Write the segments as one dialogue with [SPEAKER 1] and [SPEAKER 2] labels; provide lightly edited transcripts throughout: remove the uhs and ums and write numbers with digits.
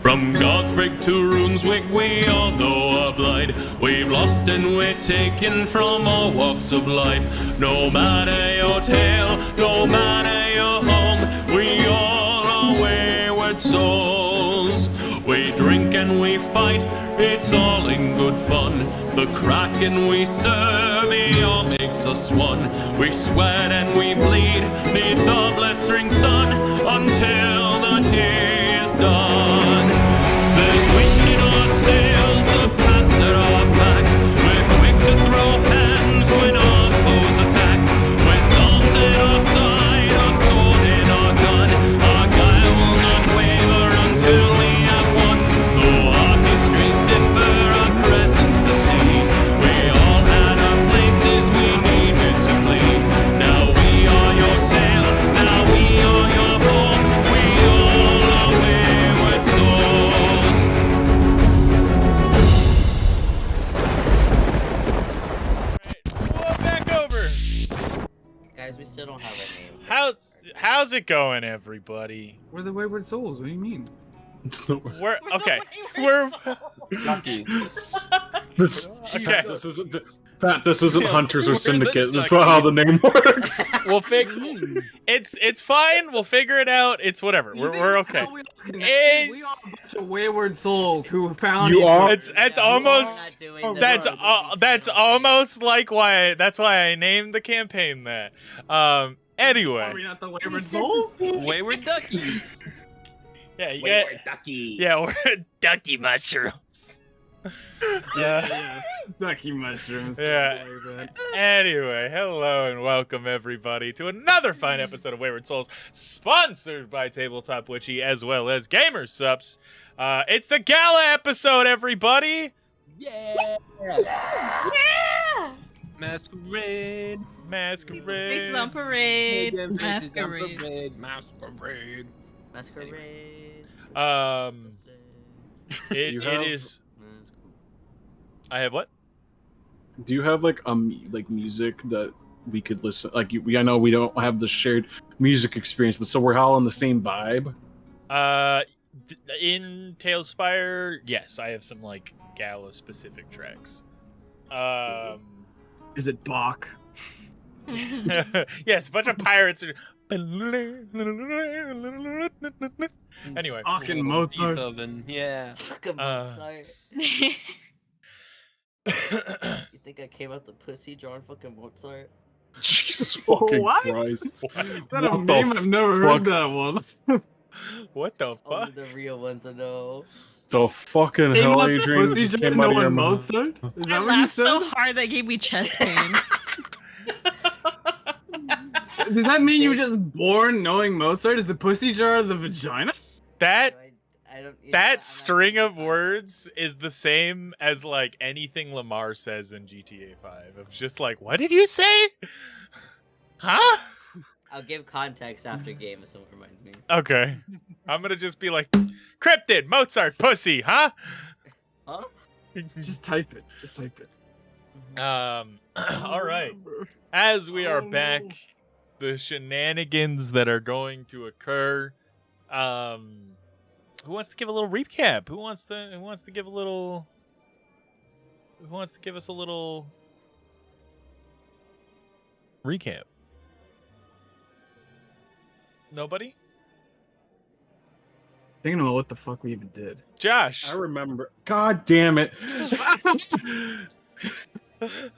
[SPEAKER 1] From Gothric to Runeswick, we all know a blight. We've lost and we're taken from all walks of life. No matter your tale, no matter your home, we all are wayward souls. We drink and we fight, it's all in good fun. The Kraken we serve, it all makes us one. We sweat and we bleed, neath the blistering sun, until the day is done. There's wind in our sails, the past at our backs. We're quick to throw hands when our foes attack. With arms at our side, our sword in our gun, our guile will not waver until we have won. Though our histories differ, our crescent's the sea. We all had our places we needed to flee. Now we are your sail, now we are your home. We all are wayward souls.
[SPEAKER 2] Well, back over.
[SPEAKER 3] Guys, we still don't have a name.
[SPEAKER 2] How's it going, everybody?
[SPEAKER 4] We're the Wayward Souls. What do you mean?
[SPEAKER 2] We're okay. We're
[SPEAKER 5] Duckies.
[SPEAKER 2] okay.
[SPEAKER 6] This isn't Hunters or Syndicate. That's not how the name works.
[SPEAKER 2] We'll It's fine. We'll figure it out. It's whatever. We're okay.
[SPEAKER 4] We are a bunch of Wayward Souls who found
[SPEAKER 6] You
[SPEAKER 4] each
[SPEAKER 6] are-
[SPEAKER 4] other.
[SPEAKER 2] It's almost that's almost like that's why I named the campaign that.
[SPEAKER 4] Are
[SPEAKER 2] Anyway.
[SPEAKER 4] we not the Wayward Souls?
[SPEAKER 5] Wayward duckies.
[SPEAKER 2] Yeah, you
[SPEAKER 5] Wayward
[SPEAKER 2] get.
[SPEAKER 5] duckies.
[SPEAKER 2] Yeah, we're ducky mushrooms.
[SPEAKER 4] Yeah. Ducky mushrooms.
[SPEAKER 2] Yeah.
[SPEAKER 4] Like that.
[SPEAKER 2] Anyway, hello and welcome everybody to another fine episode of Wayward Souls, sponsored by Tabletop Witchy as well as Gamer Sups. It's the Gala episode, everybody.
[SPEAKER 5] Yeah. Masquerade.
[SPEAKER 2] Masquerade.
[SPEAKER 7] Faces on parade.
[SPEAKER 5] Faces on
[SPEAKER 7] Masquerade.
[SPEAKER 5] parade. Masquerade.
[SPEAKER 3] Masquerade.
[SPEAKER 6] You have-
[SPEAKER 2] it is. I have what?
[SPEAKER 6] Do you have like music that we could listen? Like I know we don't have the shared music experience, but so we're all on the same vibe.
[SPEAKER 2] In Tailspire, yes, I have some like Gala specific tracks.
[SPEAKER 4] Is it Bach?
[SPEAKER 2] Yes, a bunch of pirates are. Anyway,
[SPEAKER 4] Bach and Mozart.
[SPEAKER 5] Beethoven. Yeah.
[SPEAKER 3] Fucking Mozart. You think I came out the pussy drawing fucking Mozart?
[SPEAKER 6] Jesus fucking
[SPEAKER 4] What?
[SPEAKER 6] Christ!
[SPEAKER 4] Is that a
[SPEAKER 6] What the
[SPEAKER 4] name? I've never
[SPEAKER 6] fuck?
[SPEAKER 4] heard that one.
[SPEAKER 2] what the fuck?
[SPEAKER 3] Only the real ones I know.
[SPEAKER 6] The fucking
[SPEAKER 4] Came
[SPEAKER 6] hell,
[SPEAKER 4] out the
[SPEAKER 6] Adrian!
[SPEAKER 4] pussy
[SPEAKER 6] Just
[SPEAKER 4] jar
[SPEAKER 6] came out of your
[SPEAKER 4] knowing
[SPEAKER 6] mouth.
[SPEAKER 4] Mozart? Is
[SPEAKER 7] I
[SPEAKER 4] that what you
[SPEAKER 7] laughed
[SPEAKER 4] said?
[SPEAKER 7] so hard that gave me chest pain.
[SPEAKER 4] Does that mean you were just born knowing Mozart? Is the pussy jar the vagina?
[SPEAKER 2] That
[SPEAKER 3] I don't. I'm
[SPEAKER 2] that
[SPEAKER 3] not
[SPEAKER 2] string
[SPEAKER 3] gonna
[SPEAKER 2] of
[SPEAKER 3] find
[SPEAKER 2] words is the same as like anything Lamar says in GTA 5. Of just like, what did you say? Huh?
[SPEAKER 3] I'll give context after game if someone reminds me.
[SPEAKER 2] Okay. I'm gonna just be like, Cryptid, Mozart, pussy, huh?
[SPEAKER 3] Huh?
[SPEAKER 4] Just type it. Just type it.
[SPEAKER 2] All right. As we are back, the shenanigans that are going to occur. Who wants to give a little recap? Who wants to give a little? Who wants to give us a little recap? Nobody?
[SPEAKER 4] Thinking about what the fuck we even did.
[SPEAKER 2] Josh.
[SPEAKER 6] I remember. God damn it!
[SPEAKER 4] Do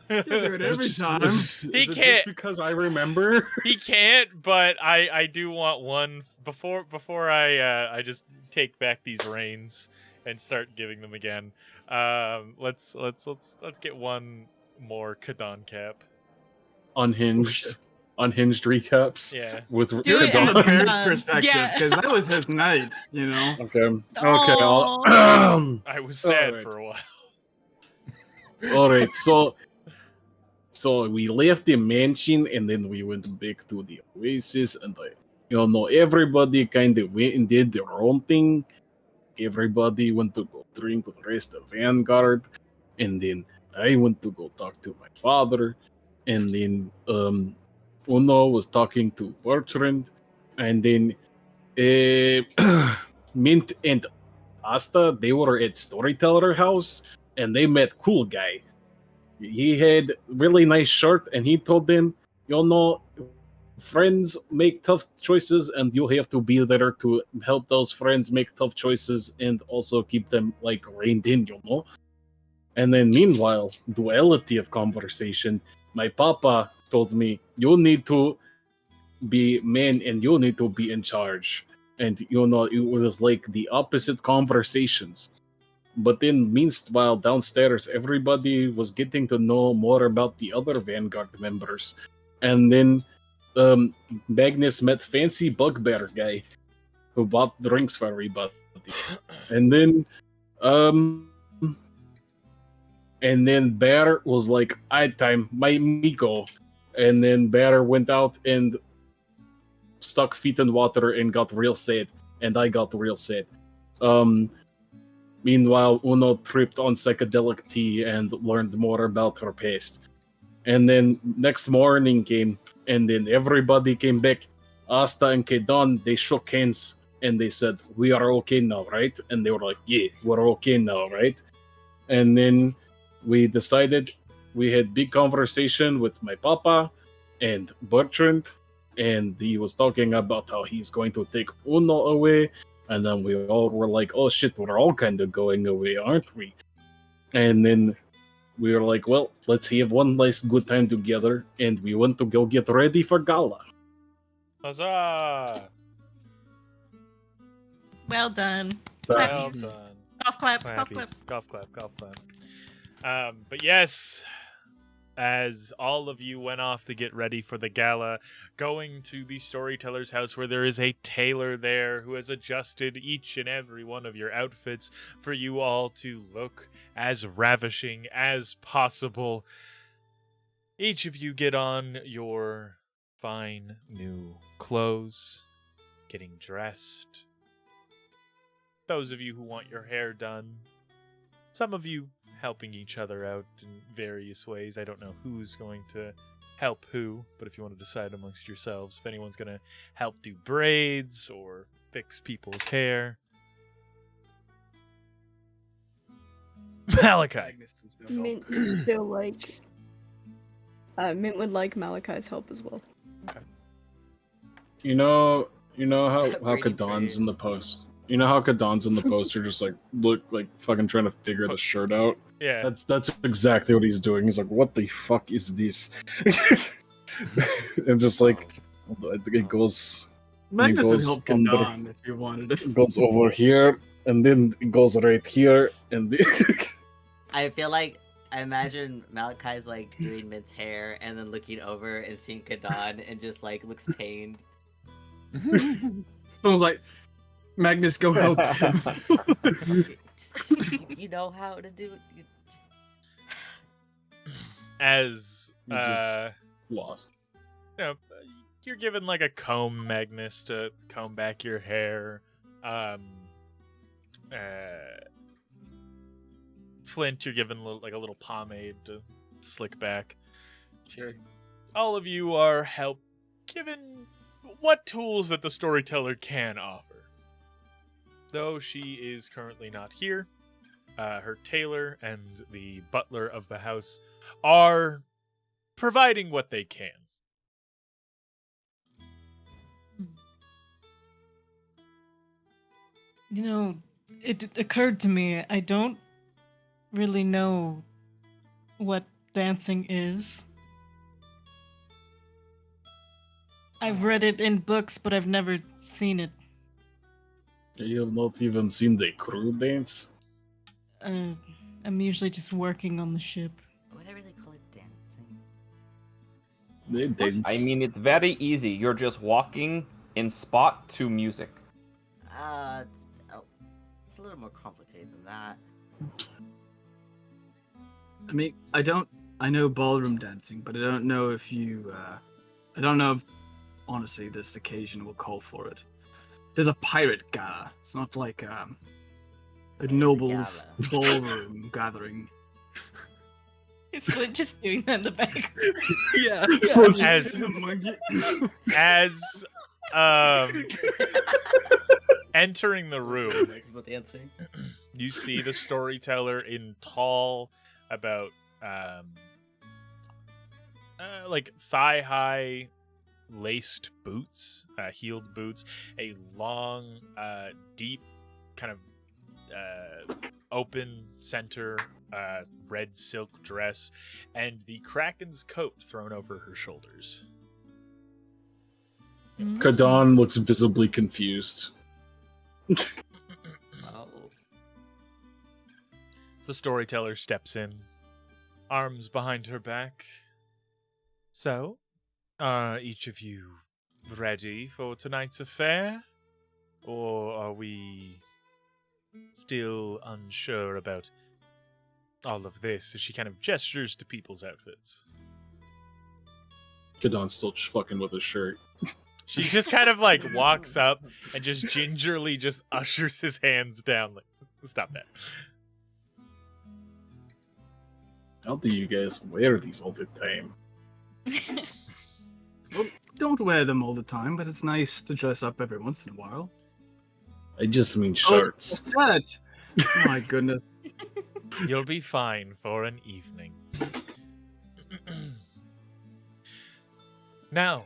[SPEAKER 4] it every time.
[SPEAKER 2] He
[SPEAKER 6] Is it
[SPEAKER 2] can't-
[SPEAKER 6] just because I remember.
[SPEAKER 2] He can't, but I do want one before I just take back these reins and start giving them again. Let's get one more Kadan cap.
[SPEAKER 6] Unhinged recaps.
[SPEAKER 2] Yeah.
[SPEAKER 6] With
[SPEAKER 4] Do it from the
[SPEAKER 6] Kadan.
[SPEAKER 4] parents' perspective,
[SPEAKER 7] Yeah.
[SPEAKER 4] because that was his night, you know?
[SPEAKER 6] Okay.
[SPEAKER 7] Aw.
[SPEAKER 2] I was sad
[SPEAKER 6] Alright.
[SPEAKER 2] for a while.
[SPEAKER 6] All right, so we left the mansion and then we went back to the oasis, and everybody kind of went and did their own thing. Everybody went to go drink with the rest of Vanguard, and then I went to go talk to my father, and then Uno was talking to Bertrand, and then Mint and Asta, they were at Storyteller House, and they met Cool Guy. He had really nice shirt, and he told them, you know, friends make tough choices, and you have to be there to help those friends make tough choices, and also keep them like reined in, you know. And then meanwhile, duality of conversation. My papa told me, you need to be man and you need to be in charge. And you know, it was like the opposite conversations. But then meanwhile downstairs, everybody was getting to know more about the other Vanguard members. And then Magnus met Fancy Bugbear guy who bought drinks for everybody. And then Bear was like, I time my Miko. And then Bear went out and stuck feet in water and got real sad. And I got real sad. Meanwhile, Uno tripped on psychedelic tea and learned more about her past. And then next morning came, and then everybody came back. Asta and Kedon, they shook hands and they said, we are okay now, right? And they were like, yeah, we're okay now, right? And then we decided, we had big conversation with my papa and Bertrand, and he was talking about how he's going to take Uno away, and then we all were like, oh shit, we're all kind of going away, aren't we? And then we were like, well, let's have one nice good time together, and we went to go get ready for Gala.
[SPEAKER 2] Huzzah!
[SPEAKER 7] Well done.
[SPEAKER 2] Well
[SPEAKER 7] Clappies.
[SPEAKER 2] done.
[SPEAKER 7] Golf clap. Golf clap.
[SPEAKER 2] Clappies. Golf clap. Golf clap. But yes, as all of you went off to get ready for the gala, going to the storyteller's house where there is a tailor there who has adjusted each and every one of your outfits for you all to look as ravishing as possible. Each of you get on your fine new clothes, getting dressed. Those of you who want your hair done, some of you helping each other out in various ways. I don't know who's going to help who, but if you want to decide amongst yourselves if anyone's going to help do braids or fix people's hair. Malachi.
[SPEAKER 8] Mint would still like. Mint would like Malachi's help as well.
[SPEAKER 6] You know how
[SPEAKER 3] Brainy
[SPEAKER 6] Kadon's
[SPEAKER 3] braid.
[SPEAKER 6] in the post. You know how Kadon's in the poster just like look like fucking trying to figure the shirt out?
[SPEAKER 2] Yeah.
[SPEAKER 6] That's exactly what he's doing. He's like, what the fuck is this? And just like it goes
[SPEAKER 4] Magnus would
[SPEAKER 6] goes
[SPEAKER 4] help
[SPEAKER 6] under-
[SPEAKER 4] Kadon if you wanted it.
[SPEAKER 6] it goes over here and then it goes right here and
[SPEAKER 3] I feel like I imagine Malachi's like doing Mint's hair and then looking over and seeing Kadon and just like looks pained.
[SPEAKER 4] Someone's like, Magnus, go help him.
[SPEAKER 3] You know how to do it.
[SPEAKER 2] As
[SPEAKER 6] You just- lost.
[SPEAKER 2] you know, you're given like a comb, Magnus, to comb back your hair. Flint, you're given like a little pomade to slick back.
[SPEAKER 5] Sure.
[SPEAKER 2] All of you are given what tools that the storyteller can offer. Though she is currently not here, her tailor and the butler of the house are providing what they can.
[SPEAKER 7] You know, it occurred to me, I don't really know what dancing is. I've read it in books, but I've never seen it.
[SPEAKER 6] You have not even seen the crew dance?
[SPEAKER 7] I'm usually just working on the ship.
[SPEAKER 3] Would I really call it dancing?
[SPEAKER 6] They dance.
[SPEAKER 9] I mean, it's very easy. You're just walking in spot to music.
[SPEAKER 3] It's a little more complicated than that.
[SPEAKER 4] I mean, I know ballroom dancing, but I don't know if I don't know if, honestly, this occasion will call for it. There's a pirate gala. It's not like a nobles ballroom gathering.
[SPEAKER 7] Is Flint just doing that in the back?
[SPEAKER 4] Yeah.
[SPEAKER 2] As Entering the room,
[SPEAKER 3] People dancing.
[SPEAKER 2] you see the storyteller in tall, about like thigh-high laced boots, heeled boots, a long, deep, kind of open center red silk dress, and the Kraken's coat thrown over her shoulders.
[SPEAKER 6] Kadan looks visibly confused.
[SPEAKER 3] Oh.
[SPEAKER 2] The storyteller steps in, arms behind her back. So, are each of you ready for tonight's affair? Or are we still unsure about all of this? As she kind of gestures to people's outfits.
[SPEAKER 6] Kadan's still fucking with his shirt.
[SPEAKER 2] She just kind of like walks up and just gingerly just ushers his hands down. Like, stop that.
[SPEAKER 6] How do you guys wear these all the time?
[SPEAKER 4] Well, don't wear them all the time, but it's nice to dress up every once in a while.
[SPEAKER 6] I just mean shirts.
[SPEAKER 4] Oh, what? My goodness.
[SPEAKER 2] You'll be fine for an evening. Now,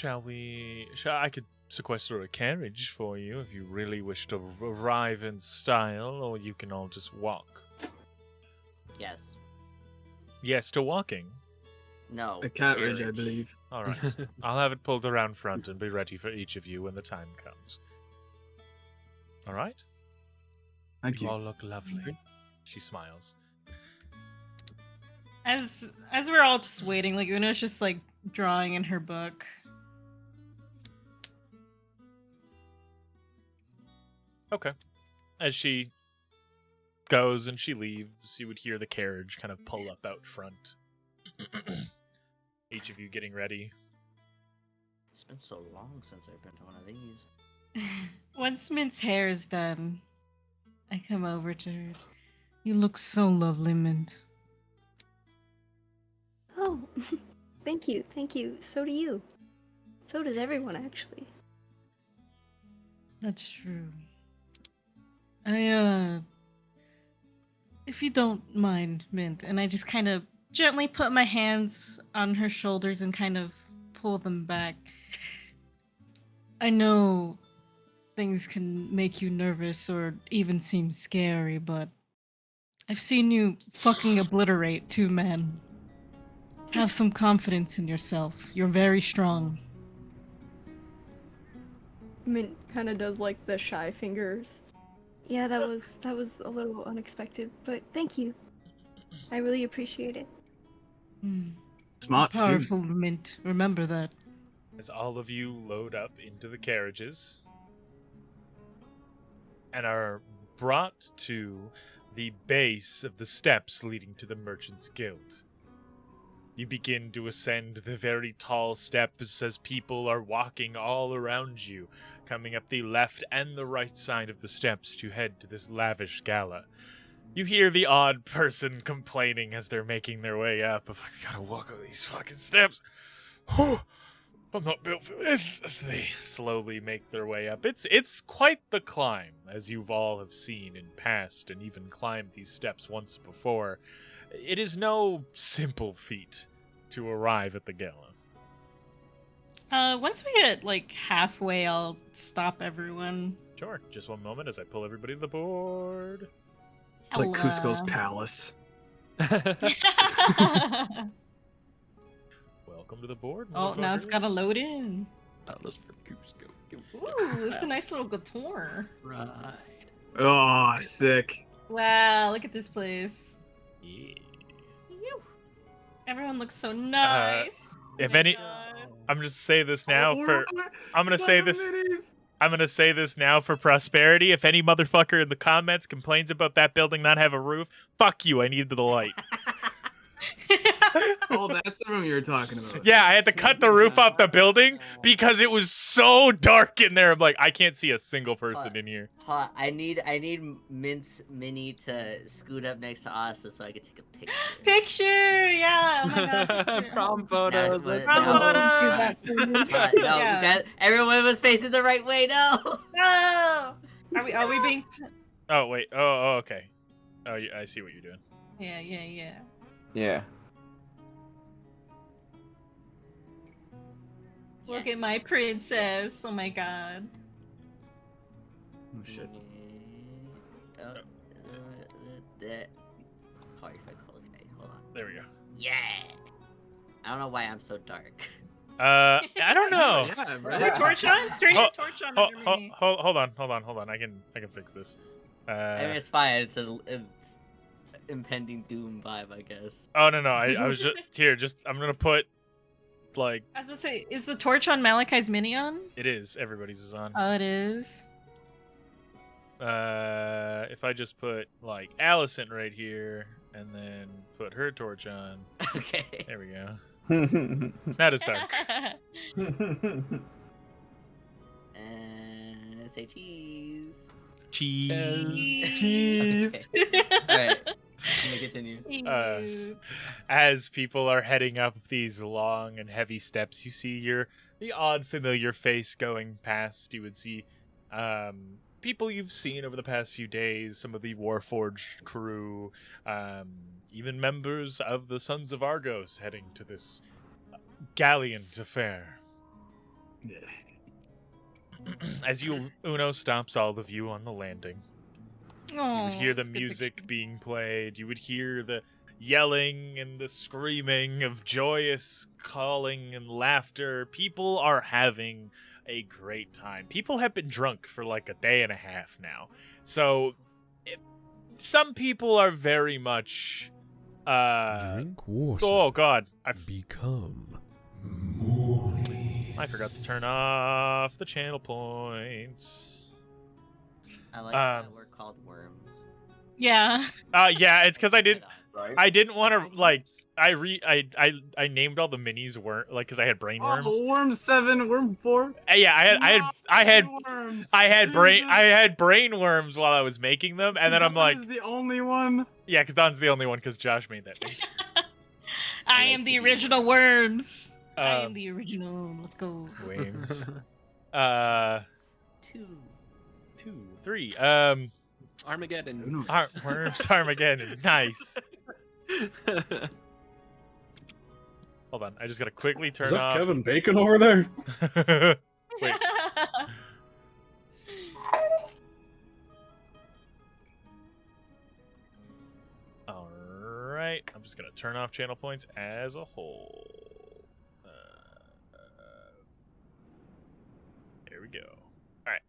[SPEAKER 2] I could sequester a carriage for you if you really wish to arrive in style, or you can all just walk.
[SPEAKER 3] Yes.
[SPEAKER 2] Yes to walking.
[SPEAKER 3] No.
[SPEAKER 4] A carriage, I believe.
[SPEAKER 2] All right. I'll have it pulled around front and be ready for each of you when the time comes. All right?
[SPEAKER 4] Thank
[SPEAKER 2] You
[SPEAKER 4] you.
[SPEAKER 2] all look lovely. She smiles.
[SPEAKER 7] As we're all just waiting, like Una's just like drawing in her book.
[SPEAKER 2] Okay. As she goes and she leaves, you would hear the carriage kind of pull up out front. Each of you getting ready.
[SPEAKER 3] It's been so long since I've been to one of these.
[SPEAKER 7] Once Mint's hair is done, I come over to her. You look so lovely, Mint.
[SPEAKER 8] Oh, thank you, thank you. So do you. So does everyone, actually.
[SPEAKER 7] That's true. If you don't mind, Mint, and I just kind of gently put my hands on her shoulders and kind of pull them back. I know things can make you nervous or even seem scary, but I've seen you fucking obliterate 2 men. Have some confidence in yourself. You're very strong.
[SPEAKER 8] Mint kind of does like the shy fingers. Yeah, that was a little unexpected, but thank you. I really appreciate it.
[SPEAKER 4] Smart too.
[SPEAKER 7] Powerful, Mint. Remember that.
[SPEAKER 2] As all of you load up into the carriages and are brought to the base of the steps leading to the Merchants Guild. You begin to ascend the very tall steps as people are walking all around you, coming up the left and the right side of the steps to head to this lavish gala. You hear the odd person complaining as they're making their way up. If I gotta walk up these fucking steps. Whew, I'm not built for this. As they slowly make their way up. It's quite the climb, as you've all have seen in past and even climbed these steps once before. It is no simple feat to arrive at the gala.
[SPEAKER 7] Once we get like halfway, I'll stop everyone.
[SPEAKER 2] Sure, just one moment as I pull everybody to the board.
[SPEAKER 4] It's like Cusco's
[SPEAKER 7] Hello.
[SPEAKER 4] palace.
[SPEAKER 2] Welcome to the board.
[SPEAKER 7] Oh, now it's gotta
[SPEAKER 2] motherfuckers.
[SPEAKER 7] load in.
[SPEAKER 5] Let's for Cusco.
[SPEAKER 7] Ooh, it's a nice little guitar.
[SPEAKER 5] Right.
[SPEAKER 4] Oh, sick.
[SPEAKER 7] Wow, look at this place.
[SPEAKER 2] Yeah.
[SPEAKER 7] Phew. Everyone looks so nice.
[SPEAKER 2] if
[SPEAKER 7] Oh my
[SPEAKER 2] any-
[SPEAKER 7] God.
[SPEAKER 2] I'm just say this now for I'm gonna say this I'm gonna say this now for prosperity. If any motherfucker in the comments complains about that building not have a roof, fuck you, I need the light.
[SPEAKER 4] Oh, that's the room you were talking about.
[SPEAKER 2] Yeah, I had to cut the roof off the building because it was so dark in there. I'm like, I can't see a single person in here.
[SPEAKER 3] I need Mince Minnie to scoot up next to Asa so I can take a picture.
[SPEAKER 7] Picture, yeah. Oh my god, picture.
[SPEAKER 5] Prom photos.
[SPEAKER 3] What-
[SPEAKER 7] Prom
[SPEAKER 3] no.
[SPEAKER 7] photos.
[SPEAKER 8] Do that for me.
[SPEAKER 3] No,
[SPEAKER 7] Yeah.
[SPEAKER 3] we got everyone was facing the right way. No.
[SPEAKER 7] No. Are we being?
[SPEAKER 2] Oh wait. Oh, okay. Oh, I see what you're doing.
[SPEAKER 7] Yeah.
[SPEAKER 9] Yeah.
[SPEAKER 7] Look at my princess. Oh my god.
[SPEAKER 4] Oh shit.
[SPEAKER 3] Okay, hold on.
[SPEAKER 2] There we go.
[SPEAKER 3] Yeah. I don't know why I'm so dark.
[SPEAKER 2] I don't know.
[SPEAKER 4] Yeah,
[SPEAKER 7] Put a torch on. Turn your torch on under me.
[SPEAKER 2] Hold on. I can fix this.
[SPEAKER 3] I mean, it's fine. It's impending doom vibe, I guess.
[SPEAKER 2] Oh no. I was just here. I'm gonna put like
[SPEAKER 7] I was gonna say, is the torch on Malachi's mini on?
[SPEAKER 2] it is. Everybody's is on.
[SPEAKER 7] Oh, it is.
[SPEAKER 2] If I just put like Allison right here and then put her torch on.
[SPEAKER 3] Okay.
[SPEAKER 2] There we go. Not as dark.
[SPEAKER 3] And say cheese.
[SPEAKER 2] Cheese.
[SPEAKER 3] Alright. Let me continue.
[SPEAKER 7] Ew.
[SPEAKER 2] As people are heading up these long and heavy steps, you see the odd familiar face going past. You would see people you've seen over the past few days, some of the Warforged crew, even members of the Sons of Argos heading to this gallant affair.
[SPEAKER 4] Yeah.
[SPEAKER 2] As Uno stops all of you on the landing, you would hear the music being played. You would hear the yelling and the screaming of joyous calling and laughter. People are having a great time. People have been drunk for like a day and a half now. So some people are very much
[SPEAKER 10] Drink water.
[SPEAKER 2] oh god,
[SPEAKER 10] Become moist.
[SPEAKER 2] I forgot to turn off the channel points.
[SPEAKER 3] I like that we're called worms.
[SPEAKER 7] Yeah.
[SPEAKER 2] Yeah, it's because I didn't want to
[SPEAKER 3] Right.
[SPEAKER 2] like I named all the minis worm like because I had brain worms.
[SPEAKER 4] Oh, worm 7, worm 4.
[SPEAKER 2] Yeah, I had
[SPEAKER 4] Worms.
[SPEAKER 2] brain worms while I was making them, and then I'm like,
[SPEAKER 4] This is the only one.
[SPEAKER 2] yeah, because Don's the only one because Josh made that.
[SPEAKER 7] I am the original worms. I am
[SPEAKER 2] Um,
[SPEAKER 7] the original. Let's go.
[SPEAKER 2] Worms.
[SPEAKER 3] 2.
[SPEAKER 2] 2, 3.
[SPEAKER 5] Armageddon.
[SPEAKER 2] Worms Armageddon. Nice. Hold on, I just gotta quickly turn
[SPEAKER 6] Is that
[SPEAKER 2] off.
[SPEAKER 6] Kevin Bacon over there?
[SPEAKER 2] Wait. All right, I'm just gonna turn off channel points as a whole. There we go. All right.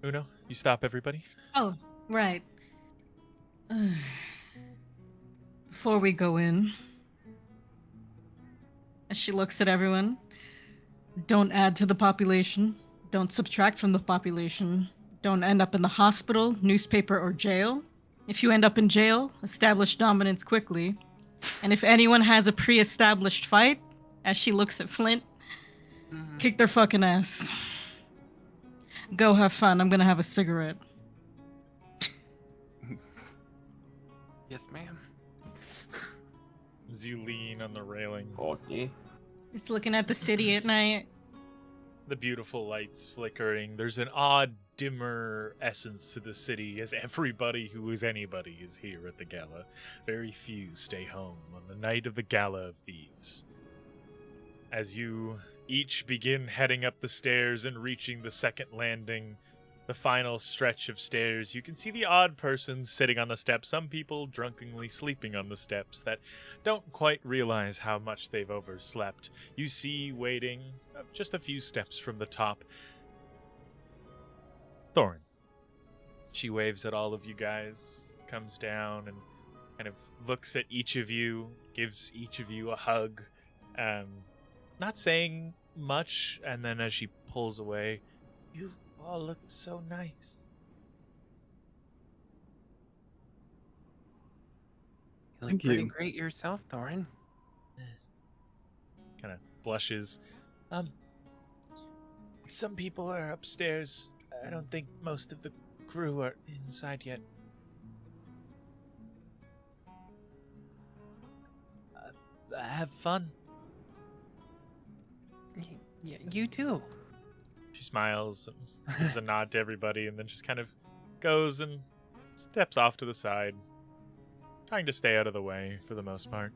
[SPEAKER 2] Uno, you stop everybody.
[SPEAKER 7] Oh, right. Before we go in, as she looks at everyone, don't add to the population, don't subtract from the population, don't end up in the hospital, newspaper, or jail. If you end up in jail, establish dominance quickly. And if anyone has a pre-established fight, as she looks at Flint, kick their fucking ass. Go have fun. I'm gonna have a cigarette.
[SPEAKER 5] Yes, ma'am.
[SPEAKER 2] As you lean on the railing,
[SPEAKER 9] Okay.
[SPEAKER 7] Just looking at the city at night.
[SPEAKER 2] the beautiful lights flickering. There's an odd, dimmer essence to the city as everybody who is anybody is here at the gala. Very few stay home on the night of the Gala of Thieves. As you each begin heading up the stairs and reaching the second landing, the final stretch of stairs, you can see the odd persons sitting on the steps, some people drunkenly sleeping on the steps that don't quite realize how much they've overslept. You see waiting just a few steps from the top, Thorin. She waves at all of you guys, comes down and kind of looks at each of you, gives each of you a hug, not saying much, and then as she pulls away, you all look so nice.
[SPEAKER 5] You
[SPEAKER 4] Thank
[SPEAKER 5] look pretty
[SPEAKER 4] you.
[SPEAKER 5] great yourself, Thorin.
[SPEAKER 2] Kind of blushes. Some people are upstairs. I don't think most of the crew are inside yet. Have fun.
[SPEAKER 5] Yeah, you too.
[SPEAKER 2] She smiles and gives a nod to everybody, and then just kind of goes and steps off to the side, trying to stay out of the way for the most part.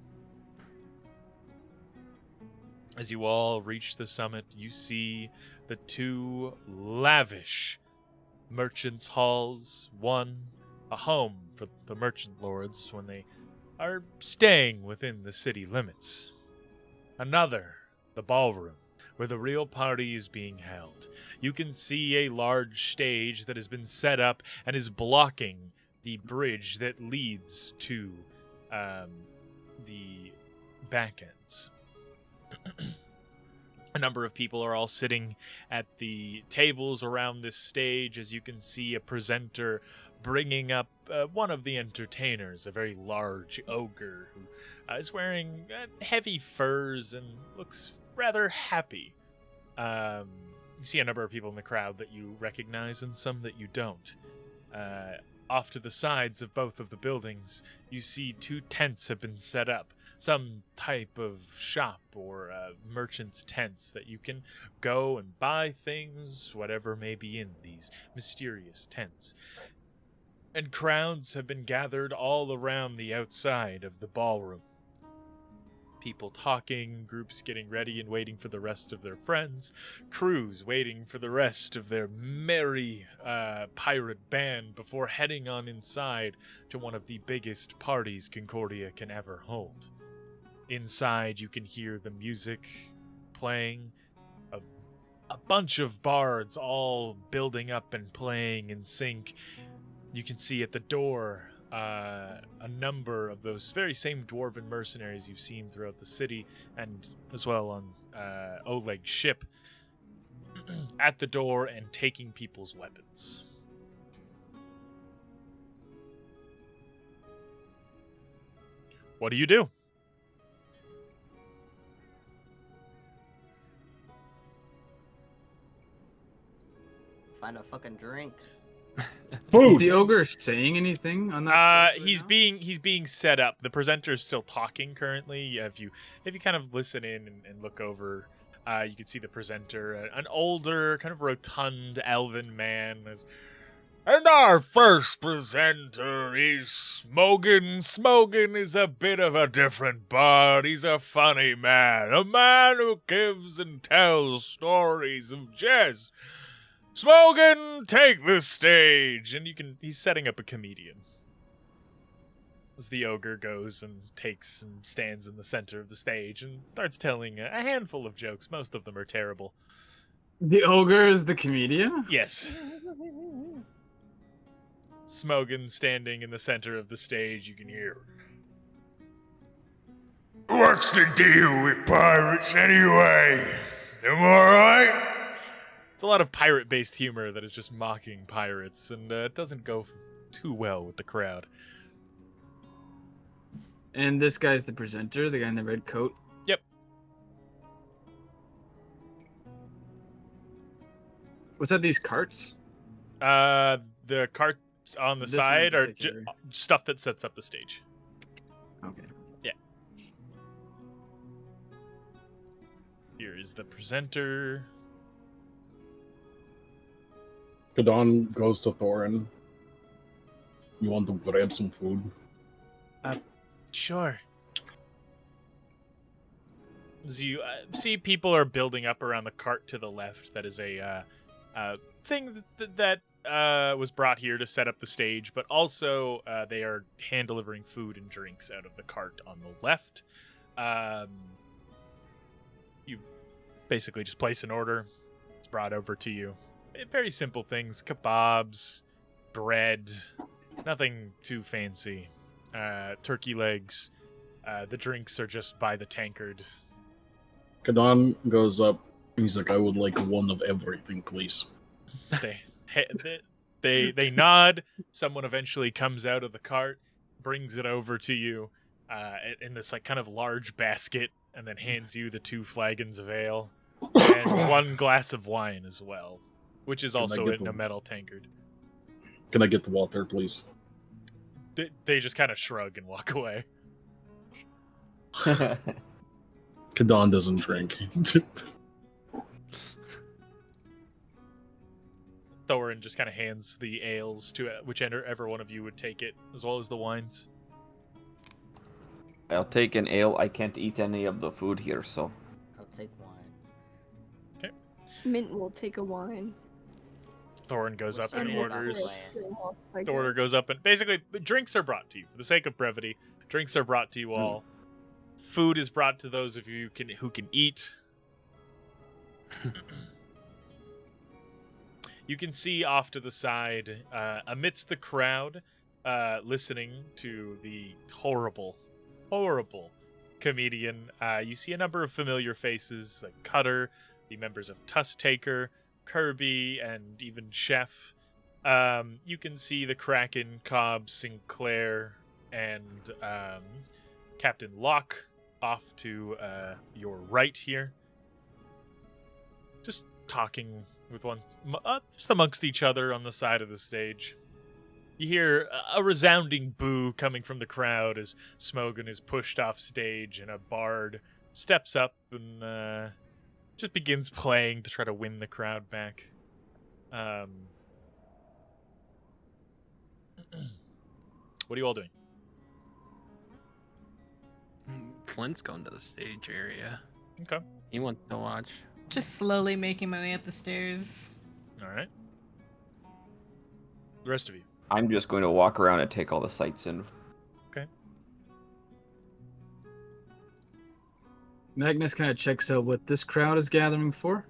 [SPEAKER 2] As you all reach the summit, you see the two lavish merchants' halls. One, a home for the merchant lords when they are staying within the city limits. Another, the ballroom, where the real party is being held. You can see a large stage that has been set up and is blocking the bridge that leads to the back ends. A number of people are all sitting at the tables around this stage. As you can see, a presenter bringing up one of the entertainers, a very large ogre who is wearing heavy furs and looks rather happy. You see a number of people in the crowd that you recognize and some that you don't. Off to the sides of both of the buildings, you see two tents have been set up. Some type of shop or merchant's tents that you can go and buy things, whatever may be in these mysterious tents. And crowds have been gathered all around the outside of the ballroom. People talking, groups getting ready and waiting for the rest of their friends, crews waiting for the rest of their merry pirate band before heading on inside to one of the biggest parties Concordia can ever hold. Inside, you can hear the music playing, a bunch of bards all building up and playing in sync. You can see at the door a number of those very same dwarven mercenaries you've seen throughout the city and as well on Oleg's ship at the door and taking people's weapons. What do you do?
[SPEAKER 3] Find a fucking drink.
[SPEAKER 4] Is the ogre saying anything on that?
[SPEAKER 2] He's being set up. The presenter is still talking currently. If you kind of listen in and look over, you can see the presenter, an older, kind of rotund elven man. And our first presenter is Smogan. Smogan is a bit of a different bard. He's a funny man, a man who gives and tells stories of jazz. Smogan, take the stage! And he's setting up a comedian. As the ogre goes and takes and stands in the center of the stage and starts telling a handful of jokes. Most of them are terrible.
[SPEAKER 4] The ogre is the comedian?
[SPEAKER 2] Yes. Smogan standing in the center of the stage, you can hear. What's the deal with pirates anyway? Am I right? It's a lot of pirate-based humor that is just mocking pirates, and it doesn't go too well with the crowd.
[SPEAKER 4] And this guy's the presenter, the guy in the red coat?
[SPEAKER 2] Yep.
[SPEAKER 4] What's that, these carts?
[SPEAKER 2] The carts on the
[SPEAKER 4] This one in
[SPEAKER 2] side are
[SPEAKER 4] particular.
[SPEAKER 2] stuff that sets up the stage.
[SPEAKER 4] Okay.
[SPEAKER 2] Yeah. Here is the presenter.
[SPEAKER 6] Kadon goes to Thorin. You want to grab some food?
[SPEAKER 2] Sure. As you see, people are building up around the cart to the left. That is a thing that was brought here to set up the stage, but also they are hand delivering food and drinks out of the cart on the left. You basically just place an order. It's brought over to you. Very simple things: kebabs, bread, nothing too fancy. Turkey legs. The drinks are just by the tankard.
[SPEAKER 6] Kadon goes up. He's like, I would like one of everything, please.
[SPEAKER 2] They nod. Someone eventually comes out of the cart, brings it over to you. in this like kind of large basket, and then hands you the 2 flagons of ale and 1 glass of wine as well, which is
[SPEAKER 6] Can I
[SPEAKER 2] also
[SPEAKER 6] get
[SPEAKER 2] in
[SPEAKER 6] the-
[SPEAKER 2] a metal tankard.
[SPEAKER 6] Can I get the water, please?
[SPEAKER 2] They just kind of shrug and walk away.
[SPEAKER 6] Kadon doesn't drink.
[SPEAKER 2] Thorin just kind of hands the ales to whichever one of you would take it, as well as the wines.
[SPEAKER 9] I'll take an ale. I can't eat any of the food here, so.
[SPEAKER 3] I'll take wine.
[SPEAKER 8] Mint will take a wine.
[SPEAKER 2] Thorin goes up and
[SPEAKER 3] And we'll
[SPEAKER 2] orders.
[SPEAKER 3] buffalo.
[SPEAKER 2] The order goes up, and basically, drinks are brought to you. For the sake of brevity, drinks are brought to you all. Food is brought to those of you who can eat. You can see off to the side, amidst the crowd, listening to the horrible comedian. You see a number of familiar faces, like Cutter, the members of Tusk Taker, Kirby, and even Chef. You can see the Kraken, Cobb, Sinclair, and Captain Locke off to your right here. Just talking with just amongst each other on the side of the stage. You hear a resounding boo coming from the crowd as Smogan is pushed off stage, and a bard steps up and just begins playing to try to win the crowd back. What are you all doing?
[SPEAKER 5] Flint's going to the stage area.
[SPEAKER 2] Okay.
[SPEAKER 5] He wants to watch.
[SPEAKER 7] Just slowly making my way up the stairs.
[SPEAKER 2] All right. The rest of you.
[SPEAKER 9] I'm just going to walk around and take all the sights in.
[SPEAKER 4] Magnus kind of checks out what this crowd is gathering for.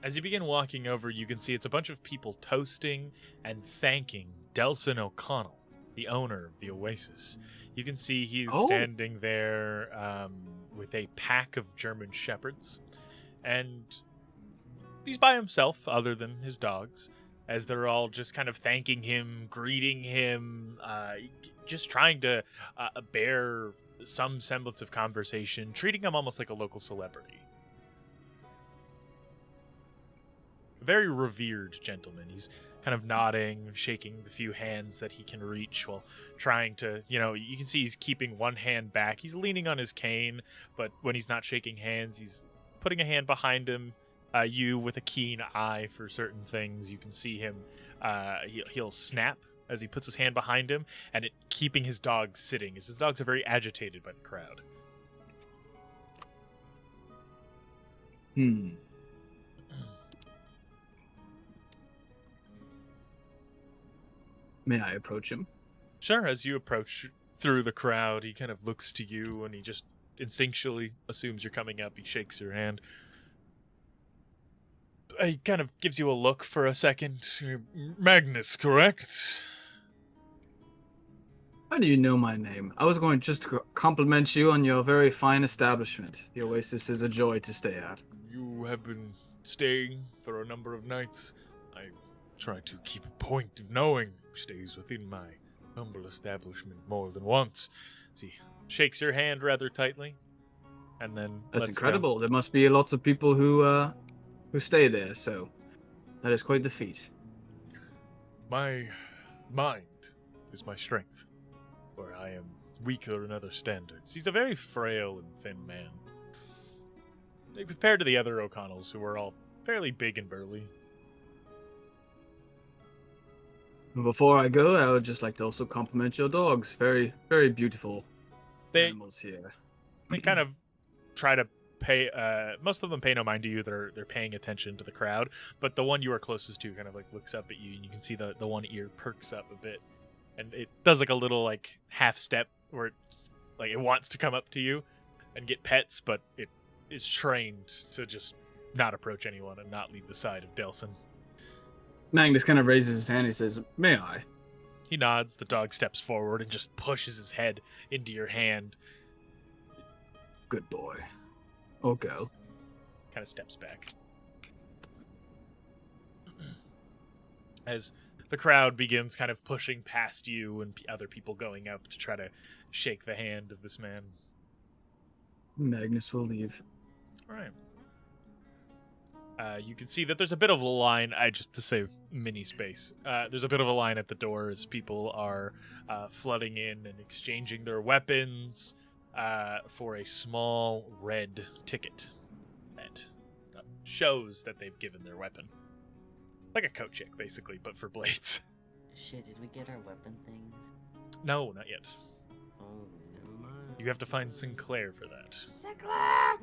[SPEAKER 2] As you begin walking over, you can see it's a bunch of people toasting and thanking Delson O'Connell, the owner of the Oasis. You can see he's standing there with a pack of German shepherds, and he's by himself other than his dogs, as they're all just kind of thanking him, greeting him, just trying to bear some semblance of conversation, treating him almost like a local celebrity. A very revered gentleman. He's kind of nodding, shaking the few hands that he can reach while trying to, you can see he's keeping one hand back. He's leaning on his cane, but when he's not shaking hands, he's putting a hand behind him. You with a keen eye for certain things. You can see him, he'll snap as he puts his hand behind him, and it keeping his dogs sitting, as his dogs are very agitated by the crowd.
[SPEAKER 4] May I approach him?
[SPEAKER 2] Sure, as you approach through the crowd, he kind of looks to you, and he just instinctually assumes you're coming up. He shakes your hand. He kind of gives you a look for a second. Magnus, correct?
[SPEAKER 4] How do you know my name? I was going just to compliment you on your very fine establishment. The Oasis is a joy to stay at.
[SPEAKER 2] You have been staying for a number of nights. I try to keep a point of knowing who stays within my humble establishment more than once. See, shakes your hand rather tightly, and then
[SPEAKER 4] That's
[SPEAKER 2] lets
[SPEAKER 4] incredible.
[SPEAKER 2] go.
[SPEAKER 4] There must be lots of people who stay there, so that is quite the feat.
[SPEAKER 2] My mind is my strength, where I am weaker in other standards. He's a very frail and thin man, compared to the other O'Connells, who are all fairly big and burly.
[SPEAKER 4] Before I go, I would just like to also compliment your dogs. Very, very beautiful animals here.
[SPEAKER 2] They kind of try to pay. Most of them pay no mind to you. They're paying attention to the crowd, but the one you are closest to kind of like looks up at you, and you can see the one ear perks up a bit, and it does like a little like half step where it's like it wants to come up to you and get pets, but it is trained to just not approach anyone and not leave the side of Delson.
[SPEAKER 4] Magnus kind of raises his hand. He says, "May I?"
[SPEAKER 2] He nods. The dog steps forward and just pushes his head into your hand.
[SPEAKER 4] Good boy. Or girl.
[SPEAKER 2] Kind of steps back. As the crowd begins kind of pushing past you and other people going up to try to shake the hand of this man.
[SPEAKER 4] Magnus will leave.
[SPEAKER 2] All right. You can see that there's a bit of a line, just to save mini space, there's a bit of a line at the door as people are flooding in and exchanging their weapons for a small red ticket that shows that they've given their weapon. Like a coat check, basically, but for blades.
[SPEAKER 3] Shit, did we get our weapon things?
[SPEAKER 2] No, not yet.
[SPEAKER 3] Oh, never mind.
[SPEAKER 2] You have to find Sinclair for that.
[SPEAKER 3] Sinclair!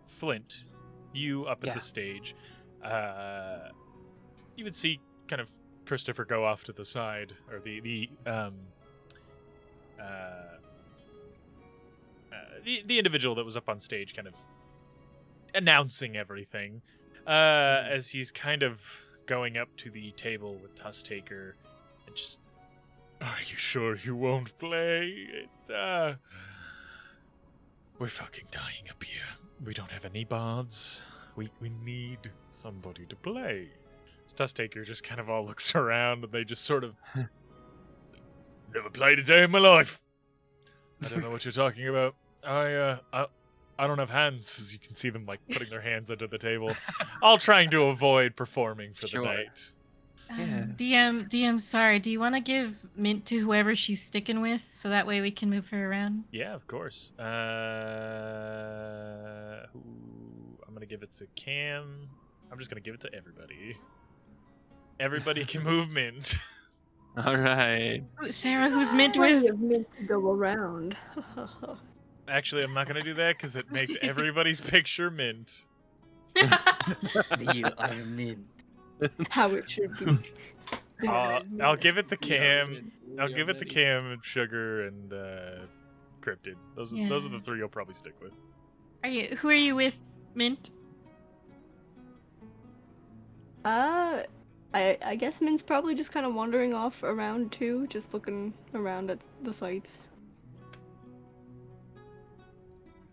[SPEAKER 2] Flint, you up at
[SPEAKER 5] Yeah.
[SPEAKER 2] the stage, you would see kind of Christopher go off to the side, or the individual that was up on stage kind of announcing everything, as he's kind of going up to the table with Tusktaker and just, are you sure you won't play? We're fucking dying up here. We don't have any bards. We need somebody to play. Tusktaker just kind of all looks around and they just sort of never played a day in my life. I don't know what you're talking about. I don't have hands, as you can see them like putting their hands under the table. All trying to avoid performing for the night.
[SPEAKER 5] Yeah.
[SPEAKER 7] DM, sorry. Do you want to give mint to whoever she's sticking with, so that way we can move her around?
[SPEAKER 2] Yeah, of course. I'm gonna give it to Cam. I'm just gonna give it to everybody. Everybody can move mint.
[SPEAKER 5] All right.
[SPEAKER 7] Sarah, who's mint
[SPEAKER 8] Plenty
[SPEAKER 7] with?
[SPEAKER 8] of mint to go around.
[SPEAKER 2] Actually, I'm not gonna do that because it makes everybody's picture mint.
[SPEAKER 3] You are mint.
[SPEAKER 8] How it should be.
[SPEAKER 2] I'll give it to Cam. I'll give it to Cam and Sugar and Cryptid. Those are the three you'll probably stick with.
[SPEAKER 7] Who are you with, Mint?
[SPEAKER 8] I guess Mint's probably just kind of wandering off around too, just looking around at the sights.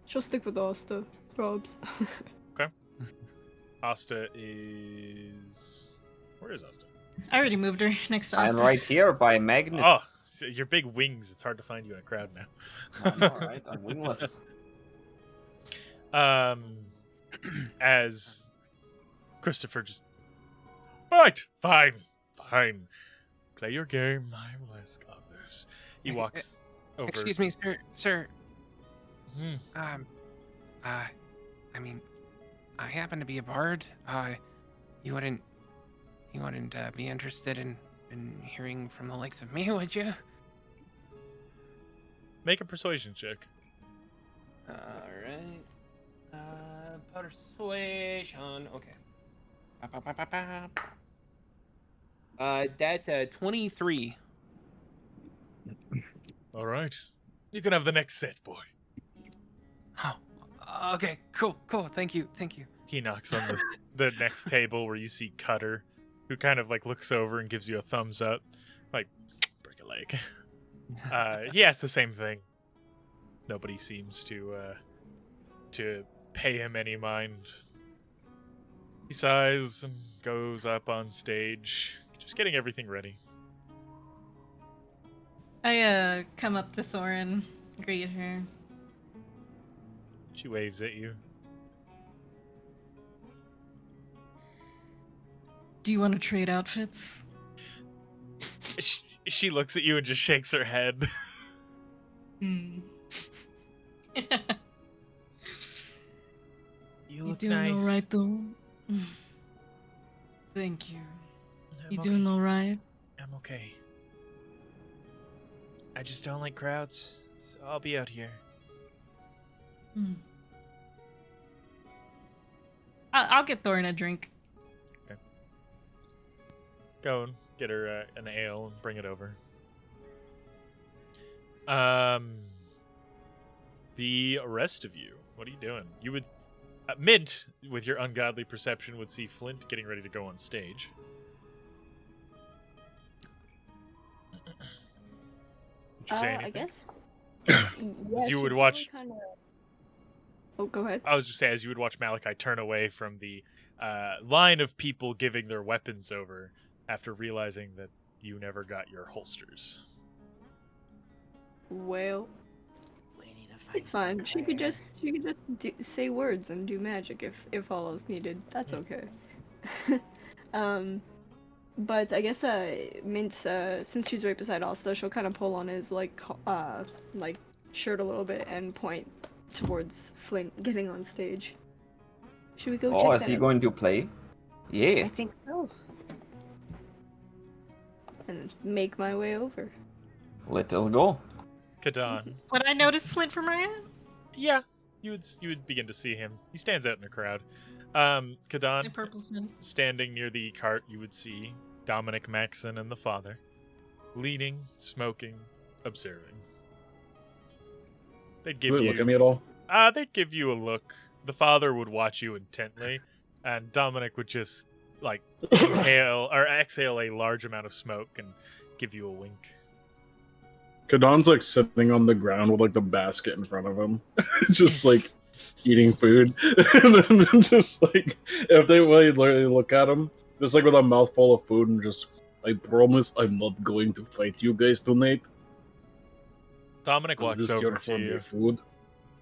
[SPEAKER 8] She'll stick with Asta, probs.
[SPEAKER 2] Okay. Asta is... Where is Asta?
[SPEAKER 7] I already moved her next to
[SPEAKER 9] I'm
[SPEAKER 7] Asta.
[SPEAKER 9] right here by Magnus.
[SPEAKER 2] Oh, so your big wings. It's hard to find you in a crowd now.
[SPEAKER 9] I'm alright, I'm wingless.
[SPEAKER 2] As Christopher just... Right, fine. Play your game. I will ask others. He walks over...
[SPEAKER 5] Excuse me, sir.
[SPEAKER 2] Hmm.
[SPEAKER 5] I mean, I happen to be a bard. You wouldn't be interested in hearing from the likes of me, would you?
[SPEAKER 2] Make a persuasion check.
[SPEAKER 5] All right. Persuasion. Okay. That's a 23.
[SPEAKER 2] All right. You can have the next set, boy.
[SPEAKER 5] Oh, okay. Cool. Thank you.
[SPEAKER 2] He knocks on the next table where you see Cutter, who kind of like looks over and gives you a thumbs up, like, break a leg. He asks the same thing. Nobody seems to pay him any mind. He sighs and goes up on stage, just getting everything ready.
[SPEAKER 7] I come up to Thorin, greet her.
[SPEAKER 2] She waves at you.
[SPEAKER 7] Do you want to trade outfits?
[SPEAKER 2] She looks at you and just shakes her head.
[SPEAKER 7] Hmm.
[SPEAKER 2] You look
[SPEAKER 7] doing
[SPEAKER 2] nice.
[SPEAKER 7] all right, though? Thank you. You
[SPEAKER 2] okay.
[SPEAKER 7] doing all right?
[SPEAKER 2] I'm okay. I just don't like crowds, so I'll be out here.
[SPEAKER 7] I'll get Thorin a drink.
[SPEAKER 2] Okay. Go and get her an ale and bring it over. The rest of you, what are you doing? You would... Mint, with your ungodly perception, would see Flint getting ready to go on stage. Would you say anything?
[SPEAKER 8] I guess.
[SPEAKER 2] You would watch-
[SPEAKER 8] Oh, go ahead.
[SPEAKER 2] I was just saying, as you would watch Malachi turn away from the line of people giving their weapons over after realizing that you never got your holsters.
[SPEAKER 8] Well,
[SPEAKER 3] We need to find
[SPEAKER 8] it's fine. She could
[SPEAKER 3] Sinclair.
[SPEAKER 8] just say words and do magic if all else needed. That's okay. But I guess Mint, since she's right beside Asta, she'll kind of pull on his like shirt a little bit and point towards Flint getting on stage. Should we go
[SPEAKER 9] Oh,
[SPEAKER 8] check
[SPEAKER 9] is
[SPEAKER 8] that
[SPEAKER 9] he
[SPEAKER 8] out?
[SPEAKER 9] going to play? Yeah.
[SPEAKER 8] I think so. And make my way over.
[SPEAKER 9] Let us go.
[SPEAKER 2] Kadan.
[SPEAKER 7] Would I notice Flint from right end?
[SPEAKER 2] Yeah, you would begin to see him. He stands out in a crowd.
[SPEAKER 7] My
[SPEAKER 2] Kadan,
[SPEAKER 7] purple sin.
[SPEAKER 2] standing near the cart, you would see Dominic Maxon and the father, leaning, smoking, observing. They'd give
[SPEAKER 6] Do they
[SPEAKER 2] you
[SPEAKER 6] look at me at all?
[SPEAKER 2] they'd give you a look. The father would watch you intently, and Dominic would just like inhale or exhale a large amount of smoke and give you a wink.
[SPEAKER 6] Kadan's like sitting on the ground with like the basket in front of him, just like eating food, and then just like if they really look at him, just like with a mouthful of food, and just I promise I'm not going to fight you guys tonight.
[SPEAKER 2] Dominic
[SPEAKER 6] Is
[SPEAKER 2] walks
[SPEAKER 6] this
[SPEAKER 2] over
[SPEAKER 6] your
[SPEAKER 2] to
[SPEAKER 6] from
[SPEAKER 2] you,
[SPEAKER 6] your food?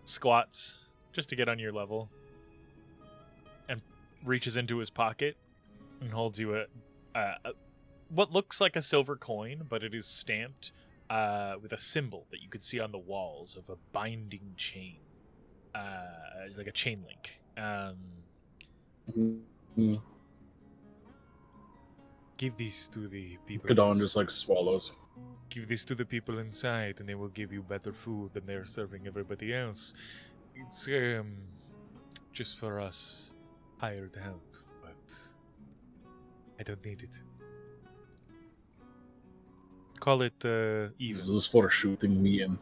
[SPEAKER 2] squats just to get on your level, and reaches into his pocket and holds you a what looks like a silver coin, but it is stamped with a symbol that you could see on the walls of a binding chain, like a chain link.
[SPEAKER 6] Mm.
[SPEAKER 2] Give these to the people.
[SPEAKER 6] Kadan just like swallows.
[SPEAKER 2] Give this to the people inside, and they will give you better food than they're serving everybody else. It's just for us hired help, but I don't need it. Call it
[SPEAKER 6] This
[SPEAKER 2] even.
[SPEAKER 6] is for shooting me, and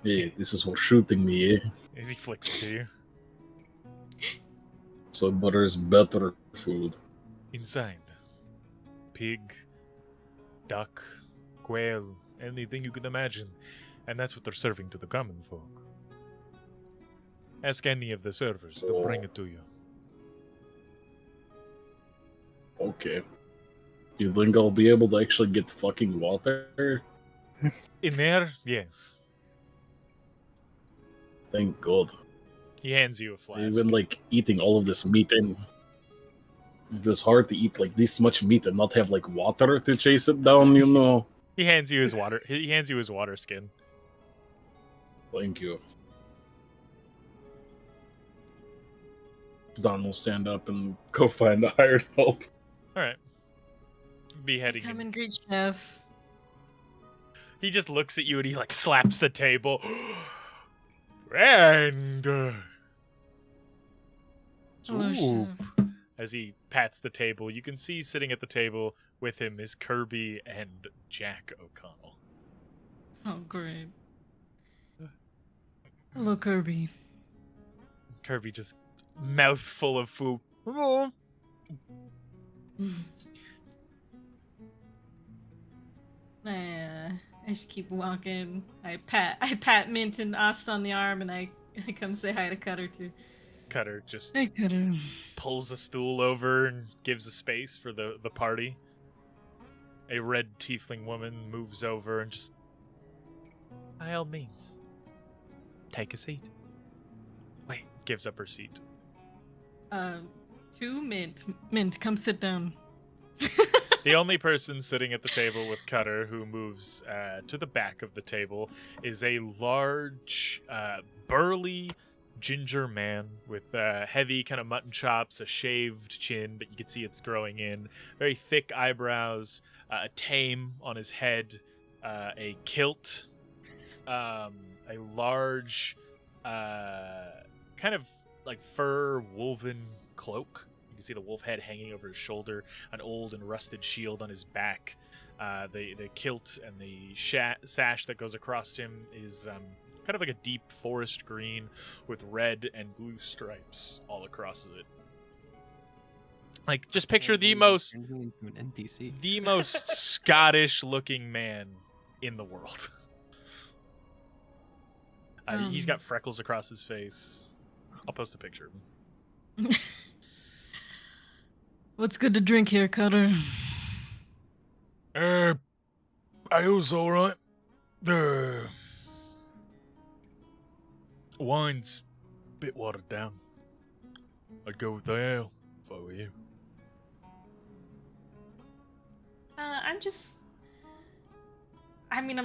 [SPEAKER 6] yeah, this is for shooting me.
[SPEAKER 2] As he flicks it to you.
[SPEAKER 6] So butter's better food.
[SPEAKER 2] Inside. Pig, duck, quail, anything you can imagine. And that's what they're serving to the common folk. Ask any of the servers, they'll bring it to you.
[SPEAKER 6] Okay. You think I'll be able to actually get fucking water?
[SPEAKER 2] In there, yes.
[SPEAKER 6] Thank God.
[SPEAKER 2] He hands you a flask.
[SPEAKER 6] Even like eating all of this meat, and it's hard to eat like this much meat and not have like water to chase it down, you know.
[SPEAKER 2] He hands you his water. He hands you his water skin.
[SPEAKER 6] Thank you. Don will stand up and go find the hired help.
[SPEAKER 2] All right. Beheading
[SPEAKER 7] Come
[SPEAKER 2] him.
[SPEAKER 7] and greet Chef.
[SPEAKER 2] He just looks at you and he like slaps the table. And
[SPEAKER 7] Hello,
[SPEAKER 2] soup.
[SPEAKER 7] Chef.
[SPEAKER 2] As he pats the table, you can see sitting at the table with him is Kirby and Jack O'Connell.
[SPEAKER 7] Oh, great. Hello, Kirby.
[SPEAKER 2] Kirby just mouthful of food. Oh.
[SPEAKER 7] I just keep walking. I pat Mint and Asta on the arm, and I come say hi to Cutter too.
[SPEAKER 2] Cutter just
[SPEAKER 7] Hey, Cutter.
[SPEAKER 2] pulls a stool over and gives a space for the party. A red tiefling woman moves over and just, by all means, take a seat. Wait, gives up her seat.
[SPEAKER 7] To Mint. Mint, come sit down.
[SPEAKER 2] The only person sitting at the table with Cutter who moves to the back of the table is a large, burly ginger man with heavy kind of mutton chops, a shaved chin, but you can see it's growing in, very thick eyebrows, a tame on his head, a kilt, a large kind of like fur woven cloak. You can see the wolf head hanging over his shoulder, an old and rusted shield on his back. The kilt and the sash that goes across him is kind of like a deep forest green with red and blue stripes all across it. Like, just picture the most
[SPEAKER 5] Turns me into an NPC.
[SPEAKER 2] the most Scottish looking man in the world. He's got freckles across his face. I'll post a picture of him.
[SPEAKER 7] What's good to drink here, Cutter?
[SPEAKER 2] I was alright. The wine's a bit watered down. I'd go with the ale if I were you.
[SPEAKER 7] I'm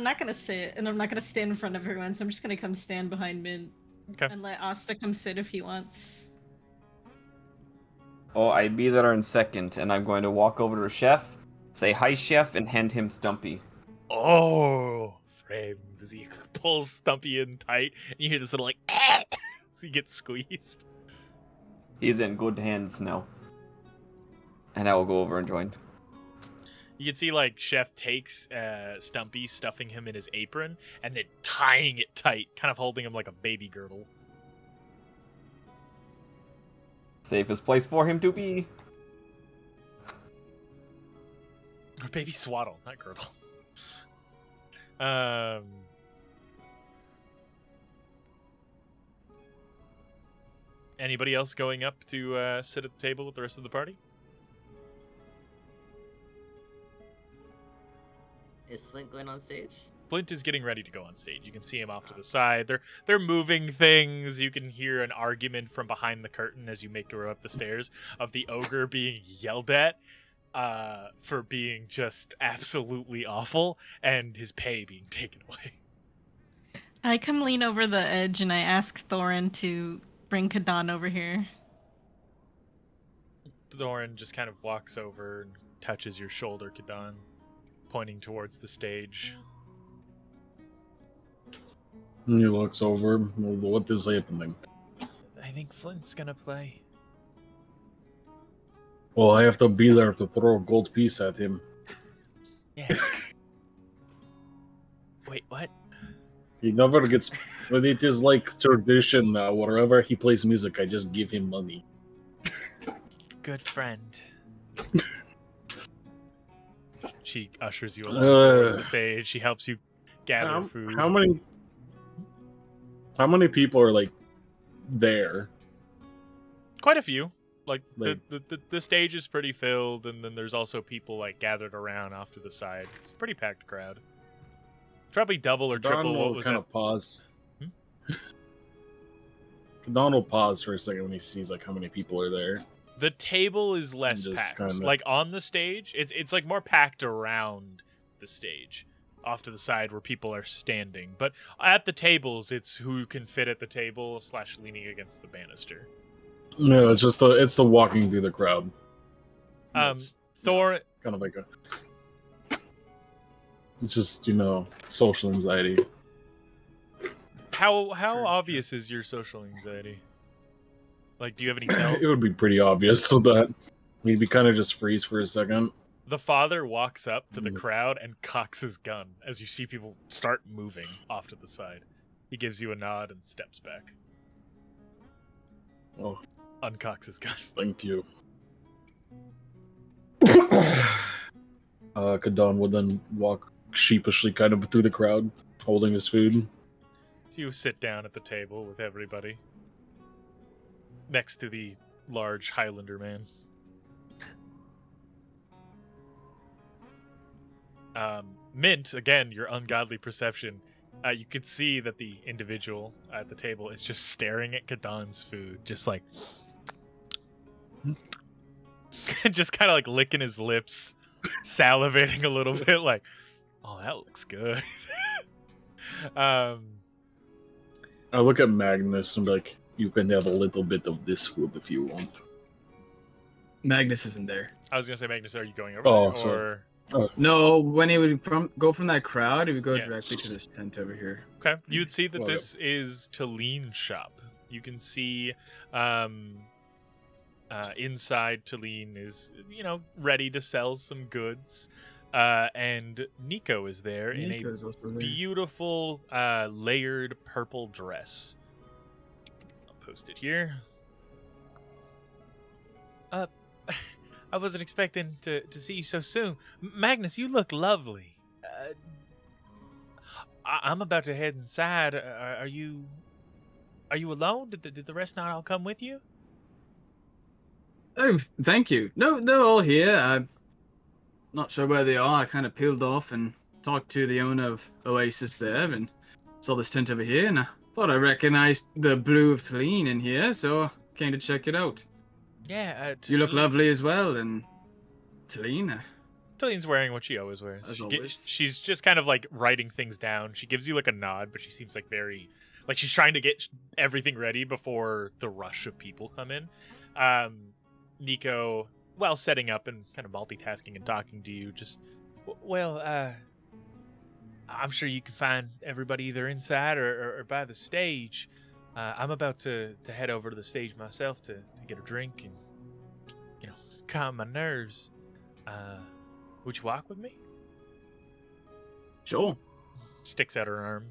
[SPEAKER 7] not gonna sit, and I'm not gonna stand in front of everyone, so I'm just gonna come stand behind Mint
[SPEAKER 2] Okay.
[SPEAKER 7] and let Asta come sit if he wants.
[SPEAKER 9] Oh, I'd be there in second, and I'm going to walk over to the chef, say hi, chef, and hand him Stumpy.
[SPEAKER 2] Oh, friend. As he pulls Stumpy in tight, and you hear this little, like, as he gets squeezed.
[SPEAKER 9] He's in good hands now. And I will go over and join.
[SPEAKER 2] You can see, like, Chef takes Stumpy, stuffing him in his apron, and then tying it tight, kind of holding him like a baby girdle.
[SPEAKER 9] Safest place for him to be.
[SPEAKER 2] Or baby swaddle, not girdle. Anybody else going up to sit at the table with the rest of the party?
[SPEAKER 3] Is Flint going on stage?
[SPEAKER 2] Flint is getting ready to go on stage. You can see him off to the side. They're moving things. You can hear an argument from behind the curtain as you make your way up the stairs of the ogre being yelled at for being just absolutely awful and his pay being taken away.
[SPEAKER 7] I come lean over the edge and I ask Thorin to bring Kadan over here.
[SPEAKER 2] Thorin just kind of walks over and touches your shoulder, Kadan, pointing towards the stage.
[SPEAKER 6] He looks over. What is happening?
[SPEAKER 2] I think Flint's gonna play.
[SPEAKER 6] Well, I have to be there to throw a gold piece at him.
[SPEAKER 2] Yeah. Wait, what?
[SPEAKER 6] He never gets... But it is like tradition now. Wherever he plays music, I just give him money.
[SPEAKER 2] Good friend. She ushers you along towards the stage. She helps you gather food.
[SPEAKER 6] How many people are, like, there?
[SPEAKER 2] Quite a few. Like the stage is pretty filled, and then there's also people, like, gathered around off to the side. It's a pretty packed crowd. Probably double or triple what was
[SPEAKER 6] kind
[SPEAKER 2] at...
[SPEAKER 6] of pause. Don will pause for a second when he sees, like, how many people are there.
[SPEAKER 2] The table is less
[SPEAKER 6] Just
[SPEAKER 2] packed.
[SPEAKER 6] kinda-
[SPEAKER 2] Like, on the stage, it's like more packed around the stage, off to the side where people are standing. But at the tables, it's who can fit at the table / leaning against the banister.
[SPEAKER 6] No, it's just the walking through the crowd.
[SPEAKER 2] Thor,
[SPEAKER 6] Kind of like a... It's just, social anxiety.
[SPEAKER 2] how obvious is your social anxiety? Like, do you have any tells?
[SPEAKER 6] It would be pretty obvious, so that we'd be kind of just freeze for a second.
[SPEAKER 2] The father walks up to the crowd and cocks his gun as you see people start moving off to the side. He gives you a nod and steps back.
[SPEAKER 6] Oh,
[SPEAKER 2] Uncocks his gun.
[SPEAKER 6] thank you. Kadan would then walk sheepishly kind of through the crowd, holding his food.
[SPEAKER 2] So you sit down at the table with everybody. Next to the large Highlander man. Mint, again, your ungodly perception. You could see that the individual at the table is just staring at Kadan's food, just like... just kind of like licking his lips, salivating a little bit, like, oh, that looks good.
[SPEAKER 6] I look at Magnus and be like, you can have a little bit of this food if you want.
[SPEAKER 4] Magnus isn't there.
[SPEAKER 2] I was gonna say, Magnus, are you going over
[SPEAKER 6] Oh,
[SPEAKER 2] there?
[SPEAKER 6] sorry.
[SPEAKER 2] Or...
[SPEAKER 4] No, when he would go from that crowd, he would go directly to this tent over here.
[SPEAKER 2] Okay, you would see that this is Talene's shop. You can see inside Talene is, ready to sell some goods. And Nico is there in a beautiful layered purple dress. I'll post it here. I wasn't expecting to see you so soon. Magnus, you look lovely. I'm about to head inside. Are you Are you alone? Did the rest not all come with you?
[SPEAKER 4] Oh, thank you. No, they're all here. I'm not sure where they are. I kind of peeled off and talked to the owner of Oasis there and saw this tent over here, and I thought I recognized the blue of Tleen in here, so I came to check it out.
[SPEAKER 2] Yeah.
[SPEAKER 4] You look lovely as well, and Tleen,
[SPEAKER 2] Tilleen's wearing what she always wears.
[SPEAKER 4] As always.
[SPEAKER 2] She's just kind of like writing things down. She gives you like a nod, but she seems like very, like she's trying to get everything ready before the rush of people come in. Nico, while setting up and kind of multitasking and talking to you, just, I'm sure you can find everybody either inside or by the stage. I'm about to head over to the stage myself to get a drink and, calm my nerves. Would you walk with me?
[SPEAKER 4] Sure.
[SPEAKER 2] Sticks out her arm.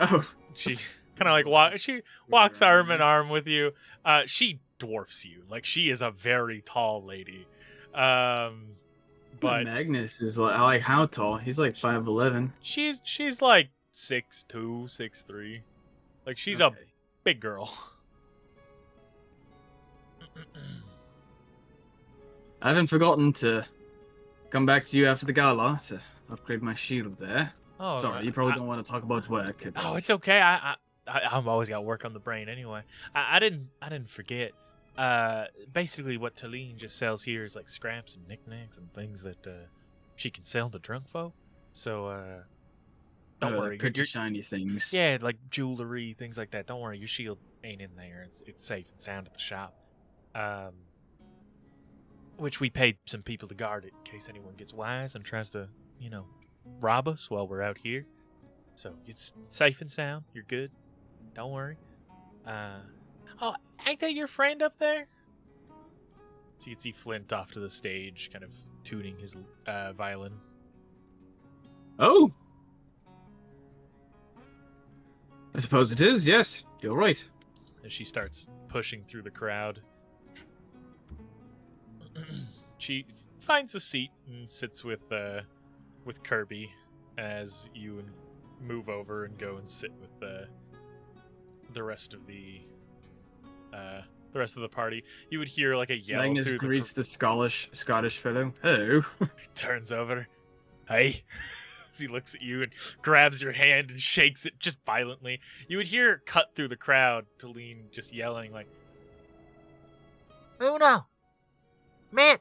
[SPEAKER 4] Oh.
[SPEAKER 2] She kind of like she walks arm in arm with you. She dwarfs you. Like, she is a very tall lady. But
[SPEAKER 4] Magnus is like how tall? He's like 5'11".
[SPEAKER 2] she's like 6'2", 6'3". Like, she's a big girl.
[SPEAKER 4] I haven't forgotten to come back to you after the gala to upgrade my shield there.
[SPEAKER 2] Oh,
[SPEAKER 4] sorry, you probably don't want to talk about work.
[SPEAKER 2] Oh, it's okay. I've always got work on the brain anyway. I didn't forget. Basically, what Tleen just sells here is like scraps and knickknacks and things that she can sell to drunk folk. So don't worry.
[SPEAKER 4] Pretty shiny things.
[SPEAKER 2] Yeah, like jewelry, things like that. Don't worry, your shield ain't in there. It's safe and sound at the shop. Which we paid some people to guard it in case anyone gets wise and tries to, rob us while we're out here. So it's safe and sound. You're good. Don't worry. Oh, ain't that your friend up there? So you can see Flint off to the stage, kind of tuning his violin.
[SPEAKER 4] Oh. I suppose it is, yes. You're right.
[SPEAKER 2] As she starts pushing through the crowd. She finds a seat and sits with Kirby as you move over and go and sit with the rest of the party. You would hear like a yell.
[SPEAKER 4] Magnus
[SPEAKER 2] through
[SPEAKER 4] greets the Scottish fellow. Hello.
[SPEAKER 2] He turns over. Hey. As he looks at you and grabs your hand and shakes it just violently. You would hear cut through the crowd to Lean just yelling like, Uno, Mint,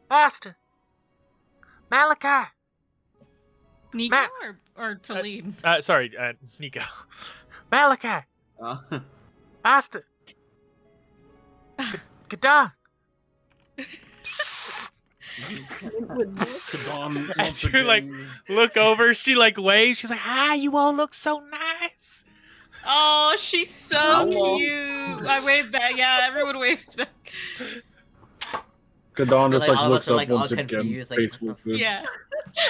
[SPEAKER 2] Basta, Malachi.
[SPEAKER 7] Nico or Tleen?
[SPEAKER 2] Sorry, Nico. Malachi. Basta. Kadon. As you like look over, she like waves. She's like, "Hi, you all look so nice."
[SPEAKER 7] Oh, she's so cute. I wave back. Yeah, everyone waves back.
[SPEAKER 6] Kadon just
[SPEAKER 3] all of
[SPEAKER 6] looks
[SPEAKER 3] us are,
[SPEAKER 6] up
[SPEAKER 3] like, all
[SPEAKER 6] once again.
[SPEAKER 3] confused, like,
[SPEAKER 6] Facebook.
[SPEAKER 7] Yeah.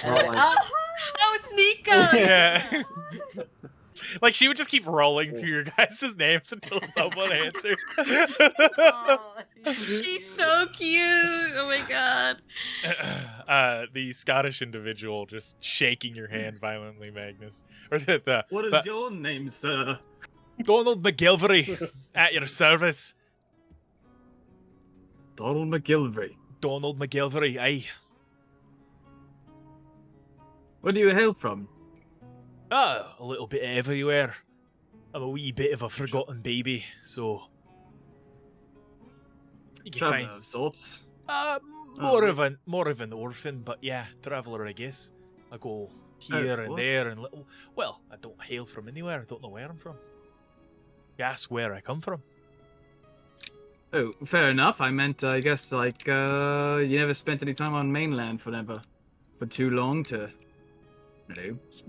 [SPEAKER 3] Oh,
[SPEAKER 7] it's Nico.
[SPEAKER 2] Yeah. Like, she would just keep rolling through your guys' names until someone answered.
[SPEAKER 7] She's so cute. Oh my god.
[SPEAKER 2] The Scottish individual just shaking your hand violently, Magnus. Or
[SPEAKER 4] What is your name, sir?
[SPEAKER 2] Donald McGilvery, at your service.
[SPEAKER 4] Donald McGilvery.
[SPEAKER 2] Donald McGilvery, aye.
[SPEAKER 4] Where do you hail from?
[SPEAKER 2] A little bit everywhere. I'm a wee bit of a forgotten baby, so you can
[SPEAKER 4] Traveler
[SPEAKER 2] find
[SPEAKER 4] of sorts.
[SPEAKER 2] more of an orphan, but yeah, traveler, I guess. I go here and
[SPEAKER 4] what?
[SPEAKER 2] there and well, I don't hail from anywhere. I don't know where I'm from. You ask where I come from.
[SPEAKER 4] Oh, fair enough. I meant, I guess, like, you never spent any time on mainland for too long to,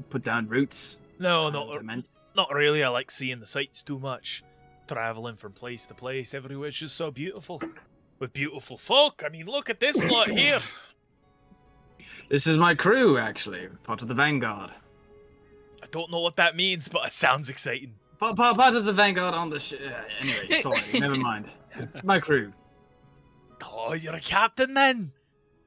[SPEAKER 4] put down roots.
[SPEAKER 2] No, not really. I like seeing the sights too much. Traveling from place to place, everywhere's just so beautiful. With beautiful folk. I mean, look at this lot here.
[SPEAKER 4] This is my crew, actually. Part of the Vanguard.
[SPEAKER 2] I don't know what that means, but it sounds exciting.
[SPEAKER 4] Part of the Vanguard on the anyway, sorry, never mind. My crew.
[SPEAKER 2] Oh, you're a captain then?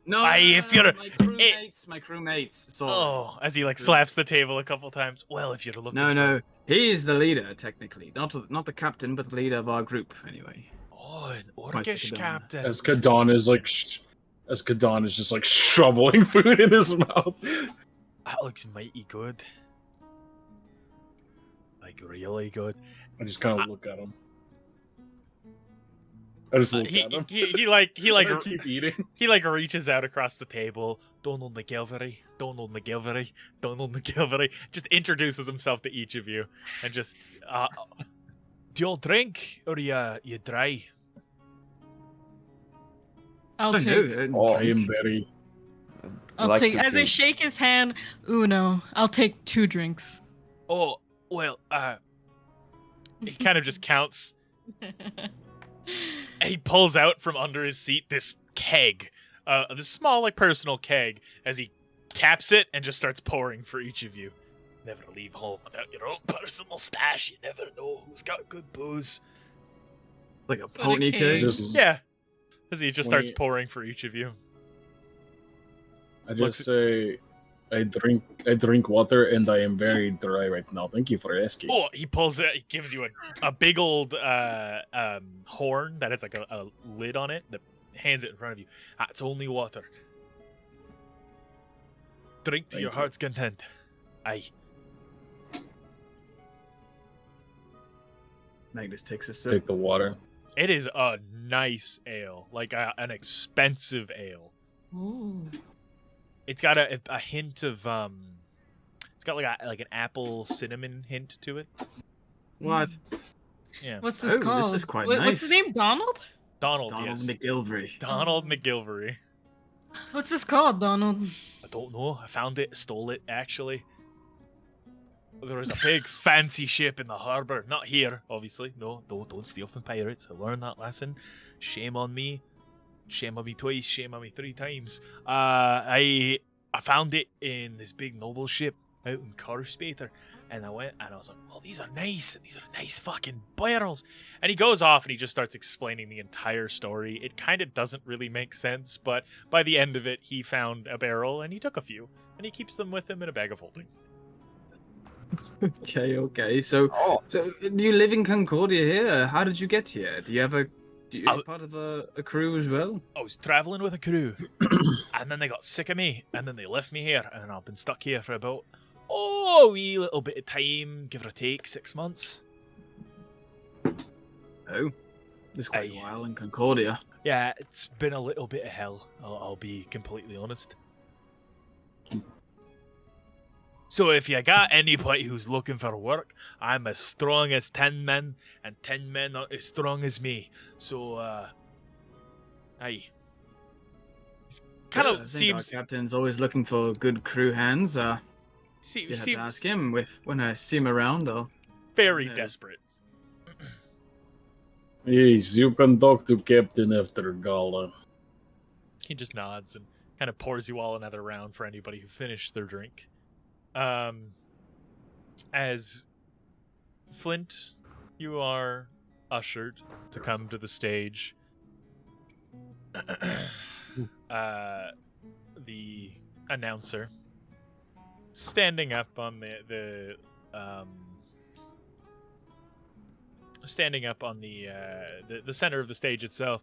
[SPEAKER 4] No,
[SPEAKER 2] if you're
[SPEAKER 4] my crewmates. Sorry.
[SPEAKER 2] Oh, as he like slaps the table a couple times. Well, if you're looking
[SPEAKER 4] No. He's the leader, technically. Not the captain, but the leader of our group, anyway.
[SPEAKER 2] Oh, an
[SPEAKER 4] Meister
[SPEAKER 2] Orcish
[SPEAKER 4] Kadon.
[SPEAKER 2] captain.
[SPEAKER 6] As Kadon is like, as Kadon is just like shoveling food in his mouth.
[SPEAKER 2] That looks mighty good. Like really good.
[SPEAKER 6] I just kind of look at him. I just look at him.
[SPEAKER 2] He
[SPEAKER 6] I keep eating.
[SPEAKER 2] He like reaches out across the table. Donald McGilvery, Donald McGilvery, Donald McGilvery. Just introduces himself to each of you and just, do you all drink or you dry?
[SPEAKER 7] I'll
[SPEAKER 4] I
[SPEAKER 7] take.
[SPEAKER 4] know.
[SPEAKER 6] I am very.
[SPEAKER 7] I'll
[SPEAKER 9] like
[SPEAKER 7] take.
[SPEAKER 9] to
[SPEAKER 7] As I
[SPEAKER 9] drink.
[SPEAKER 7] shake his hand, Uno. I'll take 2 drinks.
[SPEAKER 2] Oh well, he kind of just counts. He pulls out from under his seat this keg, this small like personal keg, as he taps it and just starts pouring for each of you. Never leave home without your own personal stash. You never know who's got good booze.
[SPEAKER 4] Like a
[SPEAKER 7] What a
[SPEAKER 4] pony
[SPEAKER 7] king.
[SPEAKER 4] cage.
[SPEAKER 6] Just,
[SPEAKER 2] Yeah, as he just starts
[SPEAKER 6] Wait.
[SPEAKER 2] pouring for each of you.
[SPEAKER 6] I
[SPEAKER 2] Looks-
[SPEAKER 6] just say, I drink water and I am very dry right now. Thank you for asking.
[SPEAKER 2] Oh, he pulls it. He gives you a big old horn that has like a lid on it. That hands it in front of you. It's only water. Drink to
[SPEAKER 6] Thank
[SPEAKER 2] your
[SPEAKER 6] you.
[SPEAKER 2] heart's content. Aye.
[SPEAKER 4] Magnus takes a sip.
[SPEAKER 6] Take the water.
[SPEAKER 2] It is a nice ale, like an expensive ale.
[SPEAKER 7] Ooh.
[SPEAKER 2] It's got a hint of it's got like an apple cinnamon hint to it.
[SPEAKER 4] What?
[SPEAKER 2] Yeah,
[SPEAKER 7] What's this
[SPEAKER 4] Oh, this
[SPEAKER 7] called?
[SPEAKER 4] is quite
[SPEAKER 7] What's his
[SPEAKER 4] nice.
[SPEAKER 7] name? Donald?
[SPEAKER 2] Donald,
[SPEAKER 4] Donald
[SPEAKER 2] yes,
[SPEAKER 4] McGilvery.
[SPEAKER 2] Donald McGilvery.
[SPEAKER 7] What's this called, Donald?
[SPEAKER 2] I don't know. I found it, stole it actually. There was a big fancy ship in the harbor. Not here, obviously. No, don't steal from pirates. I learned that lesson. Shame on me. Shame on me twice. Shame on me 3 times. I found it in this big noble ship out in Carspater. And I went and I was like, well, these are nice. These are nice fucking barrels. And he goes off and he just starts explaining the entire story. It kind of doesn't really make sense, but by the end of it, he found a barrel and he took a few. And he keeps them with him in a bag of holding.
[SPEAKER 4] Okay. So do you live in Concordia here? How did you get here? Do you have a part of a crew as well?
[SPEAKER 2] I was traveling with a crew, and then they got sick of me, and then they left me here, and I've been stuck here for about, a wee little bit of time, give or take, 6 months.
[SPEAKER 4] Oh, it's quite a
[SPEAKER 2] Aye.
[SPEAKER 4] while in Concordia.
[SPEAKER 2] Yeah, it's been a little bit of hell, I'll be completely honest. So if you got anybody who's looking for work, I'm as strong as 10 men, and 10 men are as strong as me. So, aye. Kind
[SPEAKER 4] Yeah,
[SPEAKER 2] of
[SPEAKER 4] I think
[SPEAKER 2] seems
[SPEAKER 4] our captain's always looking for good crew hands. You have to ask him when I see him around. Or
[SPEAKER 2] very
[SPEAKER 4] Yeah.
[SPEAKER 2] desperate.
[SPEAKER 6] Yes, you can talk to Captain after Gala.
[SPEAKER 2] He just nods and kind of pours you all another round for anybody who finished their drink. As Flint, you are ushered to come to the stage. The announcer standing up on the center of the stage itself.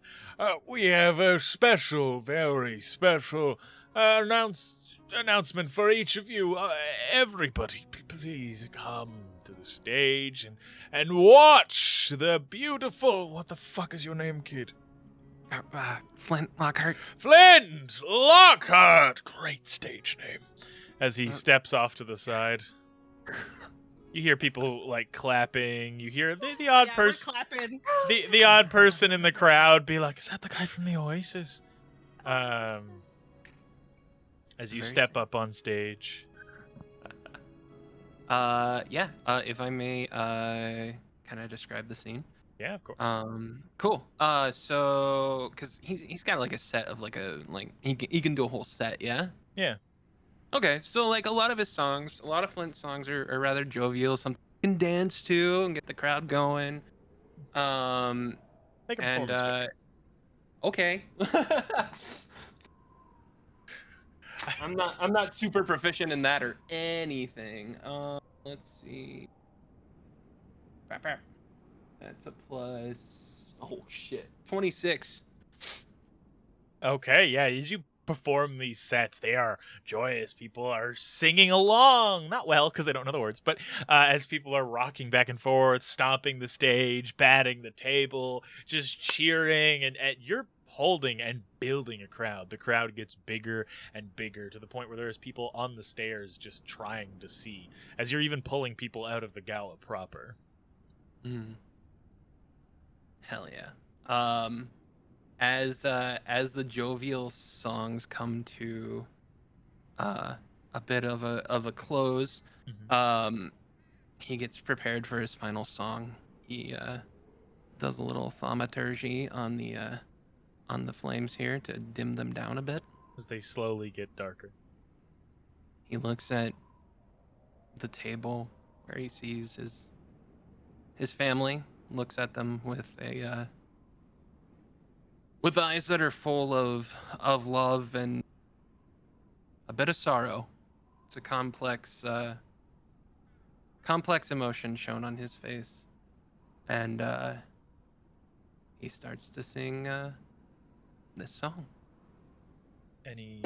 [SPEAKER 2] We have a very special announcement for each of you. Everybody, please come to the stage and watch the beautiful. What the fuck is your name, kid?
[SPEAKER 5] Flint Lockhart.
[SPEAKER 2] Flint Lockhart. Great stage name. As he steps off to the side. You hear people like clapping. You hear the odd person,
[SPEAKER 7] clapping.
[SPEAKER 2] the odd person in the crowd be like, "Is that the guy from the Oasis?" As you
[SPEAKER 5] Very
[SPEAKER 2] step up on stage.
[SPEAKER 5] If I may, kind of describe the scene.
[SPEAKER 2] Yeah, of course.
[SPEAKER 5] Cool. So, cause he's got like a set of he can do a whole set, yeah.
[SPEAKER 2] Yeah.
[SPEAKER 5] Okay, so like a lot of his songs, a lot of Flint's songs are rather jovial, something you can dance to and get the crowd going.
[SPEAKER 2] Make a performance check.
[SPEAKER 5] Okay. I'm not super proficient in that or anything. Let's see. That's a plus. Oh shit. 26.
[SPEAKER 2] Okay, yeah, as you perform these sets, they are joyous. People are singing along. Not well, because they don't know the words, but as people are rocking back and forth, stomping the stage, batting the table, just cheering, and you're holding and building a crowd. The crowd gets bigger and bigger to the point where there's people on the stairs just trying to see, as you're even pulling people out of the gala proper.
[SPEAKER 5] Hell yeah. As the jovial songs come to a bit of a close, he gets prepared for his final song. He does a little thaumaturgy on the flames here to dim them down a bit.
[SPEAKER 2] As they slowly get darker.
[SPEAKER 5] He looks at the table where he sees his family, looks at them with eyes that are full of love and a bit of sorrow. It's a complex emotion shown on his face, and he starts to sing this song.
[SPEAKER 2] Any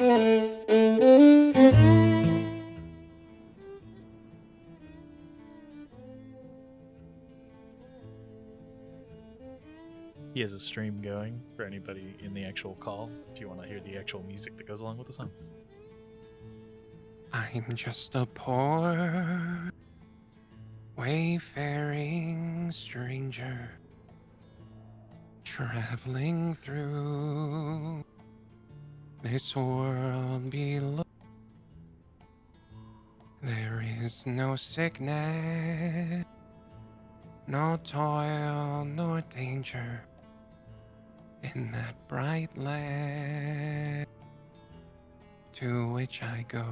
[SPEAKER 2] He has a stream going for anybody in the actual call if you want to hear the actual music that goes along with the song.
[SPEAKER 5] I'm just a poor wayfaring stranger traveling through this world below. There is no sickness, no toil, nor danger in that bright land to which I go.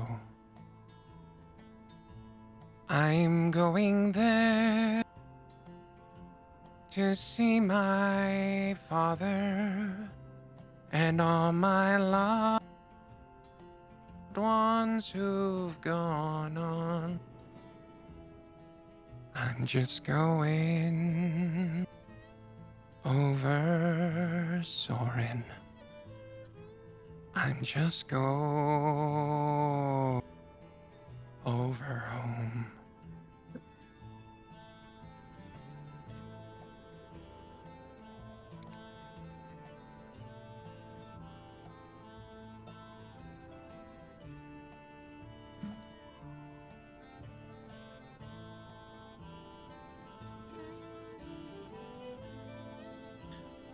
[SPEAKER 5] I'm going there to see my father and all my loved ones who've gone on. I'm just going over Soren. I'm just going over home.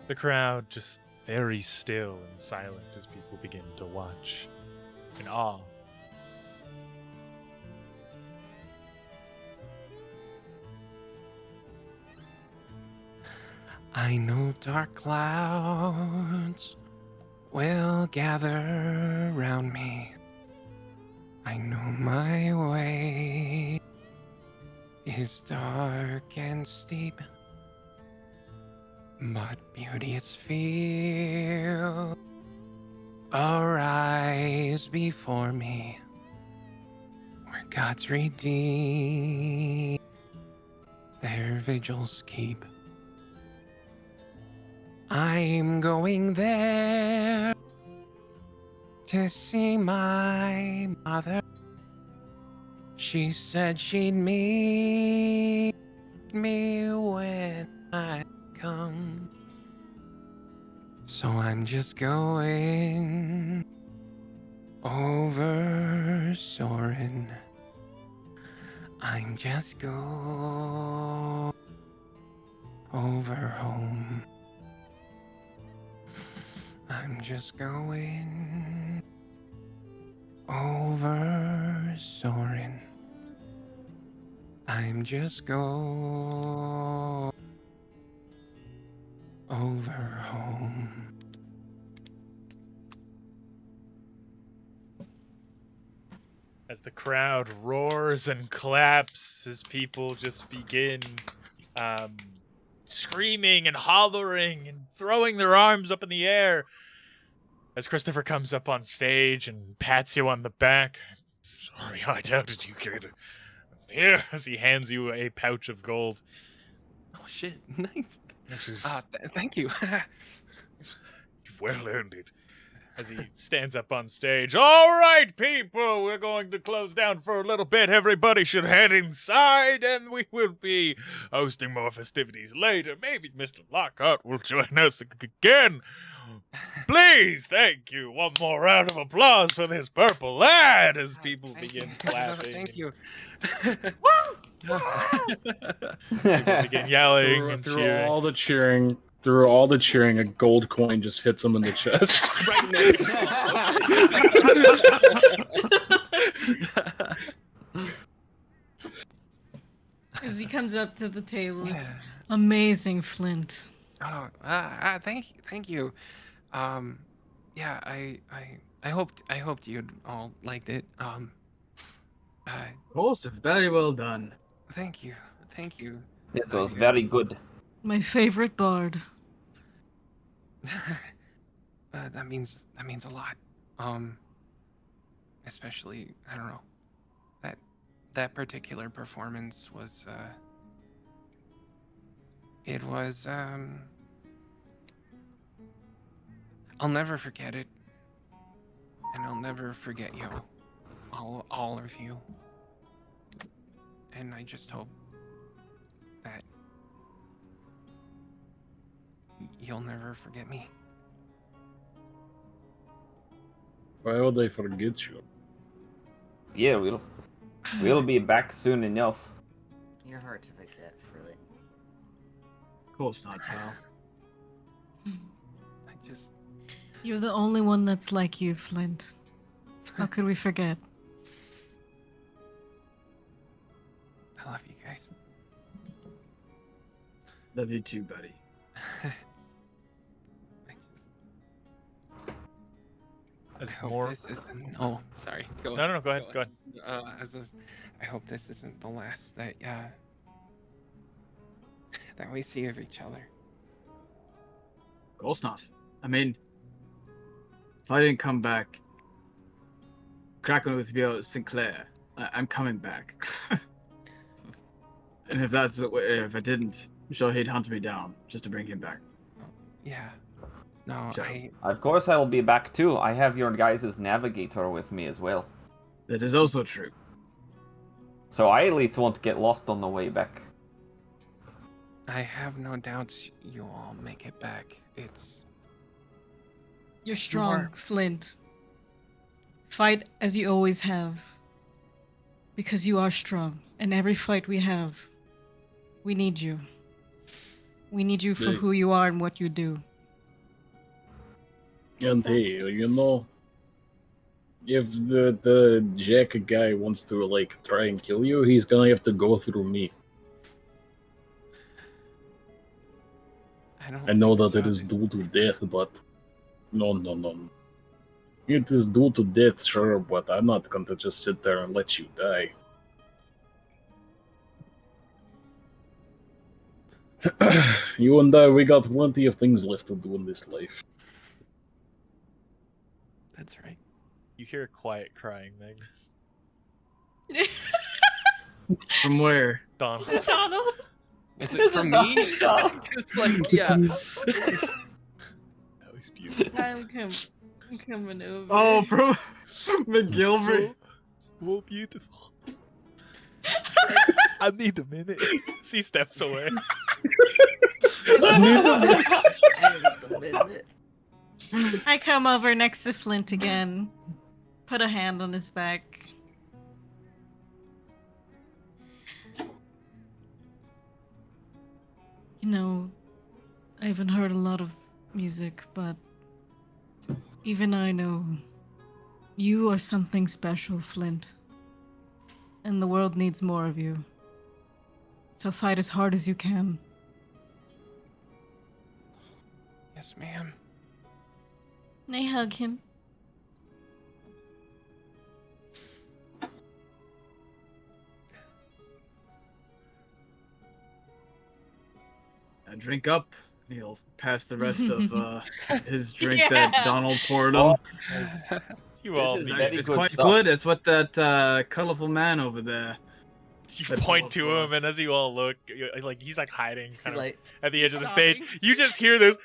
[SPEAKER 2] The crowd just very still and silent as people begin to watch in awe.
[SPEAKER 5] I know dark clouds will gather round me. I know my way is dark and steep, but beauteous field arise before me, where God's redeemed their vigils keep. I'm going there to see my mother. She said she'd meet me when I come. So I'm just going over Soren. I'm just going over home. I'm just going over Soren. I'm just going over home.
[SPEAKER 2] As the crowd roars and claps, as people just begin screaming and hollering and throwing their arms up in the air, as Christopher comes up on stage and pats you on the back. Sorry, I doubted you, kid. Here, as he hands you a pouch of gold.
[SPEAKER 5] Oh shit! Nice.
[SPEAKER 1] This is
[SPEAKER 5] Thank you.
[SPEAKER 2] You've well earned it. As he stands up on stage. All right, people, we're going to close down for a little bit. Everybody should head inside, and we will be hosting more festivities later. Maybe Mr. Lockhart will join us again. Please, thank you. One more round of applause for this purple lad as people begin clapping.
[SPEAKER 5] Thank you.
[SPEAKER 2] People begin yelling and
[SPEAKER 6] Through
[SPEAKER 2] cheering.
[SPEAKER 6] all the cheering, a gold coin just hits him in the chest.
[SPEAKER 7] As he comes up to the table, it's amazing, Flint.
[SPEAKER 5] Oh, thank you. Yeah, I hoped you'd all liked it.
[SPEAKER 4] Of course, very well done.
[SPEAKER 5] Thank you.
[SPEAKER 9] It was very good.
[SPEAKER 7] My favorite bard.
[SPEAKER 5] That means a lot. Especially, I don't know. That particular performance was it was I'll never forget it. And I'll never forget you. All of you. And I just hope that you'll never forget me.
[SPEAKER 6] Why would they forget you?
[SPEAKER 9] Yeah, we'll be back soon enough.
[SPEAKER 3] You're hard to forget, really.
[SPEAKER 4] Of course not, pal.
[SPEAKER 7] You're the only one that's like you, Flint. How could we forget?
[SPEAKER 5] I love you guys.
[SPEAKER 4] Love you too, buddy.
[SPEAKER 2] As
[SPEAKER 5] I hope
[SPEAKER 2] more...
[SPEAKER 5] this isn't. Oh, sorry. Go
[SPEAKER 2] No, go ahead.
[SPEAKER 5] I hope this isn't the last that we see of each other.
[SPEAKER 4] Of course not. I mean, if I didn't come back, cracking with Sinclair, I'm coming back. And if I didn't, I'm sure he'd hunt me down just to bring him back.
[SPEAKER 5] Yeah. No,
[SPEAKER 4] So-
[SPEAKER 9] Of course I will be back too. I have your guys' navigator with me as well.
[SPEAKER 4] That is also true.
[SPEAKER 9] So I at least won't get lost on the way back.
[SPEAKER 5] I have no doubts you all make it back.
[SPEAKER 7] You're strong, Flint. Fight as you always have. Because you are strong. And every fight we have, we need you. We need you for
[SPEAKER 6] Big.
[SPEAKER 7] who you are and what you do.
[SPEAKER 6] And hey, you know, if the Jack guy wants to like try and kill you, he's gonna have to go through me. I know that it is due to death, but no. It is due to death, sure, but I'm not going to just sit there and let you die. You and I, we got plenty of things left to do in this life.
[SPEAKER 5] That's right.
[SPEAKER 2] You hear quiet crying, Magnus.
[SPEAKER 4] From where?
[SPEAKER 2] Donald.
[SPEAKER 7] Donald?
[SPEAKER 5] Is it from me? Just like, yeah.
[SPEAKER 2] That was beautiful.
[SPEAKER 7] I'm coming over.
[SPEAKER 4] Oh, from McGilvery.
[SPEAKER 2] So beautiful. I need a minute. He steps away.
[SPEAKER 7] I come over next to Flint again. Put a hand on his back. You know, I haven't heard a lot of music, but even I know you are something special, Flint. And the world needs more of you. So fight as hard as you can.
[SPEAKER 5] Yes, ma'am.
[SPEAKER 7] And I hug him.
[SPEAKER 4] Drink up. He'll pass the rest of his drink
[SPEAKER 7] Yeah.
[SPEAKER 4] that Donald poured him.
[SPEAKER 2] You all
[SPEAKER 4] It's
[SPEAKER 2] need
[SPEAKER 9] very
[SPEAKER 4] it's
[SPEAKER 9] good
[SPEAKER 4] quite
[SPEAKER 9] stuff.
[SPEAKER 4] good. It's what that colorful man over there
[SPEAKER 2] You
[SPEAKER 4] That
[SPEAKER 2] point
[SPEAKER 4] followed
[SPEAKER 2] to
[SPEAKER 4] for
[SPEAKER 2] him,
[SPEAKER 4] us.
[SPEAKER 2] and as you all look, like he's like hiding
[SPEAKER 3] See,
[SPEAKER 2] kind of
[SPEAKER 3] like,
[SPEAKER 2] at the edge of the
[SPEAKER 7] sobbing.
[SPEAKER 2] stage. You just hear this.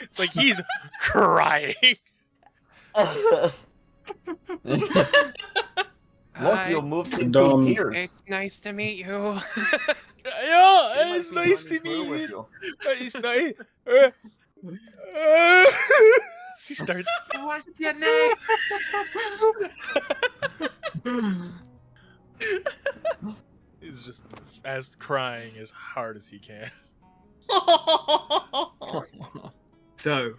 [SPEAKER 2] It's like he's crying.
[SPEAKER 9] Look,
[SPEAKER 5] Hi,
[SPEAKER 9] you'll move to
[SPEAKER 6] Dom.
[SPEAKER 9] tears.
[SPEAKER 5] it's nice to meet you.
[SPEAKER 2] Yeah, it's nice to meet you. It's nice. She starts.
[SPEAKER 5] What's your name?
[SPEAKER 2] Is just as crying as hard as he can.
[SPEAKER 4] So,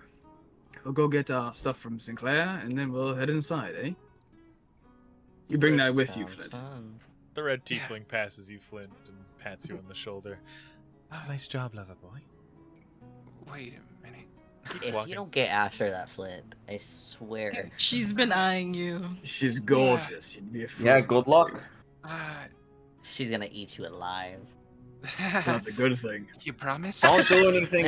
[SPEAKER 4] we'll go get our stuff from Sinclair, and then we'll head inside, eh? You bring that with you,
[SPEAKER 3] sounds
[SPEAKER 4] Flint.
[SPEAKER 3] fun.
[SPEAKER 2] The red tiefling passes you, Flint, and pats you on the shoulder. Nice job, lover boy.
[SPEAKER 5] Wait a minute.
[SPEAKER 2] Keeps
[SPEAKER 3] If
[SPEAKER 2] walking.
[SPEAKER 3] you don't get after that, Flint, I swear.
[SPEAKER 7] She's been eyeing you.
[SPEAKER 4] She's gorgeous. You'd be a fool
[SPEAKER 9] Yeah, good
[SPEAKER 4] not
[SPEAKER 9] luck.
[SPEAKER 4] to.
[SPEAKER 3] She's gonna eat you alive.
[SPEAKER 4] That's a good thing.
[SPEAKER 5] You promise?
[SPEAKER 9] Don't do anything.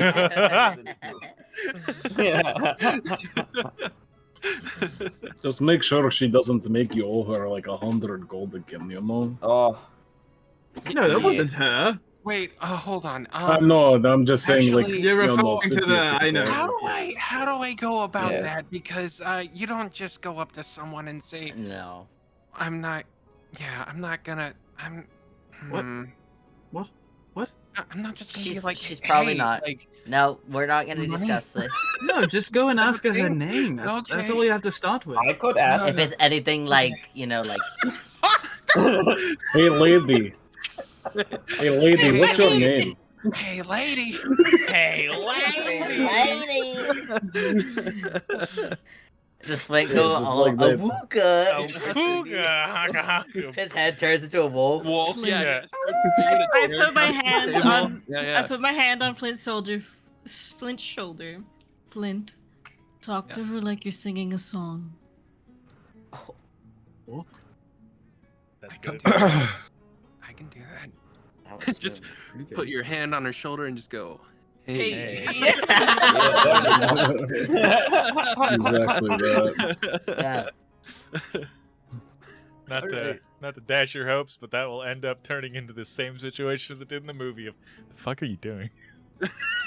[SPEAKER 6] Just make sure she doesn't make you owe her like 100 gold again, you know?
[SPEAKER 9] Oh,
[SPEAKER 4] No, that wasn't her.
[SPEAKER 5] Wait, hold on.
[SPEAKER 6] No, I'm just saying, like,
[SPEAKER 5] actually,
[SPEAKER 4] You're
[SPEAKER 6] you know,
[SPEAKER 4] referring to
[SPEAKER 6] City
[SPEAKER 4] the.
[SPEAKER 6] of
[SPEAKER 4] I know.
[SPEAKER 5] How do
[SPEAKER 4] yes.
[SPEAKER 5] how do I go about
[SPEAKER 9] Yeah.
[SPEAKER 5] that? Because you don't just go up to someone and say,
[SPEAKER 3] No.
[SPEAKER 5] I'm not. Yeah, I'm not gonna. I'm.
[SPEAKER 4] What?
[SPEAKER 5] hmm,
[SPEAKER 4] What?
[SPEAKER 5] I'm not just gonna be
[SPEAKER 3] She's-
[SPEAKER 5] like.
[SPEAKER 3] she's probably
[SPEAKER 5] "Hey,"
[SPEAKER 3] not.
[SPEAKER 5] Like,
[SPEAKER 3] No, we're not gonna
[SPEAKER 5] Money.
[SPEAKER 3] discuss this.
[SPEAKER 4] No, just go and ask her her
[SPEAKER 5] Okay.
[SPEAKER 4] name. That's
[SPEAKER 5] Okay.
[SPEAKER 4] all you have to start with.
[SPEAKER 9] I could ask.
[SPEAKER 3] If it's anything like, you know, like
[SPEAKER 6] Hey, lady. Hey, lady, what's your name?
[SPEAKER 5] hey, lady.
[SPEAKER 2] Hey, lady.
[SPEAKER 3] just Flint go
[SPEAKER 6] Just
[SPEAKER 3] all
[SPEAKER 6] like that.
[SPEAKER 3] awooga.
[SPEAKER 2] Awooga.
[SPEAKER 3] His head turns into a wolf.
[SPEAKER 5] Wolf.
[SPEAKER 7] Flint.
[SPEAKER 5] Yeah.
[SPEAKER 7] I put my hand on.
[SPEAKER 5] Yeah,
[SPEAKER 7] I put my hand on Flint's shoulder. Flint's shoulder. Flint, talk to her like you're singing a song.
[SPEAKER 2] That's good.
[SPEAKER 5] I can do that.
[SPEAKER 3] That was
[SPEAKER 5] Just
[SPEAKER 3] smooth.
[SPEAKER 5] put your hand on her shoulder and just go. Hey.
[SPEAKER 6] Exactly that.
[SPEAKER 3] Yeah.
[SPEAKER 2] Not to
[SPEAKER 5] Alright.
[SPEAKER 2] not to dash your hopes, but that will end up turning into the same situation as it did in the movie of the fuck are you doing?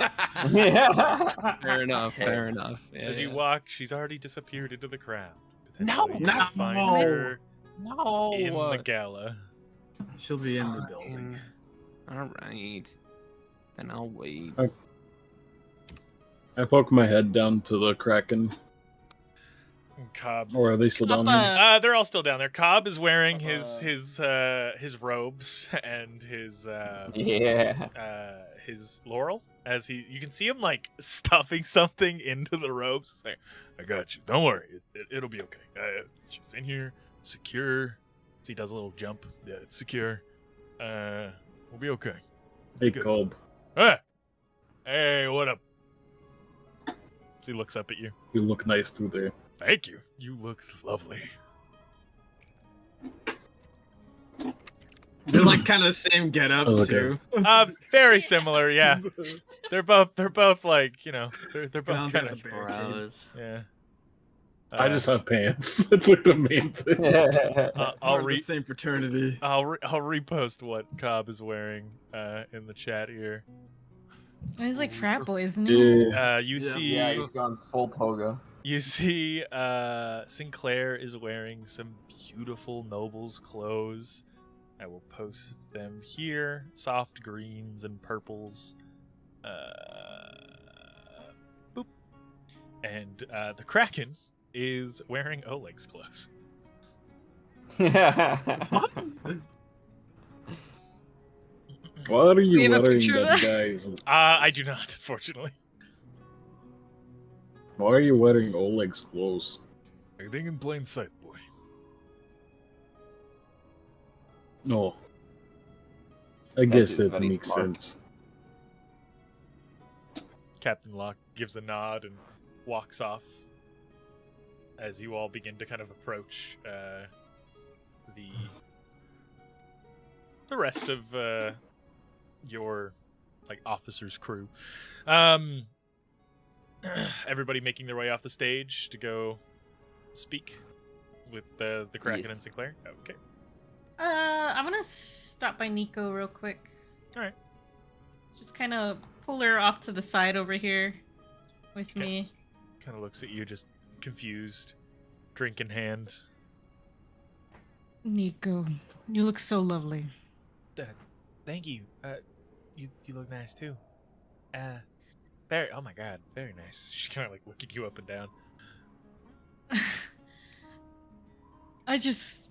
[SPEAKER 5] Fair enough. Fair enough. Yeah,
[SPEAKER 2] As you
[SPEAKER 5] yeah.
[SPEAKER 2] walk, she's already disappeared into the crowd.
[SPEAKER 5] No,
[SPEAKER 2] Potentially you'll
[SPEAKER 4] no.
[SPEAKER 2] find her
[SPEAKER 5] No.
[SPEAKER 2] in the gala.
[SPEAKER 4] She'll be in the building.
[SPEAKER 5] All right. Then I'll wait.
[SPEAKER 6] I poke my head down to the Kraken.
[SPEAKER 2] Cobb.
[SPEAKER 6] Or are they still down there?
[SPEAKER 7] Papa.
[SPEAKER 2] They're all still down there. Cobb is wearing his robes and his his laurel as you can see him like stuffing something into the robes. Saying, "I got you. Don't worry. It'll be okay. She's in here, secure." So he does a little jump. Yeah, it's secure. We'll be okay.
[SPEAKER 6] Hey,
[SPEAKER 2] Good.
[SPEAKER 6] Cobb.
[SPEAKER 2] Hey, what up? So he looks up at you.
[SPEAKER 6] You look nice too there.
[SPEAKER 2] Thank you. You look lovely.
[SPEAKER 4] They're like kind of the same getup
[SPEAKER 6] Oh,
[SPEAKER 4] too.
[SPEAKER 6] okay.
[SPEAKER 2] Very similar. Yeah, they're both like they're both
[SPEAKER 4] Sounds
[SPEAKER 2] kind
[SPEAKER 4] like
[SPEAKER 2] of
[SPEAKER 4] a barricade.
[SPEAKER 3] Bros.
[SPEAKER 2] yeah.
[SPEAKER 6] I just have pants. That's like the main thing.
[SPEAKER 4] Part
[SPEAKER 2] I'll
[SPEAKER 4] of the same fraternity.
[SPEAKER 2] I'll repost what Cobb is wearing in the chat here.
[SPEAKER 7] He's like frat boy, isn't he?
[SPEAKER 6] Yeah.
[SPEAKER 2] You
[SPEAKER 4] Yeah.
[SPEAKER 2] see
[SPEAKER 9] Yeah, he's gone full toga.
[SPEAKER 2] you see Sinclair is wearing some beautiful noble's clothes. I will post them here. Soft greens and purples. Boop. And the Kraken is wearing Oleg's clothes.
[SPEAKER 6] Why are
[SPEAKER 7] We
[SPEAKER 6] you
[SPEAKER 7] have a
[SPEAKER 6] wearing
[SPEAKER 7] picture of
[SPEAKER 6] that
[SPEAKER 7] that?
[SPEAKER 6] guy's?
[SPEAKER 2] I do not, unfortunately.
[SPEAKER 6] Why are you wearing Oleg's clothes?
[SPEAKER 2] Everything in plain sight, boy.
[SPEAKER 6] No. I guess
[SPEAKER 9] is
[SPEAKER 6] that
[SPEAKER 9] very
[SPEAKER 6] makes
[SPEAKER 9] smart.
[SPEAKER 6] sense.
[SPEAKER 2] Captain Locke gives a nod and walks off as you all begin to kind of approach the rest of your like officers' crew. Everybody making their way off the stage to go speak with the Kraken
[SPEAKER 9] Yes.
[SPEAKER 2] and Sinclair. Okay.
[SPEAKER 7] I'm gonna stop by Nico real quick.
[SPEAKER 2] All right.
[SPEAKER 7] Just kind of pull her off to the side over here with
[SPEAKER 2] Okay.
[SPEAKER 7] me.
[SPEAKER 2] Kind of looks at you, just confused, drink in hand.
[SPEAKER 7] Nico, you look so lovely.
[SPEAKER 2] Thank you. You look nice too. Very. Oh my God, very nice. She's kind of like looking you up and down.
[SPEAKER 7] I just.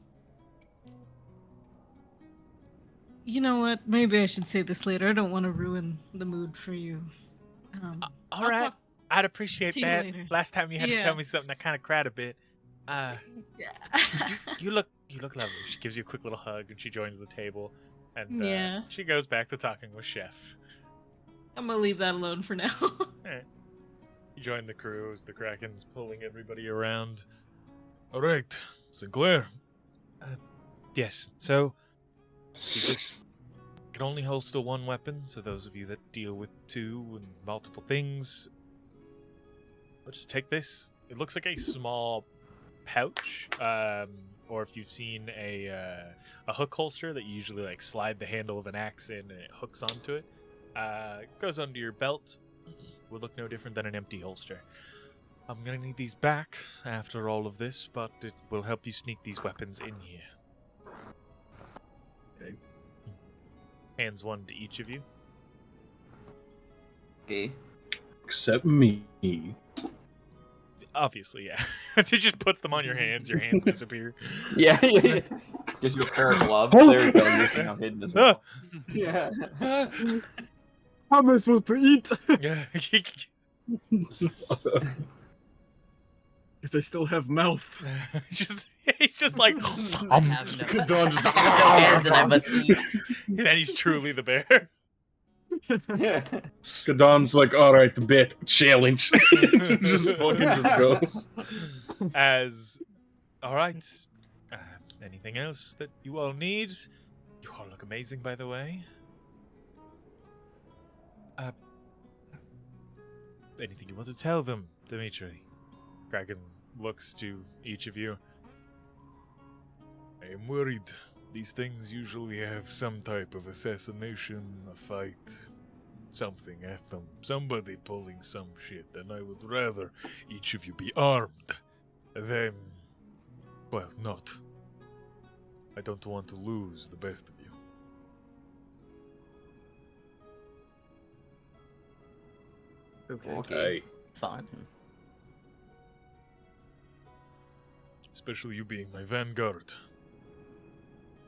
[SPEAKER 7] You know what? Maybe I should say this later. I don't want to ruin the mood for you.
[SPEAKER 2] All
[SPEAKER 7] I'll
[SPEAKER 2] right.
[SPEAKER 7] talk
[SPEAKER 2] I'd appreciate
[SPEAKER 7] to you
[SPEAKER 2] that.
[SPEAKER 7] later.
[SPEAKER 2] Last time you had to
[SPEAKER 7] Yeah.
[SPEAKER 2] tell me something, I kind of cried a bit.
[SPEAKER 7] Yeah.
[SPEAKER 2] You look lovely. She gives you a quick little hug and she joins the table, and
[SPEAKER 7] Yeah.
[SPEAKER 2] she goes back to talking with Chef.
[SPEAKER 7] I'm gonna leave that alone for now.
[SPEAKER 2] Alright. You join the crew as the Kraken's pulling everybody around. Alright, Sinclair. Yes, so you just can only holster one weapon, so those of you that deal with two and multiple things, I'll just take this. It looks like a small pouch, or if you've seen a hook holster that you usually like slide the handle of an axe in and it hooks onto it. It goes under your belt. Will look no different than an empty holster. I'm gonna need these back after all of this, but it will help you sneak these weapons in here.
[SPEAKER 4] Okay.
[SPEAKER 2] Hands one to each of you.
[SPEAKER 9] Okay.
[SPEAKER 6] Except me.
[SPEAKER 2] Obviously, yeah. It just puts them on your hands disappear.
[SPEAKER 9] Yeah. Gives you a pair of gloves. There you go. You're now hidden as well. Yeah.
[SPEAKER 4] How am I supposed to eat?
[SPEAKER 2] Yeah.
[SPEAKER 4] Because I still have mouth.
[SPEAKER 2] He's just like,
[SPEAKER 3] I have no,
[SPEAKER 6] Don just-
[SPEAKER 3] no hands and I must eat.
[SPEAKER 2] and he's truly the bear.
[SPEAKER 9] Yeah.
[SPEAKER 6] Kadon's like, alright, bet, challenge. Just fucking just goes.
[SPEAKER 2] As, all right. Anything else that you all need? You all look amazing, by the way. Anything you want to tell them, Dimitri? Kraken looks to each of you. I am worried. These things usually have some type of assassination, a fight, something at them. Somebody pulling some shit, and I would rather each of you be armed than, well, not. I don't want to lose the best of you.
[SPEAKER 4] Okay.
[SPEAKER 9] Okay.
[SPEAKER 3] Fun.
[SPEAKER 2] Especially you being my vanguard.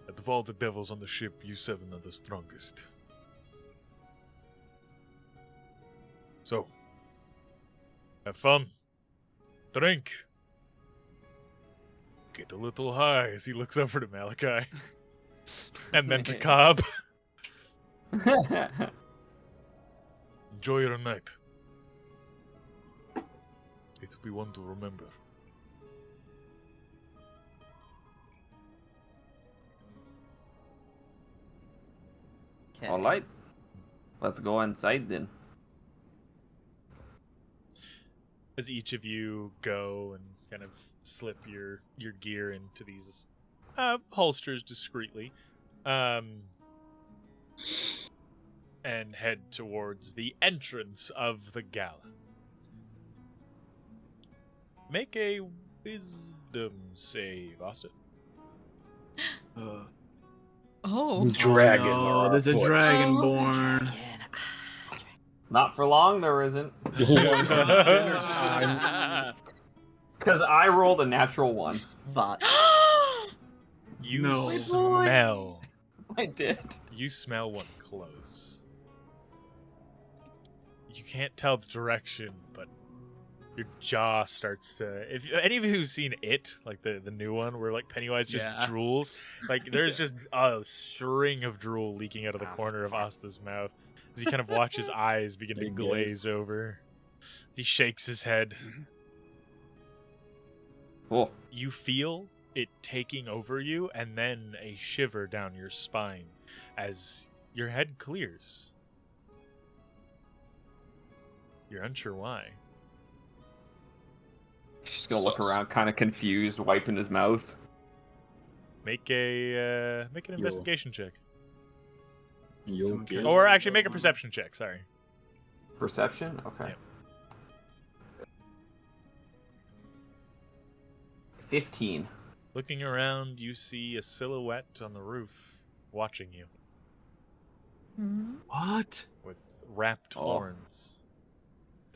[SPEAKER 2] Out of all the devils on the ship, you seven are the strongest. So, have fun. Drink. Get a little high as he looks over to Malachi. And then to Cobb. Enjoy your night. It will be one to remember.
[SPEAKER 3] Okay.
[SPEAKER 9] All right. Let's go inside then.
[SPEAKER 2] As each of you go and kind of slip your gear into these holsters discreetly, and head towards the entrance of the gala. Make a wisdom save, Austin.
[SPEAKER 7] Oh.
[SPEAKER 6] Dragon.
[SPEAKER 4] Oh,
[SPEAKER 6] or
[SPEAKER 4] there's a
[SPEAKER 6] foot.
[SPEAKER 4] dragon
[SPEAKER 7] Oh.
[SPEAKER 4] born.
[SPEAKER 9] Not for long, there isn't. Because I rolled a natural one.
[SPEAKER 3] Fuck.
[SPEAKER 2] You
[SPEAKER 4] No.
[SPEAKER 2] smell.
[SPEAKER 9] I did.
[SPEAKER 2] You smell one close. You can't tell the direction, but your jaw starts to. If any of you who've seen it, like the new one, where like Pennywise just
[SPEAKER 5] Yeah.
[SPEAKER 2] drools, like there's just a string of drool leaking out of the corner of Asta's mouth as you kind of watch his eyes begin to
[SPEAKER 6] Big
[SPEAKER 2] glaze over. He shakes his head.
[SPEAKER 9] Cool.
[SPEAKER 2] You feel it taking over you, and then a shiver down your spine as your head clears. You're unsure why.
[SPEAKER 9] just gonna look
[SPEAKER 6] Sus.
[SPEAKER 9] around, kind of confused, wiping his mouth.
[SPEAKER 2] Make an investigation check.
[SPEAKER 6] You okay?
[SPEAKER 2] Or actually, make a perception check. Sorry.
[SPEAKER 9] Perception? Okay.
[SPEAKER 2] Yep.
[SPEAKER 9] 15.
[SPEAKER 2] Looking around, you see a silhouette on the roof watching you
[SPEAKER 4] What?
[SPEAKER 2] with wrapped
[SPEAKER 9] Oh.
[SPEAKER 2] horns.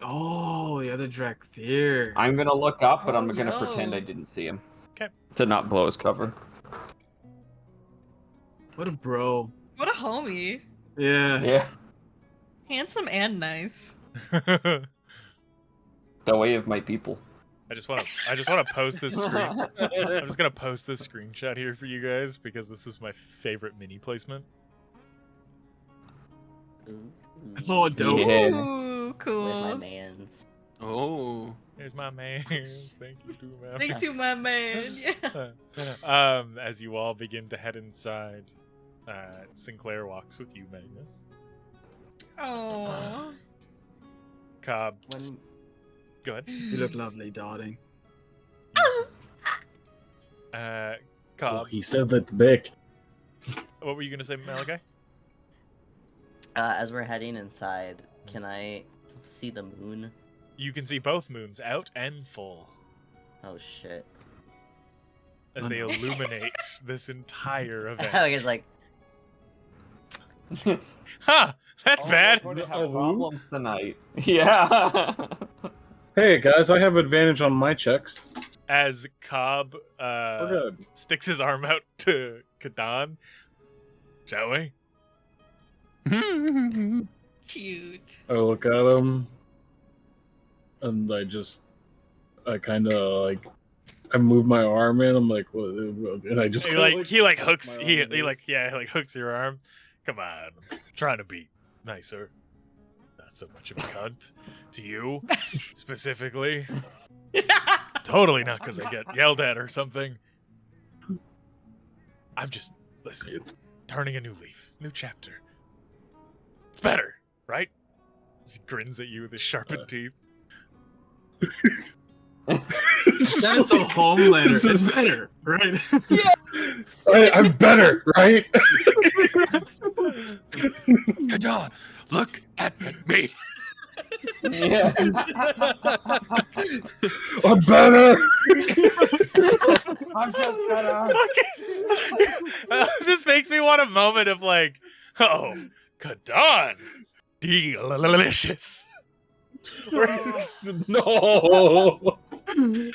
[SPEAKER 4] Oh, the other Drakthir.
[SPEAKER 9] I'm gonna look up, but I'm
[SPEAKER 7] Oh,
[SPEAKER 9] gonna pretend
[SPEAKER 7] no.
[SPEAKER 9] I didn't see him.
[SPEAKER 2] 'Kay.
[SPEAKER 9] To not blow his cover.
[SPEAKER 4] What a bro.
[SPEAKER 7] What a homie.
[SPEAKER 4] Yeah.
[SPEAKER 9] Yeah.
[SPEAKER 7] Handsome and nice.
[SPEAKER 9] The way of my people.
[SPEAKER 2] I just want to post this screen. I'm just gonna post this screenshot here for you guys because this is my favorite mini placement.
[SPEAKER 3] Ooh,
[SPEAKER 4] Oh, dope.
[SPEAKER 9] Yeah.
[SPEAKER 7] Ooh,
[SPEAKER 3] With my
[SPEAKER 7] cool.
[SPEAKER 3] mans.
[SPEAKER 5] Oh.
[SPEAKER 2] Here's my man. Thank you, too, man.
[SPEAKER 7] Thank you, my man. Yeah.
[SPEAKER 2] As you all begin to head inside, Sinclair walks with you, Magnus.
[SPEAKER 7] Oh.
[SPEAKER 2] Cobb,
[SPEAKER 3] When
[SPEAKER 2] go ahead.
[SPEAKER 4] You look lovely, darling.
[SPEAKER 6] Oh,
[SPEAKER 2] Cobb,
[SPEAKER 6] he said that back.
[SPEAKER 2] what were you gonna say, Malachi?
[SPEAKER 3] as we're heading inside, can I see the moon?
[SPEAKER 2] You can see both moons, out and full,
[SPEAKER 3] Oh shit!
[SPEAKER 2] as they illuminate this entire event.
[SPEAKER 3] I was like,
[SPEAKER 2] Huh! That's bad.
[SPEAKER 9] We're going to have problems tonight. Yeah.
[SPEAKER 6] Hey guys, I have advantage on my checks.
[SPEAKER 2] As Cobb
[SPEAKER 6] We're good.
[SPEAKER 2] sticks his arm out to Kadan, shall we?
[SPEAKER 7] Cute.
[SPEAKER 6] I look at him, and I kind of like, I move my arm in. I'm like, what? And I just
[SPEAKER 2] He
[SPEAKER 6] kinda,
[SPEAKER 2] hooks
[SPEAKER 6] my
[SPEAKER 2] he
[SPEAKER 6] arm in his.
[SPEAKER 2] hooks your arm. Come on, I'm trying to be nicer. Not so much of a cunt to you specifically. Totally not because I get yelled at or something. I'm just turning a new leaf, new chapter. It's better, right? He grins at you with his sharpened teeth.
[SPEAKER 4] That's a Homelander. It's better, right?
[SPEAKER 6] I'm better, right?
[SPEAKER 5] Kadan, look at me.
[SPEAKER 9] Yeah.
[SPEAKER 6] I'm better.
[SPEAKER 9] I'm just better.
[SPEAKER 2] This makes me want a moment of like, oh, Kadan, delicious.
[SPEAKER 6] No.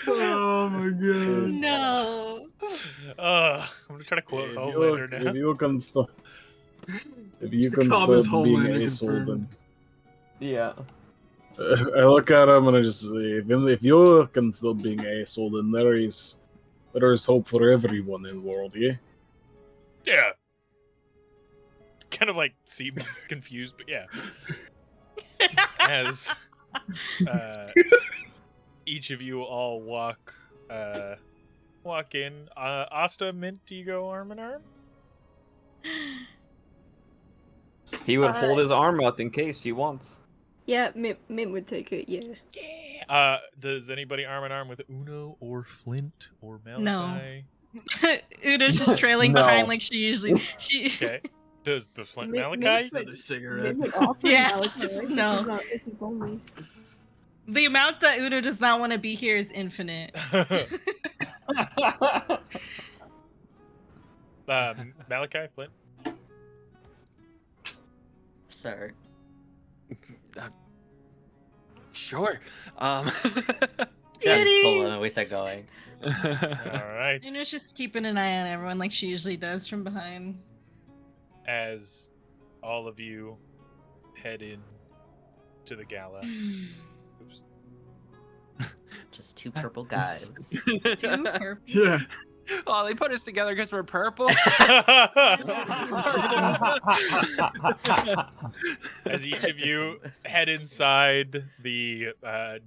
[SPEAKER 4] Oh my god.
[SPEAKER 7] No.
[SPEAKER 2] I'm gonna try to quote Homelander now.
[SPEAKER 6] If you can stop
[SPEAKER 4] Cobb is
[SPEAKER 6] being
[SPEAKER 4] Homelander
[SPEAKER 6] asshole, then
[SPEAKER 4] confirmed.
[SPEAKER 9] Yeah.
[SPEAKER 6] I look at him and I just say, if you can stop being asshole, then there is hope for everyone in the world, yeah?
[SPEAKER 2] Yeah. Kind of like seems confused, but yeah. As each of you all walk in. Asta, Mint, do you go arm in arm?
[SPEAKER 9] He would hold his arm out in case she wants.
[SPEAKER 8] Yeah, Mint would take it, yeah.
[SPEAKER 2] Yeah. Does anybody arm in arm with Uno or Flint or Malachi?
[SPEAKER 7] No. Una's just trailing
[SPEAKER 9] No.
[SPEAKER 7] behind like she usually.
[SPEAKER 2] Okay. Does the Flint
[SPEAKER 8] Mint-
[SPEAKER 2] Malachi?
[SPEAKER 4] Another cigarette.
[SPEAKER 8] Mint would offer
[SPEAKER 7] Yeah,
[SPEAKER 8] Malachi,
[SPEAKER 7] just
[SPEAKER 8] if
[SPEAKER 7] no.
[SPEAKER 8] he's not- if he's lonely.
[SPEAKER 7] The amount that Uno does not want to be here is infinite.
[SPEAKER 2] Malachi, Flint.
[SPEAKER 3] sir.
[SPEAKER 5] Sure.
[SPEAKER 3] Yeah, just
[SPEAKER 7] Kitty!
[SPEAKER 3] pull him and we start going.
[SPEAKER 2] All right.
[SPEAKER 7] Uno's just keeping an eye on everyone like she usually does from behind.
[SPEAKER 2] As all of you head in to the gala. Oops.
[SPEAKER 3] Just two purple guys.
[SPEAKER 7] Two purple.
[SPEAKER 4] Yeah.
[SPEAKER 5] Oh, they put us together because we're purple.
[SPEAKER 2] As each of you head inside, the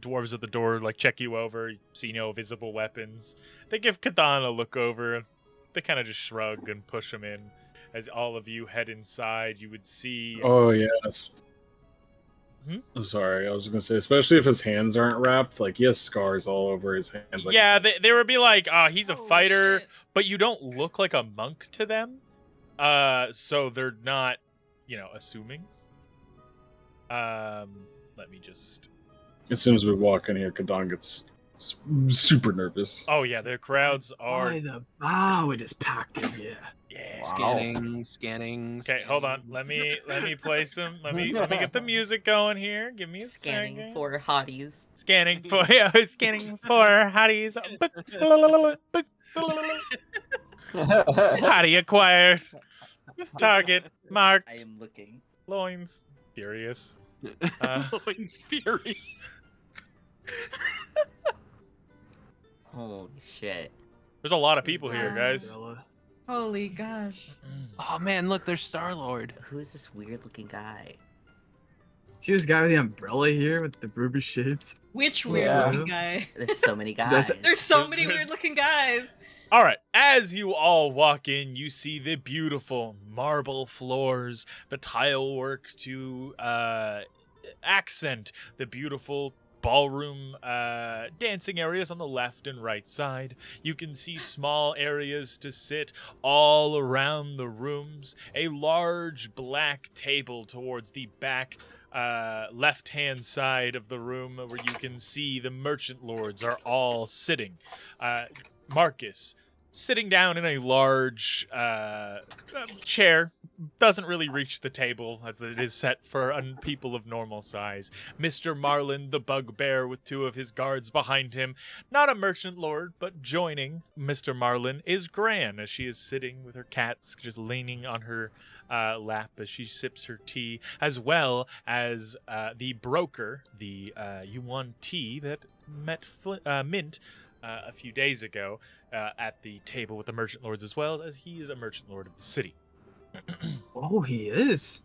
[SPEAKER 2] dwarves at the door like check you over, see no visible weapons. They give Kadan a look over. They kind of just shrug and push him in. As all of you head inside, you would see.
[SPEAKER 6] Oh yes. I'm sorry, I was gonna say, especially if his hands aren't wrapped, like he has scars all over his hands. Like,
[SPEAKER 2] Yeah, they would be like, he's a
[SPEAKER 7] Holy
[SPEAKER 2] fighter,
[SPEAKER 7] shit.
[SPEAKER 2] but you don't look like a monk to them. So they're not, assuming. Let me just.
[SPEAKER 6] as soon as we walk in here, Kadon gets super nervous.
[SPEAKER 2] Oh yeah, the crowds are.
[SPEAKER 4] By the bow, it is packed in here.
[SPEAKER 2] Yeah.
[SPEAKER 5] Scanning.
[SPEAKER 2] Okay, hold on. Let me play some. Let me get the music going here. Give me a
[SPEAKER 3] Scanning
[SPEAKER 2] second.
[SPEAKER 3] for hotties.
[SPEAKER 2] Scanning for scanning for hotties. Hottie acquires. Target marked.
[SPEAKER 3] I am looking.
[SPEAKER 2] Loins furious.
[SPEAKER 5] Loins fury.
[SPEAKER 3] Holy shit.
[SPEAKER 2] There's a lot of people here, guys.
[SPEAKER 4] Umbrella.
[SPEAKER 7] Holy gosh.
[SPEAKER 5] Oh man, look, there's Star-Lord.
[SPEAKER 3] Who's this weird looking guy?
[SPEAKER 4] See this guy with the umbrella here with the ruby shades?
[SPEAKER 7] Which weird
[SPEAKER 9] Yeah.
[SPEAKER 7] looking guy?
[SPEAKER 3] There's so many guys.
[SPEAKER 7] There's so
[SPEAKER 2] There's-
[SPEAKER 7] many
[SPEAKER 2] there's-
[SPEAKER 7] weird looking guys.
[SPEAKER 2] All right, as you all walk in, you see the beautiful marble floors, the tile work to accent the beautiful ballroom dancing areas on the left and right side. You can see small areas to sit all around the rooms. A large black table towards the back left-hand side of the room where you can see the merchant lords are all sitting. Marcus sitting down in a large chair, doesn't really reach the table as it is set for people of normal size. Mr. Marlin, the bugbear, with two of his guards behind him, not a merchant lord, but joining Mr. Marlin is Gran, as she is sitting with her cats just leaning on her lap as she sips her tea, as well as the broker, the Yuan tea that met Mint a few days ago at the table with the merchant lords, as well as he is a merchant lord of the city.
[SPEAKER 4] Oh, he is.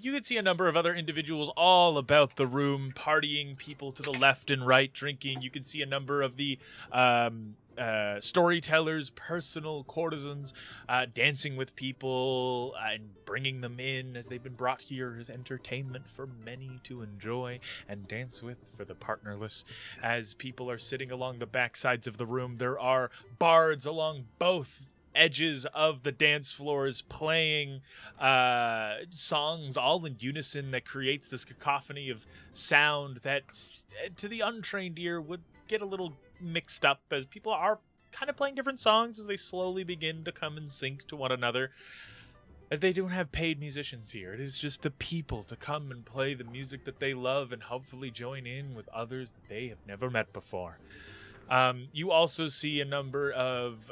[SPEAKER 2] You can see a number of other individuals all about the room, partying, people to the left and right, drinking. You can see a number of the storytellers, personal courtesans, dancing with people and bringing them in as they've been brought here as entertainment for many to enjoy and dance with for the partnerless. As people are sitting along the back sides of the room, there are bards along both edges of the dance floors playing songs all in unison that creates this cacophony of sound that to the untrained ear would get a little mixed up, as people are kind of playing different songs as they slowly begin to come in sync to one another, as they don't have paid musicians here. It is just the people to come and play the music that they love and hopefully join in with others that they have never met before. You also see a number of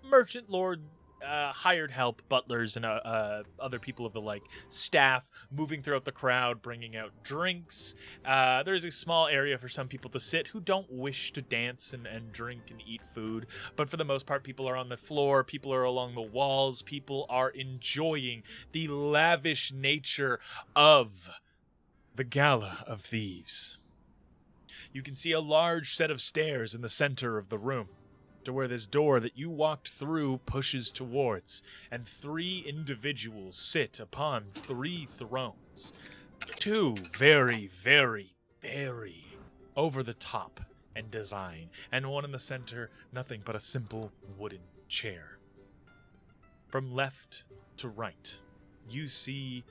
[SPEAKER 2] merchant lord hired help, butlers, and other people of the like staff moving throughout the crowd, bringing out drinks. There's a small area for some people to sit who don't wish to dance and drink and eat food, but for the most part, people are on the floor, people are along the walls, people are enjoying the lavish nature of the Gala of Thieves. You can see a large set of stairs in the center of the room, to where this door that you walked through pushes towards, and 3 individuals sit upon 3 thrones. 2 very, very, very over the top in design, and one in the center, nothing but a simple wooden chair. From left to right, you see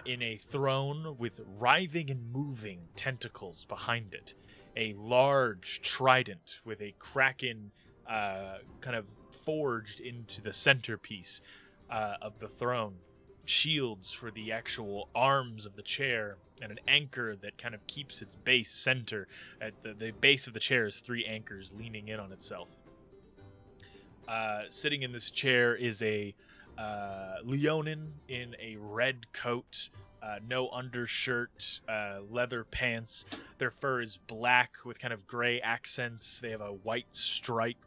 [SPEAKER 2] in a throne with writhing and moving tentacles behind it, a large trident with a kraken kind of forged into the centerpiece of the throne, shields for the actual arms of the chair, and an anchor that kind of keeps its base center. At the base of the chair is 3 anchors leaning in on itself. Sitting in this chair is a Leonin in a red coat, no undershirt, leather pants. Their fur is black with kind of gray accents. They have a white stripe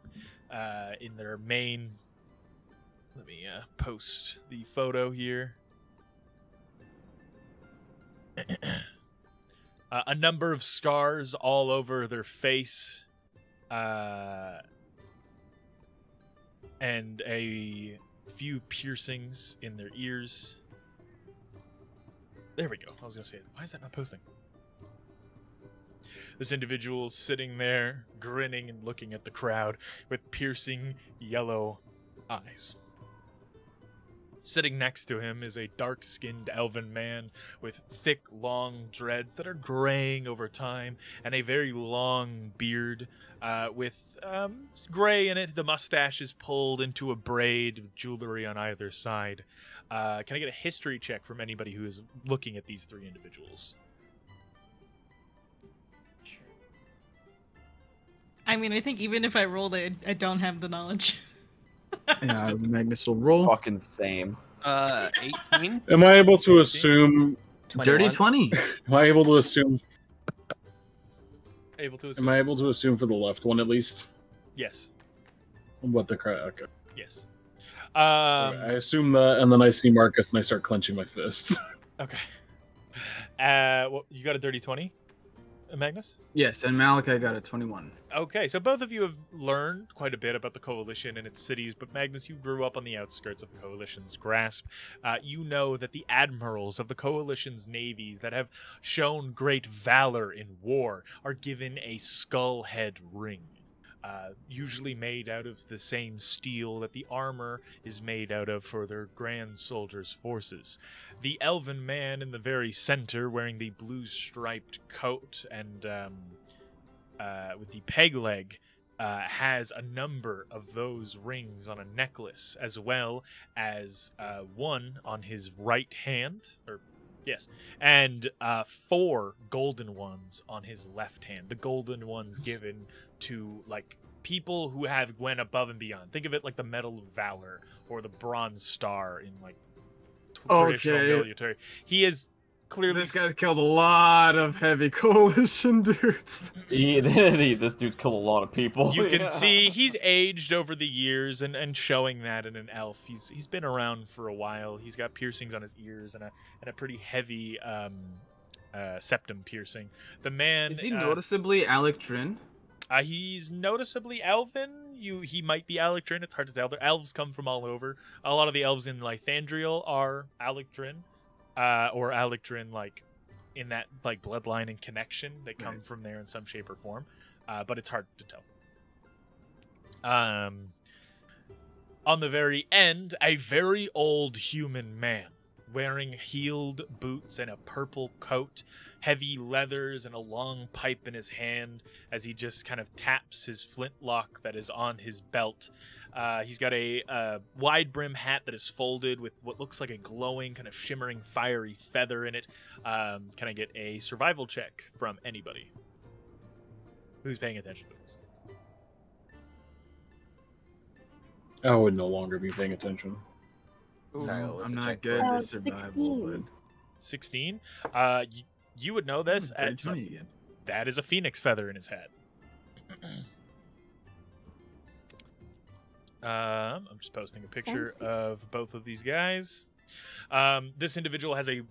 [SPEAKER 2] in their mane. Let me post the photo here. A number of scars all over their face, and a few piercings in their ears. There we go. I was gonna say, why is that not posting? This individual sitting there, grinning and looking at the crowd with piercing yellow eyes. Sitting next to him is a dark-skinned elven man with thick, long dreads that are graying over time, and a very long beard with gray in it. The mustache is pulled into a braid with jewelry on either side. Can I get a history check from anybody who is looking at these three individuals?
[SPEAKER 7] I mean, I think even if I rolled it, I don't have the knowledge.
[SPEAKER 4] Yeah, Magnus will roll.
[SPEAKER 9] Fucking same.
[SPEAKER 5] 18.
[SPEAKER 6] Am I able to assume?
[SPEAKER 4] Dirty 20.
[SPEAKER 6] Am I able to assume?
[SPEAKER 2] Able to
[SPEAKER 6] Am
[SPEAKER 2] assume?
[SPEAKER 6] I able to assume for the left one at least?
[SPEAKER 2] Yes.
[SPEAKER 6] What the crap? Okay.
[SPEAKER 2] Yes.
[SPEAKER 6] I assume that, and then I see Marcus, and I start clenching my fists.
[SPEAKER 2] Okay. Well, you got a dirty 20, Magnus?
[SPEAKER 4] Yes, and Malachi got a 21.
[SPEAKER 2] Okay, so both of you have learned quite a bit about the Coalition and its cities, but Magnus, you grew up on the outskirts of the Coalition's grasp. You know that the admirals of the Coalition's navies that have shown great valor in war are given a skull head ring. Usually made out of the same steel that the armor is made out of for their grand soldiers' forces. The elven man in the very center, wearing the blue striped coat and with the peg leg, has a number of those rings on a necklace, as well as one on his right hand, and 4 golden ones on his left hand. The golden ones given to like people who have went above and beyond. Think of it like the Medal of Valor or the Bronze Star in like traditional military. He is clearly
[SPEAKER 4] This guy's killed a lot of heavy coalition dudes.
[SPEAKER 9] This dude's killed a lot of people.
[SPEAKER 2] You can see he's aged over the years, and showing that in an elf. He's been around for a while. He's got piercings on his ears and a pretty heavy septum piercing. The man
[SPEAKER 4] Is he noticeably Alec Trin?
[SPEAKER 2] He's noticeably elven. He might be Alectrin. It's hard to tell. The elves come from all over. A lot of the elves in Lythandriel are Alectrin, or Alectrin like in that like bloodline and connection. They come from there in some shape or form, but it's hard to tell. On the very end, a very old human man wearing heeled boots and a purple coat, heavy leathers, and a long pipe in his hand as he just kind of taps his flintlock that is on his belt. He's got a wide brim hat that is folded with what looks like a glowing, kind of shimmering, fiery feather in it. Can I get a survival check from anybody who's paying attention to this?
[SPEAKER 6] I would no longer be paying attention.
[SPEAKER 3] Sorry, what was
[SPEAKER 4] I'm
[SPEAKER 3] the
[SPEAKER 4] not
[SPEAKER 3] check
[SPEAKER 4] good
[SPEAKER 3] for?
[SPEAKER 4] at survival,
[SPEAKER 8] 16.
[SPEAKER 2] 16. You would know this.
[SPEAKER 4] but 20 again.
[SPEAKER 2] That is a phoenix feather in his hat. I'm just posting a picture
[SPEAKER 8] Fancy.
[SPEAKER 2] of both of these guys. This individual has a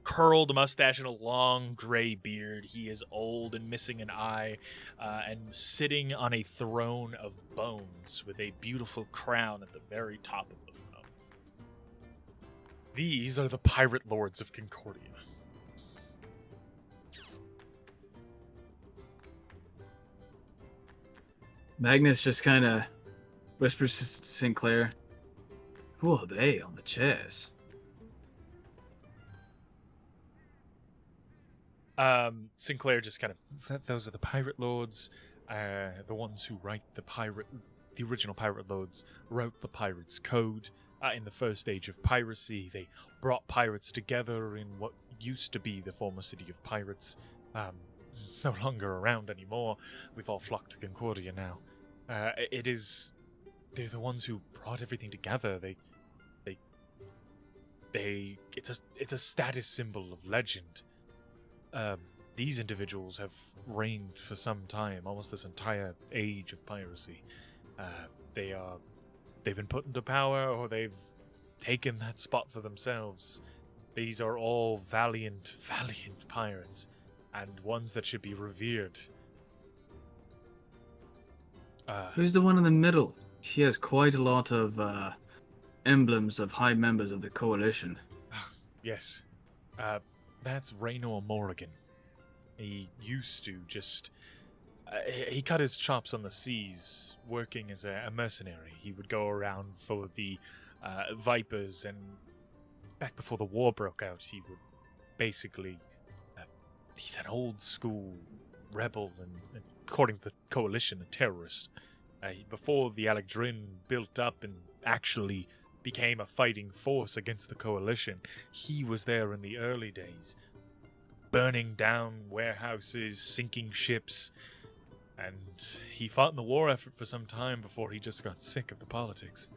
[SPEAKER 2] curled mustache and a long gray beard. He is old and missing an eye, and sitting on a throne of bones with a beautiful crown at the very top of the throne. These are the pirate lords of Concordia.
[SPEAKER 4] Magnus just kind of whispers to Sinclair, "Who are they on the chairs?"
[SPEAKER 2] Sinclair just kind of, those are the pirate lords, the ones who write the original pirate lords wrote the pirates' code. In the first age of piracy, they brought pirates together in what used to be the former city of pirates. No longer around anymore. We've all flocked to Concordia now. They're the ones who brought everything together. It's a status symbol of legend. These individuals have reigned for some time, almost this entire age of piracy. They've been put into power, or they've taken that spot for themselves. These are all valiant pirates, and ones that should be revered.
[SPEAKER 4] Who's the one in the middle? He has quite a lot of emblems of high members of the coalition.
[SPEAKER 2] Yes. That's Raynor Morrigan. He used to just... he cut his chops on the seas, working as a mercenary. He would go around for the Vipers, and back before the war broke out, he would basically... he's an old-school rebel, and according to the Coalition, a terrorist. Before the Alexandrin built up and actually became a fighting force against the Coalition, he was there in the early days, burning down warehouses, sinking ships, and he fought in the war effort for some time before he just got sick of the politics.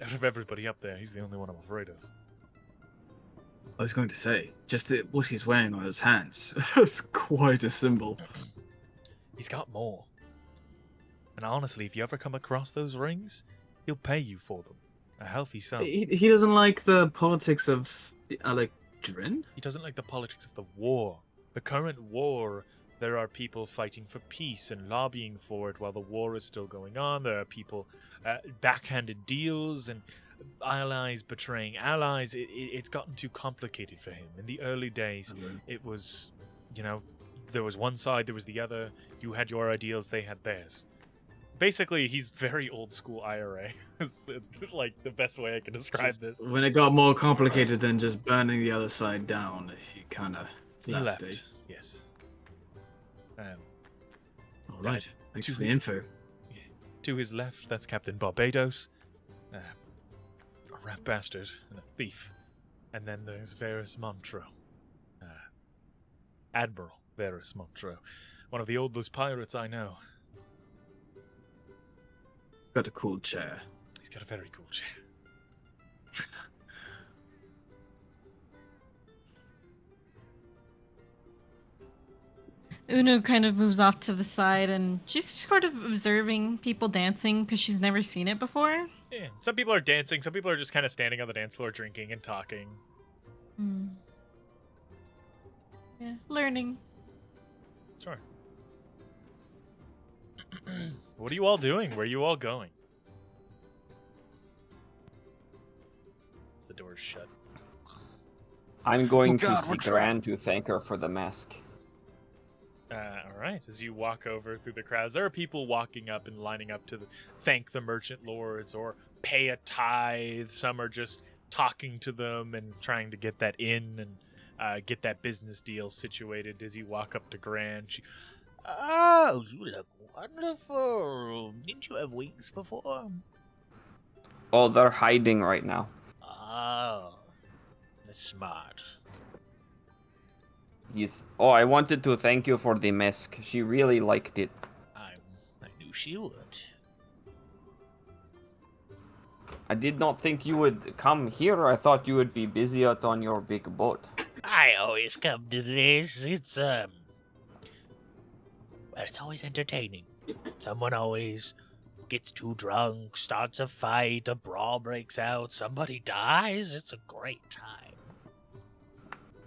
[SPEAKER 2] Out of everybody up there, he's the only one I'm afraid of.
[SPEAKER 4] I was going to say, just what he's wearing on his hands is quite a symbol.
[SPEAKER 2] He's got more. And honestly, if you ever come across those rings, he'll pay you for them. A healthy sum.
[SPEAKER 4] He doesn't like the politics of the Alexandrin?
[SPEAKER 2] He doesn't like the politics of the war. The current war, there are people fighting for peace and lobbying for it while the war is still going on. There are people backhanded deals and allies betraying allies. It's gotten too complicated for him. In the early days, it was, there was one side, there was the other. You had your ideals, they had theirs. Basically, he's very old school IRA. It's like the best way I can describe this.
[SPEAKER 4] When it got more complicated than just burning the other side down, he kind of left.
[SPEAKER 2] Left. Yes.
[SPEAKER 4] All right. Thanks for the info.
[SPEAKER 2] To his left, that's Captain Barbados, a rat bastard and a thief. And then there's Varys Montreux, Admiral Varys Montreux, one of the oldest pirates I know.
[SPEAKER 4] Got a cool chair.
[SPEAKER 2] He's got a very cool chair.
[SPEAKER 7] Uno kind of moves off to the side, and she's sort of observing people dancing because she's never seen it before.
[SPEAKER 2] Yeah, some people are dancing, some people are just kind of standing on the dance floor drinking and talking.
[SPEAKER 7] Yeah, learning.
[SPEAKER 2] Sure. What are you all doing? Where are you all going? As the door's shut.
[SPEAKER 9] I'm going
[SPEAKER 5] Oh God,
[SPEAKER 9] to see
[SPEAKER 5] we're
[SPEAKER 9] Gran to thank her for the mask.
[SPEAKER 2] All right. As you walk over through the crowds, there are people walking up and lining up to thank the merchant lords or pay a tithe. Some are just talking to them and trying to get that in and get that business deal situated. As you walk up to Gran, oh, you look wonderful. Didn't you have wings before?
[SPEAKER 9] Oh, they're hiding right now.
[SPEAKER 2] Oh, that's smart.
[SPEAKER 9] Yes. Oh, I wanted to thank you for the mask. She really liked it.
[SPEAKER 2] I knew she would.
[SPEAKER 9] I did not think you would come here. I thought you would be busy out on your big boat.
[SPEAKER 1] I always come to this. It's always entertaining. Someone always gets too drunk, starts a fight, a brawl breaks out, somebody dies. It's a great time.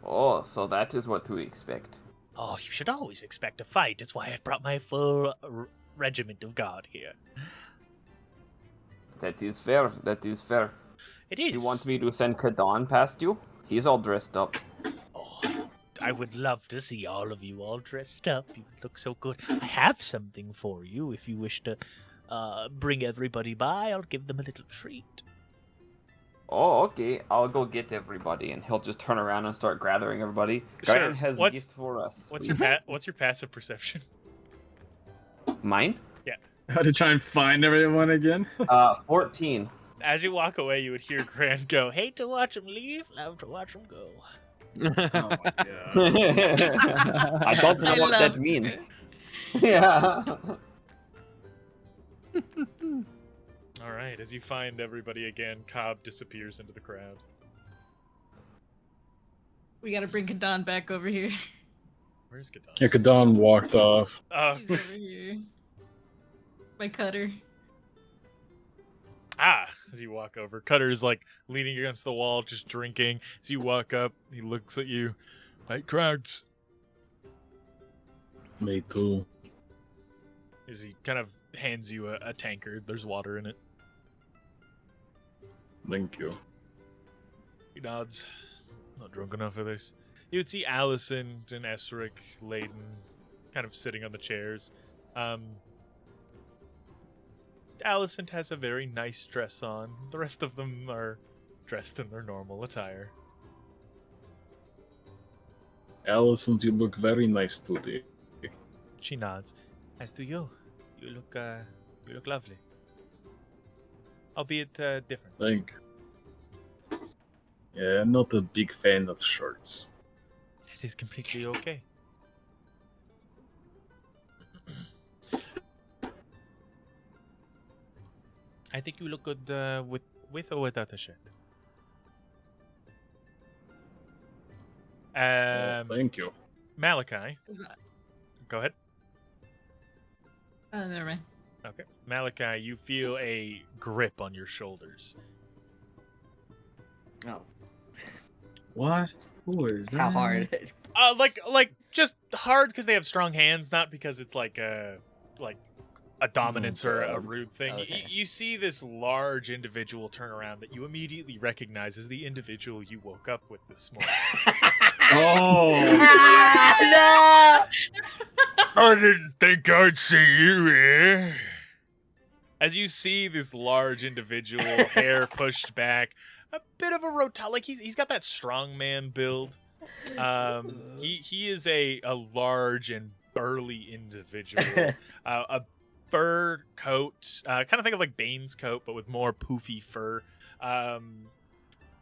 [SPEAKER 9] Oh, so that is what to expect.
[SPEAKER 1] Oh, you should always expect a fight. That's why I've brought my full regiment of guard here.
[SPEAKER 9] That is fair. That is fair.
[SPEAKER 1] It is.
[SPEAKER 9] You want me to send Kadan past you? He's all dressed up.
[SPEAKER 1] Oh, I would love to see all of you all dressed up. You look so good. I have something for you if you wish to bring everybody by. I'll give them a little treat.
[SPEAKER 9] Oh, okay. I'll go get everybody, and he'll just turn around and start gathering everybody.
[SPEAKER 2] Sure.
[SPEAKER 9] Gran has
[SPEAKER 2] What's-
[SPEAKER 9] gifts for us.
[SPEAKER 2] What's your passive perception?
[SPEAKER 9] Mine?
[SPEAKER 4] How to try and find everyone again?
[SPEAKER 9] 14.
[SPEAKER 2] As you walk away, you would hear Gran go, "Hate to watch him leave, love to watch him go."
[SPEAKER 4] Oh my god.
[SPEAKER 9] I don't know
[SPEAKER 7] I
[SPEAKER 9] what that
[SPEAKER 7] love
[SPEAKER 9] means. Yeah.
[SPEAKER 2] All right. As you find everybody again, Cobb disappears into the crowd.
[SPEAKER 7] We gotta bring Kadan back over here.
[SPEAKER 2] Where's Kadan?
[SPEAKER 6] Yeah, Kadan walked off.
[SPEAKER 7] He's over here. My cutter.
[SPEAKER 2] As you walk over, Cutter's like leaning against the wall, just drinking. As you walk up, he looks at you. "Hey, crowds."
[SPEAKER 6] Me too.
[SPEAKER 2] As he kind of hands you a tankard. There's water in it.
[SPEAKER 6] Thank you.
[SPEAKER 2] He nods. Not drunk enough for this. You would see Allison and Esric, Layden, kind of sitting on the chairs. Allison has a very nice dress on. The rest of them are dressed in their normal attire.
[SPEAKER 6] Allison, you look very nice today.
[SPEAKER 2] She nods. As do you. You look lovely. Albeit different.
[SPEAKER 6] Thank you. Yeah, I'm not a big fan of shirts.
[SPEAKER 2] It is completely okay. I think you look good with or without a shirt.
[SPEAKER 6] Thank you.
[SPEAKER 2] Malachi. Go ahead.
[SPEAKER 7] Oh, never mind.
[SPEAKER 2] Okay. Malachi, you feel a grip on your shoulders.
[SPEAKER 3] Oh,
[SPEAKER 4] What? Who is that?
[SPEAKER 3] how hard?
[SPEAKER 2] Like just hard because they have strong hands, not because it's like a dominance or a rude thing.
[SPEAKER 3] Okay.
[SPEAKER 2] You see this large individual turn around that you immediately recognize as the individual you woke up with this morning.
[SPEAKER 4] Oh.
[SPEAKER 3] No!
[SPEAKER 2] I didn't think I'd see you here. As you see this large individual, hair pushed back, a bit of a like he's got that strongman build. He is a large and burly individual. A fur coat, kind of think of like Bane's coat, but with more poofy fur.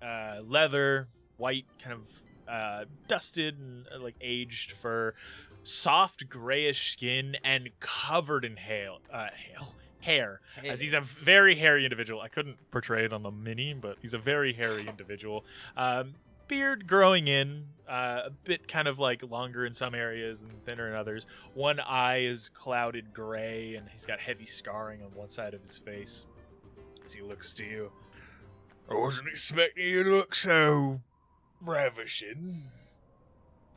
[SPEAKER 2] Leather, white, kind of dusted and like aged fur, soft grayish skin, and covered in hair. As he's a very hairy individual. I couldn't portray it on the mini, but he's a very hairy individual. Beard growing in, a bit kind of like longer in some areas and thinner in others. One eye is clouded gray, and he's got heavy scarring on one side of his face. As he looks to you, I wasn't expecting you to look so ravishing.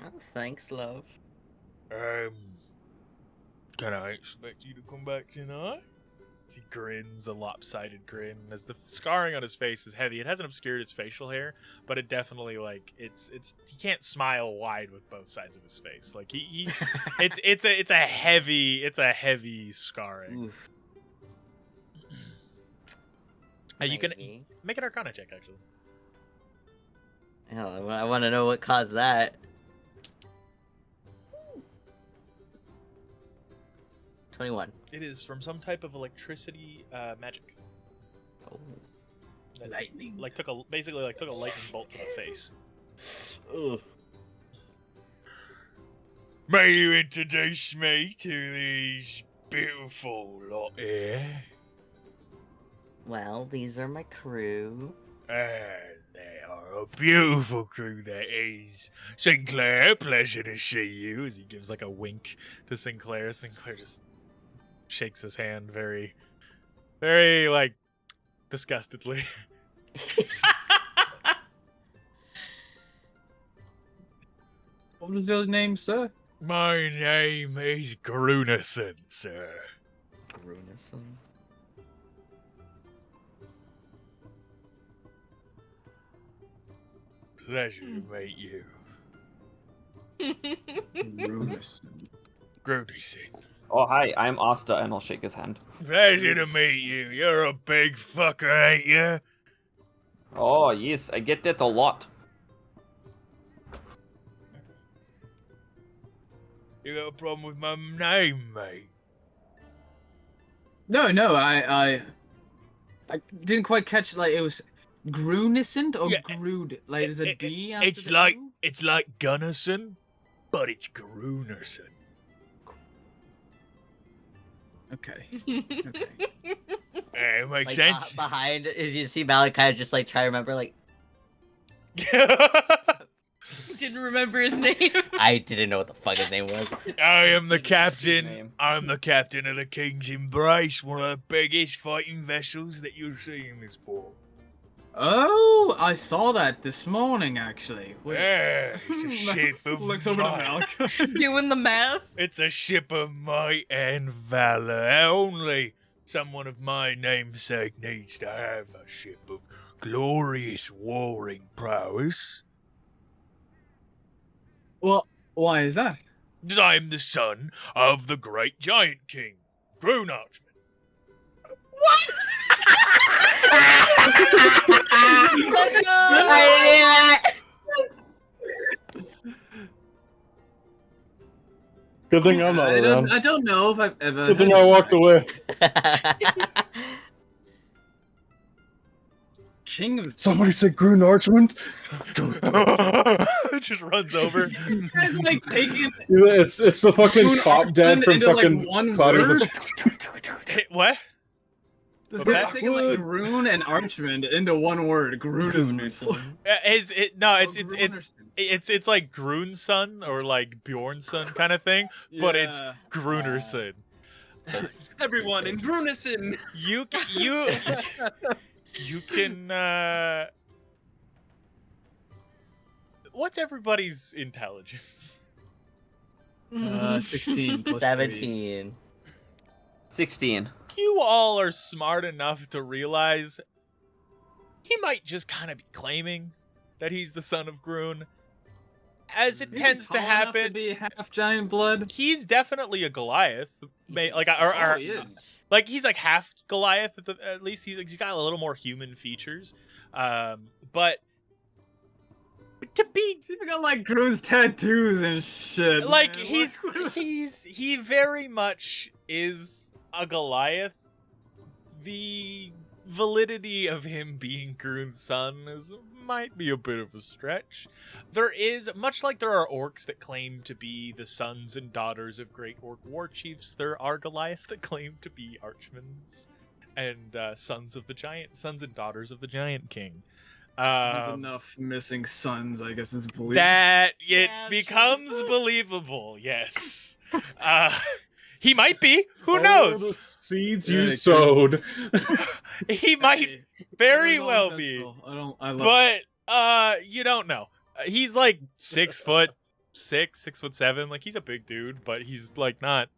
[SPEAKER 3] Oh, thanks, love.
[SPEAKER 2] Can I expect you to come back tonight? He grins a lopsided grin as the scarring on his face is heavy. It hasn't obscured his facial hair, but it definitely like it's he can't smile wide with both sides of his face. Like he it's a heavy scarring.
[SPEAKER 3] Oof.
[SPEAKER 2] You can
[SPEAKER 3] Maybe.
[SPEAKER 2] make an Arcana check actually.
[SPEAKER 3] Hell, I want to know what caused that. 21.
[SPEAKER 2] It is from some type of electricity magic.
[SPEAKER 3] Oh.
[SPEAKER 2] That
[SPEAKER 4] Lightning.
[SPEAKER 2] took a lightning bolt to the face.
[SPEAKER 3] Ugh.
[SPEAKER 2] May you introduce me to these beautiful lot here?
[SPEAKER 3] Well, these are my crew.
[SPEAKER 2] And they are a beautiful crew that is. Sinclair, pleasure to see you. As he gives like a wink to Sinclair. Sinclair just shakes his hand very, very like disgustedly.
[SPEAKER 4] What was your name, sir?
[SPEAKER 2] My name is Grunerson, sir.
[SPEAKER 3] Grunison.
[SPEAKER 2] Pleasure to meet you.
[SPEAKER 4] Runeson.
[SPEAKER 2] Grunerson.
[SPEAKER 9] Oh, hi, I'm Asta, and I'll shake his hand.
[SPEAKER 2] Pleasure to meet you. You're a big fucker, ain't you?
[SPEAKER 9] Oh, yes, I get that a lot.
[SPEAKER 2] You got a problem with my name, mate?
[SPEAKER 4] No, I didn't quite catch. Like it was Gruniscent or
[SPEAKER 2] Yeah,
[SPEAKER 4] Grood. Like there's a D after
[SPEAKER 2] It's
[SPEAKER 4] the
[SPEAKER 2] like
[SPEAKER 4] U?
[SPEAKER 2] it's like Gunnarsson, but it's Grunerson.
[SPEAKER 4] Okay. Okay.
[SPEAKER 2] It makes
[SPEAKER 3] Like,
[SPEAKER 2] sense.
[SPEAKER 3] behind is you see Malachi just like try to remember like
[SPEAKER 7] Didn't remember his name.
[SPEAKER 3] I didn't know what the fuck his name was.
[SPEAKER 2] I am the
[SPEAKER 9] His
[SPEAKER 2] captain.
[SPEAKER 9] name.
[SPEAKER 2] I'm the captain of the King's Embrace, one of the biggest fighting vessels that you'll see in this port.
[SPEAKER 4] Oh, I saw that this morning actually. Wait.
[SPEAKER 2] Yeah, it's a ship of
[SPEAKER 4] Looks over to
[SPEAKER 2] might.
[SPEAKER 4] Malcolm.
[SPEAKER 7] Doing the math.
[SPEAKER 2] It's a ship of might and valor. Only someone of my namesake needs to have a ship of glorious warring prowess.
[SPEAKER 4] Well, why is that?
[SPEAKER 2] I'm the son of the great giant king, Groon Archman.
[SPEAKER 6] Good thing I'm not around.
[SPEAKER 4] I don't know if I've ever.
[SPEAKER 6] Good thing
[SPEAKER 4] heard
[SPEAKER 6] I
[SPEAKER 4] of
[SPEAKER 6] walked
[SPEAKER 4] that.
[SPEAKER 6] away.
[SPEAKER 4] King of.
[SPEAKER 6] Somebody said Grun Archwind.
[SPEAKER 2] Just runs over.
[SPEAKER 4] You guys like taking
[SPEAKER 6] It's the fucking
[SPEAKER 4] Grun
[SPEAKER 6] cop dad
[SPEAKER 4] Archwind
[SPEAKER 6] from
[SPEAKER 4] into, like,
[SPEAKER 6] fucking
[SPEAKER 4] one
[SPEAKER 6] Cloudy with
[SPEAKER 4] word?
[SPEAKER 6] the-
[SPEAKER 2] Hey, what?
[SPEAKER 4] this
[SPEAKER 2] Okay.
[SPEAKER 4] guy's taking like Groon and Archwind into one word. Groon is my son.
[SPEAKER 2] It's like Groon's son or like Bjorn's son kind of thing, but it's
[SPEAKER 4] Yeah.
[SPEAKER 2] Gruner's son.
[SPEAKER 5] Everyone in Brunison.
[SPEAKER 2] You can what's everybody's intelligence?
[SPEAKER 4] 16 plus
[SPEAKER 3] 17.
[SPEAKER 9] 16.
[SPEAKER 2] You all are smart enough to realize he might just kind of be claiming that he's the son of Groon. As it tends to happen,
[SPEAKER 4] To be half giant blood.
[SPEAKER 2] he's definitely a Goliath. He is. Like he's like half Goliath at least. He's got a little more human features, but to be
[SPEAKER 4] He's even got like Groon's tattoos and shit.
[SPEAKER 2] like
[SPEAKER 4] man.
[SPEAKER 2] he very much is a Goliath. The validity of him being Groon's son might be a bit of a stretch. There is, much like there are orcs that claim to be the sons and daughters of great orc war chiefs, there are Goliaths that claim to be archmans and sons and daughters of the giant king.
[SPEAKER 4] There's enough missing sons, I guess, is believable.
[SPEAKER 2] That it
[SPEAKER 7] Yeah,
[SPEAKER 2] becomes
[SPEAKER 7] true.
[SPEAKER 2] believable, yes. He might be. Who
[SPEAKER 6] Oh,
[SPEAKER 2] knows?
[SPEAKER 6] the seeds
[SPEAKER 4] Yeah,
[SPEAKER 6] you
[SPEAKER 4] it
[SPEAKER 6] sowed.
[SPEAKER 2] He might
[SPEAKER 4] Hey,
[SPEAKER 2] very
[SPEAKER 4] it was all
[SPEAKER 2] well be.
[SPEAKER 4] intentional. I love
[SPEAKER 2] But you don't know. He's like 6'6", 6'7". Like he's a big dude, but he's like not.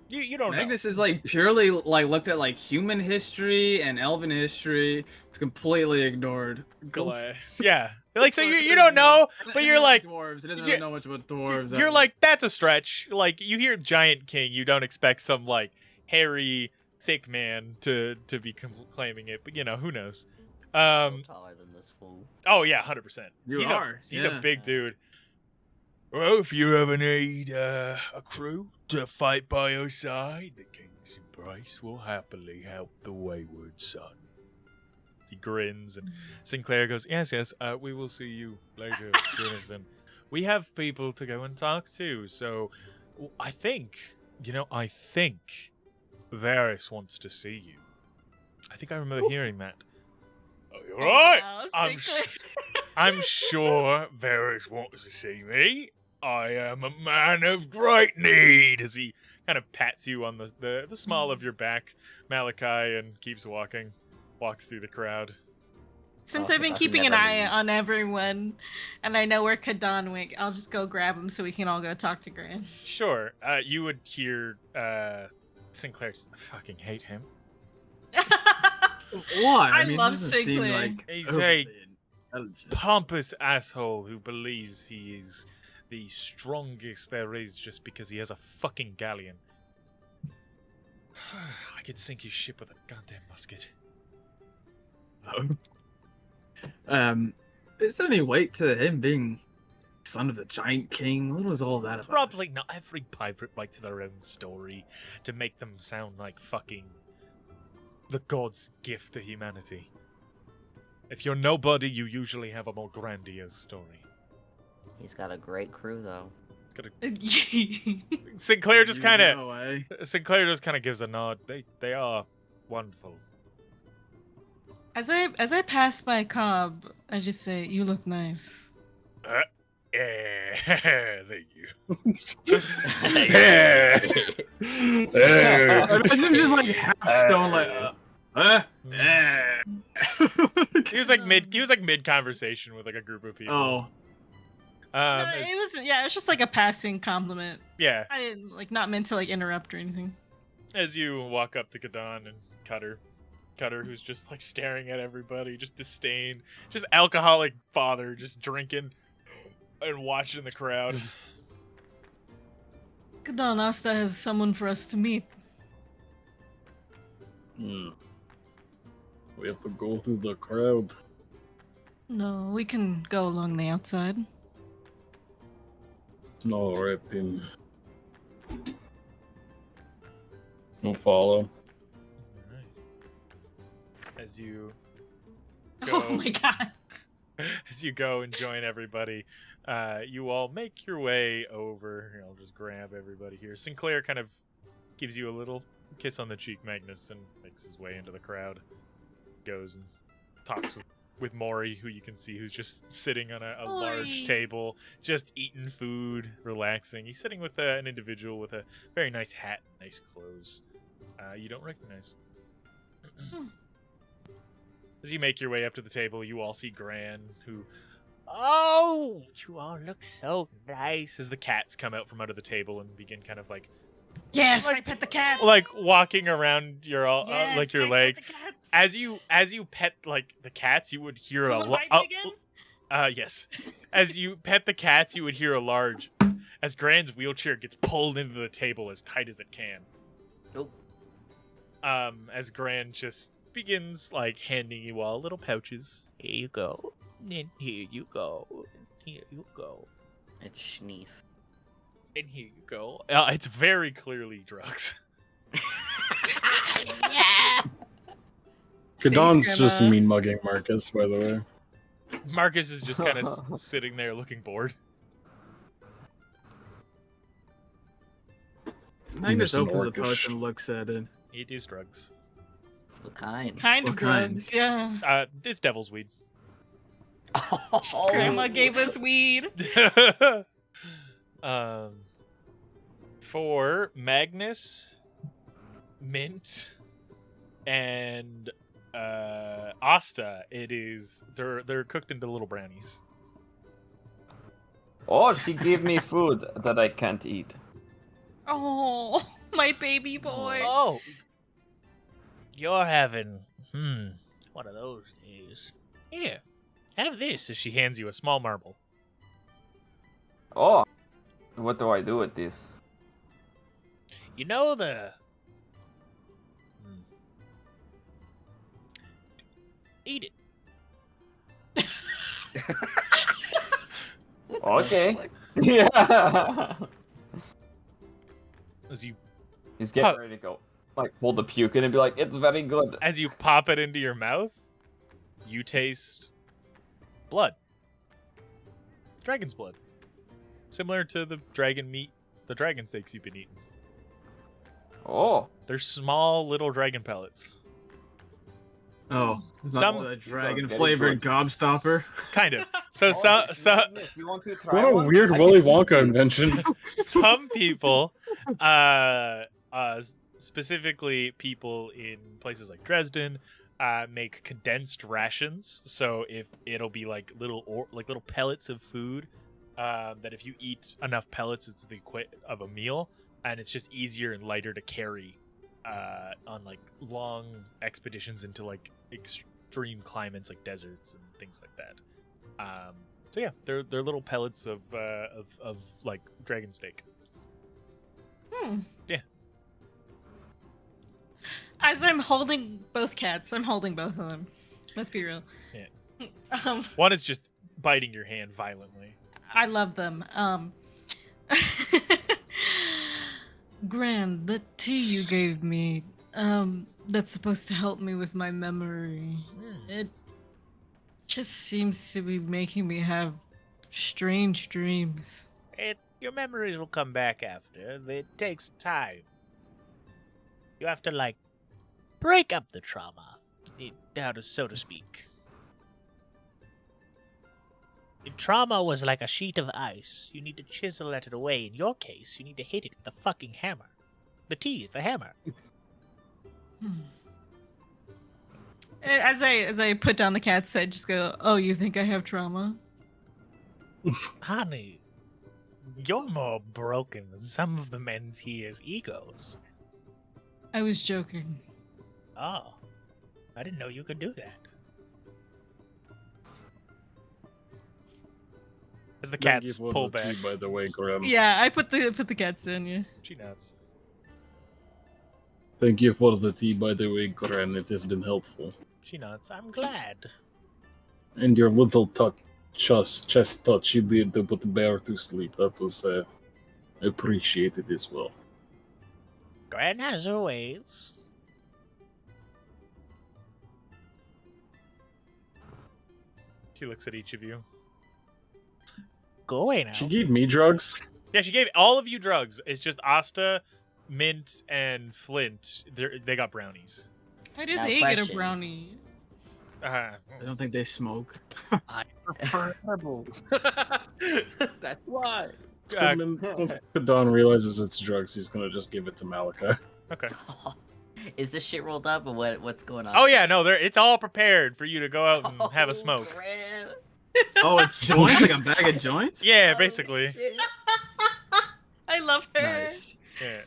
[SPEAKER 2] You don't know.
[SPEAKER 4] Magnus is like purely like looked at like human history and elven history. It's completely ignored.
[SPEAKER 2] Glass. Yeah. Like so you don't know, but you're like
[SPEAKER 4] dwarves. It doesn't
[SPEAKER 2] yeah,
[SPEAKER 4] really know much about dwarves.
[SPEAKER 2] you're like that's a stretch. Like you hear Giant King, you don't expect some like hairy, thick man to be claiming it, but you know who knows.
[SPEAKER 3] So taller than this fool.
[SPEAKER 2] Oh yeah, 100%.
[SPEAKER 4] You
[SPEAKER 2] He's
[SPEAKER 4] are,
[SPEAKER 2] He's
[SPEAKER 4] yeah.
[SPEAKER 2] a big dude. Well, if you ever need a crew to fight by your side, the King's Embrace will happily help the Wayward son. He grins, and Sinclair goes, "Yes, we will see you later, Jonathan. We have people to go and talk to, so I think Varys wants to see you. I think I remember hearing that. Oh, you're right.
[SPEAKER 7] Wow,
[SPEAKER 2] I'm sure Varys wants to see me. I am a man of great need." As he kind of pats you on the small of your back, Malachi, and keeps walking. Walks through the crowd.
[SPEAKER 7] Since
[SPEAKER 3] Oh,
[SPEAKER 7] I've been
[SPEAKER 3] I
[SPEAKER 7] keeping an
[SPEAKER 3] never
[SPEAKER 7] eye
[SPEAKER 3] leave.
[SPEAKER 7] on everyone, and I know where Kadan went, I'll just go grab him so we can all go talk to Gran.
[SPEAKER 2] Sure, you would hear Sinclair. I fucking hate him.
[SPEAKER 4] why?
[SPEAKER 7] I
[SPEAKER 4] mean, he
[SPEAKER 7] love
[SPEAKER 4] doesn't seem
[SPEAKER 7] Sinclair.
[SPEAKER 4] like
[SPEAKER 2] He's
[SPEAKER 4] overly
[SPEAKER 2] a
[SPEAKER 4] intelligent.
[SPEAKER 2] pompous asshole who believes he is the strongest there is just because he has a fucking galleon. I could sink his ship with a goddamn musket.
[SPEAKER 4] Is there any weight to him being son of the giant king? What was all that about?
[SPEAKER 2] Probably not. Every pirate writes their own story to make them sound like fucking the god's gift to humanity. If you're nobody, you usually have a more grandiose story.
[SPEAKER 3] He's got a great crew, though.
[SPEAKER 2] Sinclair just
[SPEAKER 4] You
[SPEAKER 2] kind of
[SPEAKER 4] know, eh?
[SPEAKER 2] Sinclair just kind of gives a nod. They are wonderful.
[SPEAKER 7] As I pass by Cobb, I just say, "You look nice."
[SPEAKER 2] Thank you.
[SPEAKER 4] Imagine him just like half stone, like,
[SPEAKER 2] He was like mid conversation with like a group of people.
[SPEAKER 4] Oh,
[SPEAKER 7] No, it was just like a passing compliment.
[SPEAKER 2] Yeah.
[SPEAKER 7] I didn't not meant to like interrupt or anything.
[SPEAKER 2] As you walk up to Kadan and Cutter, who's just like staring at everybody, just disdain, just alcoholic father, just drinking. and watch in the crowd.
[SPEAKER 7] Kadon Asta has someone for us to meet.
[SPEAKER 6] We have to go through the crowd.
[SPEAKER 7] No, we can go along the outside.
[SPEAKER 6] No, right then. We'll follow.
[SPEAKER 2] As you go,
[SPEAKER 7] Oh my god.
[SPEAKER 2] as you go and join everybody, you all make your way over. Here, I'll just grab everybody here. Sinclair kind of gives you a little kiss on the cheek, Magnus, and makes his way into the crowd. Goes and talks with Maury, who you can see who's just sitting on a large table, just eating food, relaxing. He's sitting with an individual with a very nice hat, nice clothes. You don't recognize. As you make your way up to the table, you all see Gran, who, oh, you all look so nice. As the cats come out from under the table and begin kind of like,
[SPEAKER 7] Yes, I pet the cats.
[SPEAKER 2] like walking around your all,
[SPEAKER 7] Yes,
[SPEAKER 2] like your
[SPEAKER 7] I pet
[SPEAKER 2] legs.
[SPEAKER 7] the cats.
[SPEAKER 2] As you pet like the cats, you would hear
[SPEAKER 7] Someone
[SPEAKER 2] a
[SPEAKER 7] bite me again?
[SPEAKER 2] yes. As you pet the cats, you would hear a large. As Gran's wheelchair gets pulled into the table as tight as it can.
[SPEAKER 3] Oh.
[SPEAKER 2] As Gran just begins like handing you all little pouches. Here you go. And here you go. Here you go.
[SPEAKER 3] It's Schneef.
[SPEAKER 2] And here you go. It's very clearly drugs.
[SPEAKER 3] Yeah.
[SPEAKER 6] Kadon's
[SPEAKER 7] Thanks,
[SPEAKER 6] just
[SPEAKER 7] Grandma.
[SPEAKER 6] mean mugging Marcus, by the way.
[SPEAKER 2] Marcus is just kind of sitting there looking bored.
[SPEAKER 4] Magnus
[SPEAKER 6] Innocent
[SPEAKER 4] opens the
[SPEAKER 6] orcish.
[SPEAKER 4] pouch and looks at it.
[SPEAKER 2] It is drugs.
[SPEAKER 3] What kind?
[SPEAKER 7] Kind of
[SPEAKER 4] What kind?
[SPEAKER 7] drugs, yeah.
[SPEAKER 2] It's devil's weed.
[SPEAKER 3] Oh.
[SPEAKER 7] Grandma gave us weed.
[SPEAKER 2] For Magnus, Mint, and Asta, it is they're cooked into little brownies.
[SPEAKER 9] Oh, she gave me food that I can't eat.
[SPEAKER 7] Oh, my baby boy.
[SPEAKER 2] Oh, you're having one of those days. Here, have this. As she hands you a small marble.
[SPEAKER 9] Oh, what do I do with this?
[SPEAKER 2] You know the. Eat it.
[SPEAKER 9] Okay. Yeah.
[SPEAKER 2] As you
[SPEAKER 9] He's getting ready to go. Like, hold the puke in and be like, it's very good.
[SPEAKER 2] as you pop it into your mouth, you taste blood. Dragon's blood. Similar to the dragon meat, the dragon steaks you've been eating.
[SPEAKER 9] Oh,
[SPEAKER 2] They're small little dragon pellets.
[SPEAKER 4] Oh, it's not
[SPEAKER 2] Some-
[SPEAKER 4] the dragon flavored gobstopper.
[SPEAKER 2] Kind of. So
[SPEAKER 9] if you want to try
[SPEAKER 6] What a
[SPEAKER 9] one,
[SPEAKER 6] weird
[SPEAKER 9] I
[SPEAKER 6] Willy
[SPEAKER 9] can-
[SPEAKER 6] Wonka invention.
[SPEAKER 2] some people, specifically people in places like Dresden, make condensed rations. So if it'll be like little pellets of food, that if you eat enough pellets, it's the equivalent of a meal, and it's just easier and lighter to carry on like long expeditions into like extreme climates like deserts and things like that. So yeah, they're little pellets of like dragon steak. Yeah.
[SPEAKER 7] As I'm holding both cats, I'm holding both of them. Let's be real.
[SPEAKER 2] Yeah. One is just biting your hand violently.
[SPEAKER 7] I love them. Gran, the tea you gave me, that's supposed to help me with my memory. It just seems to be making me have strange dreams.
[SPEAKER 11] Your memories will come back after. It takes time. You have to, like, break up the trauma, so to speak. If trauma was like a sheet of ice, you need to chisel it away. In your case, you need to hit it with a fucking hammer. The tea is the hammer.
[SPEAKER 7] As I put down the cats, I just go, "Oh, you think I have trauma?"
[SPEAKER 11] Honey, you're more broken than some of the men's here's egos.
[SPEAKER 7] I was joking.
[SPEAKER 11] Oh, I didn't know you could do that.
[SPEAKER 2] As the
[SPEAKER 6] Thank you
[SPEAKER 2] cats
[SPEAKER 6] for
[SPEAKER 2] pull
[SPEAKER 6] the tea,
[SPEAKER 2] back.
[SPEAKER 6] by the way, Graham.
[SPEAKER 7] Yeah, I put the cats in. Yeah.
[SPEAKER 2] She nods.
[SPEAKER 6] Thank you for the tea, by the way, Graham. It has been helpful.
[SPEAKER 11] She nods. I'm glad.
[SPEAKER 6] And your little chest touch you did to put the bear to sleep. That was appreciated as well.
[SPEAKER 11] Gran has her ways.
[SPEAKER 2] She looks at each of you.
[SPEAKER 11] Go away now.
[SPEAKER 6] She gave me drugs.
[SPEAKER 2] Yeah, she gave all of you drugs. It's just Asta, Mint, and Flint. They got brownies.
[SPEAKER 7] Why did
[SPEAKER 3] Now
[SPEAKER 7] they get a
[SPEAKER 3] question.
[SPEAKER 7] brownie?
[SPEAKER 4] I don't think they smoke.
[SPEAKER 5] I prefer edibles. That's why.
[SPEAKER 6] Once Kadon realizes it's drugs, he's gonna just give it to Malachi.
[SPEAKER 2] Okay.
[SPEAKER 3] Is this shit rolled up or what's going on?
[SPEAKER 2] Oh yeah, no, it's all prepared for you to go out and have a smoke.
[SPEAKER 3] Gran.
[SPEAKER 4] Oh, it's joints? Like a bag of joints?
[SPEAKER 2] Yeah, basically.
[SPEAKER 7] I love her.
[SPEAKER 4] Nice.
[SPEAKER 2] Yeah.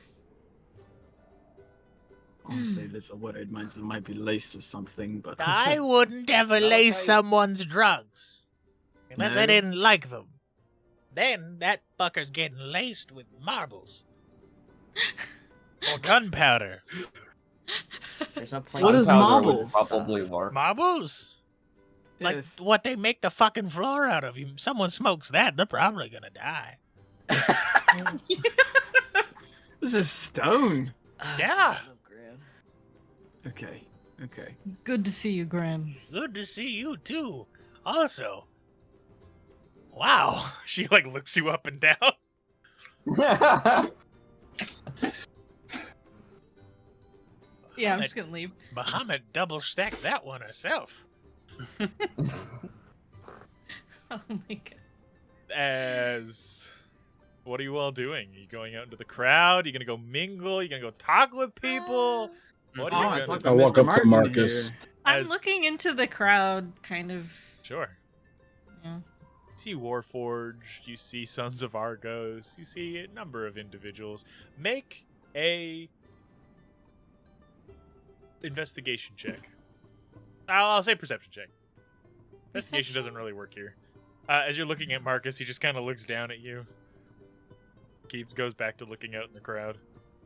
[SPEAKER 4] Honestly, little worried. Might be laced with something, but
[SPEAKER 11] I wouldn't ever lace someone's drugs. Unless I
[SPEAKER 4] No?
[SPEAKER 11] didn't like them. Then that fucker's getting laced with marbles. Or gunpowder.
[SPEAKER 3] There's no point.
[SPEAKER 4] What is
[SPEAKER 9] Gunpowder would
[SPEAKER 4] marbles?
[SPEAKER 9] Probably work.
[SPEAKER 11] Marbles? Like
[SPEAKER 4] Yes.
[SPEAKER 11] what they make the fucking floor out of. If someone smokes that, they're probably gonna die.
[SPEAKER 4] This is stone.
[SPEAKER 11] Yeah.
[SPEAKER 4] Okay. Okay.
[SPEAKER 7] Good to see you, Gran.
[SPEAKER 11] Good to see you too. Also. Wow.
[SPEAKER 2] She like looks you up and down.
[SPEAKER 7] Yeah, I'm just gonna leave.
[SPEAKER 11] Bahamut double stacked that one herself.
[SPEAKER 7] Oh my god.
[SPEAKER 2] As what are you all doing? Are you going out into the crowd? Are you gonna go mingle? Are you gonna go talk with people? What
[SPEAKER 4] Oh,
[SPEAKER 2] are
[SPEAKER 4] I
[SPEAKER 2] you
[SPEAKER 4] talked
[SPEAKER 2] gonna
[SPEAKER 6] I
[SPEAKER 4] to
[SPEAKER 6] walk
[SPEAKER 4] Mr.
[SPEAKER 6] up to
[SPEAKER 4] Martin
[SPEAKER 6] Marcus.
[SPEAKER 4] here.
[SPEAKER 7] I'm
[SPEAKER 2] As-
[SPEAKER 7] looking into the crowd, kind of.
[SPEAKER 2] Sure.
[SPEAKER 7] Yeah.
[SPEAKER 2] You see Warforged, you see Sons of Argos, you see a number of individuals. Make a investigation check. I'll say perception check. Investigation doesn't really work here. As you're looking at Marcus, he just kind of looks down at you. Goes back to looking out in the crowd.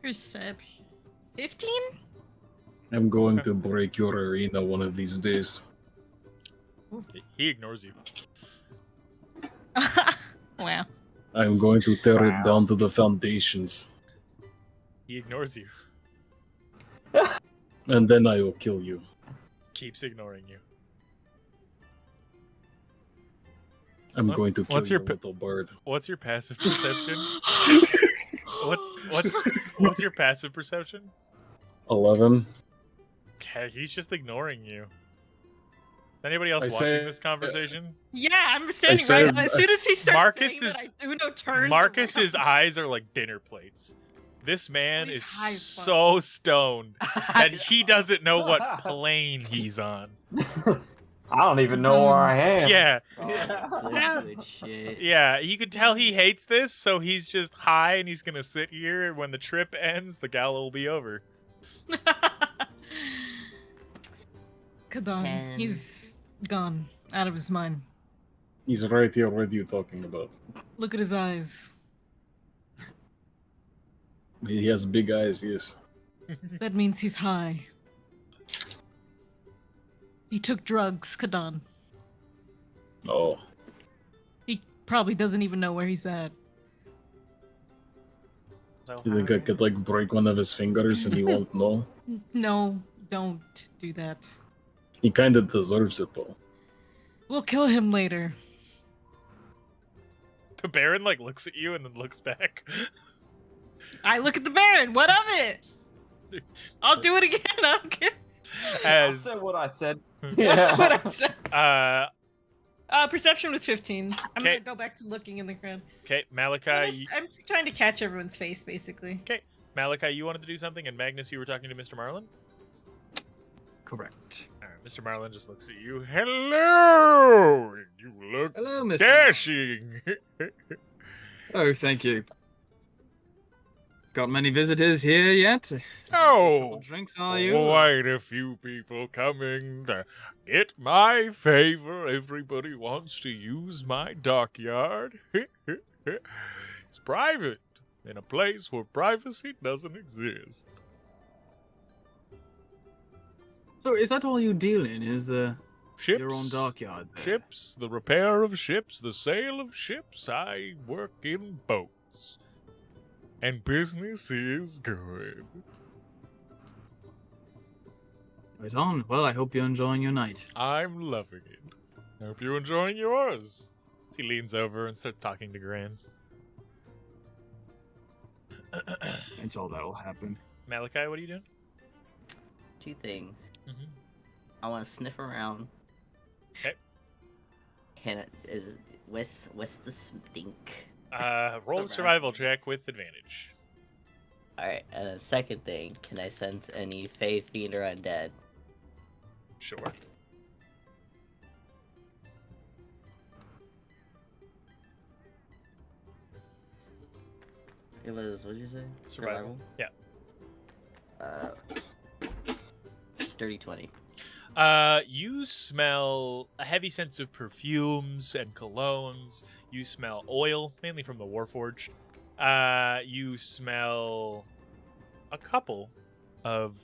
[SPEAKER 7] Perception. 15?
[SPEAKER 6] I'm going to break your arena one of these days.
[SPEAKER 2] He ignores you.
[SPEAKER 7] Wow.
[SPEAKER 6] I'm going to tear it down to the foundations.
[SPEAKER 2] He ignores you.
[SPEAKER 6] And then I will kill you.
[SPEAKER 2] Keeps ignoring you.
[SPEAKER 6] I'm
[SPEAKER 2] What-
[SPEAKER 6] going to kill
[SPEAKER 2] what's your
[SPEAKER 6] your
[SPEAKER 2] pa-
[SPEAKER 6] little bird.
[SPEAKER 2] What's your passive perception? What's your passive perception?
[SPEAKER 6] 11.
[SPEAKER 2] Okay, he's just ignoring you. Anybody else
[SPEAKER 6] I
[SPEAKER 2] watching
[SPEAKER 6] say-
[SPEAKER 2] this conversation?
[SPEAKER 7] Yeah, I'm standing
[SPEAKER 6] said-
[SPEAKER 7] right. As soon as he starts
[SPEAKER 2] Marcus
[SPEAKER 7] saying
[SPEAKER 2] is-
[SPEAKER 7] that, Uno turns.
[SPEAKER 2] Marcus's
[SPEAKER 7] around.
[SPEAKER 2] eyes are like dinner plates. This man
[SPEAKER 7] he's
[SPEAKER 2] is
[SPEAKER 7] high as fuck.
[SPEAKER 2] so stoned that he doesn't know what plane he's on.
[SPEAKER 9] I don't even know where I am.
[SPEAKER 2] Yeah,
[SPEAKER 3] Good shit.
[SPEAKER 2] yeah. You could tell he hates this, so he's just high and he's gonna sit here. And when the trip ends, the gala will be over.
[SPEAKER 7] Kadan,
[SPEAKER 3] Can-
[SPEAKER 7] he's gone. Out of his mind.
[SPEAKER 6] He's right here. What are you talking about?
[SPEAKER 7] Look at his eyes.
[SPEAKER 6] He has big eyes, yes.
[SPEAKER 7] That means he's high. He took drugs, Kadan.
[SPEAKER 6] Oh,
[SPEAKER 7] He probably doesn't even know where he's at.
[SPEAKER 6] you think I could like break one of his fingers and he won't know?
[SPEAKER 7] No, don't do that.
[SPEAKER 6] He kind of deserves it though.
[SPEAKER 7] We'll kill him later.
[SPEAKER 2] The Baron like looks at you and then looks back.
[SPEAKER 7] I look at the Baron. What of it? I'll do it again. I don't care.
[SPEAKER 9] I
[SPEAKER 2] As
[SPEAKER 9] said what I said.
[SPEAKER 7] That's what I said.
[SPEAKER 2] uh,
[SPEAKER 7] Perception was 15. I'm
[SPEAKER 2] Okay.
[SPEAKER 7] gonna go back to looking in the crowd.
[SPEAKER 2] okay,
[SPEAKER 7] I'm
[SPEAKER 2] Malachi,
[SPEAKER 7] just- I'm trying to catch everyone's face, basically.
[SPEAKER 2] Malachi, you wanted to do something, and Magnus, you were talking to Mr. Marlin.
[SPEAKER 4] Correct.
[SPEAKER 2] All right, Mr. Marlin just looks at you. Hello, you look
[SPEAKER 4] Hello, Mr.
[SPEAKER 2] dashing.
[SPEAKER 4] Oh, thank you. got many visitors here yet?
[SPEAKER 2] Oh,
[SPEAKER 4] Drinks, are you?
[SPEAKER 2] quite a few people coming to get my favor. Everybody wants to use my dockyard. It's private, in a place where privacy doesn't exist.
[SPEAKER 4] So is that all you deal in? Is the
[SPEAKER 2] Ships,
[SPEAKER 4] your own dockyard? There?
[SPEAKER 2] ships, the repair of ships, the sale of ships. I work in boats. And business is good.
[SPEAKER 4] Right on. Well, I hope you're enjoying your night.
[SPEAKER 2] I'm loving it. I hope you're enjoying yours. He leans over and starts talking to Gran.
[SPEAKER 4] That's all that'll happen.
[SPEAKER 2] Malachi, what are you doing?
[SPEAKER 3] 2 things.
[SPEAKER 2] Mm-hmm.
[SPEAKER 3] I want to sniff around.
[SPEAKER 2] Okay.
[SPEAKER 3] What's the stink?
[SPEAKER 2] Roll a survival check with advantage.
[SPEAKER 3] Alright, second thing, can I sense any Fae, Fiend, or Undead?
[SPEAKER 2] Sure.
[SPEAKER 3] It was, what did you say?
[SPEAKER 2] Survival. Yeah.
[SPEAKER 3] 30-20.
[SPEAKER 2] You smell a heavy sense of perfumes and colognes. You smell oil, mainly from the Warforged. You smell a couple of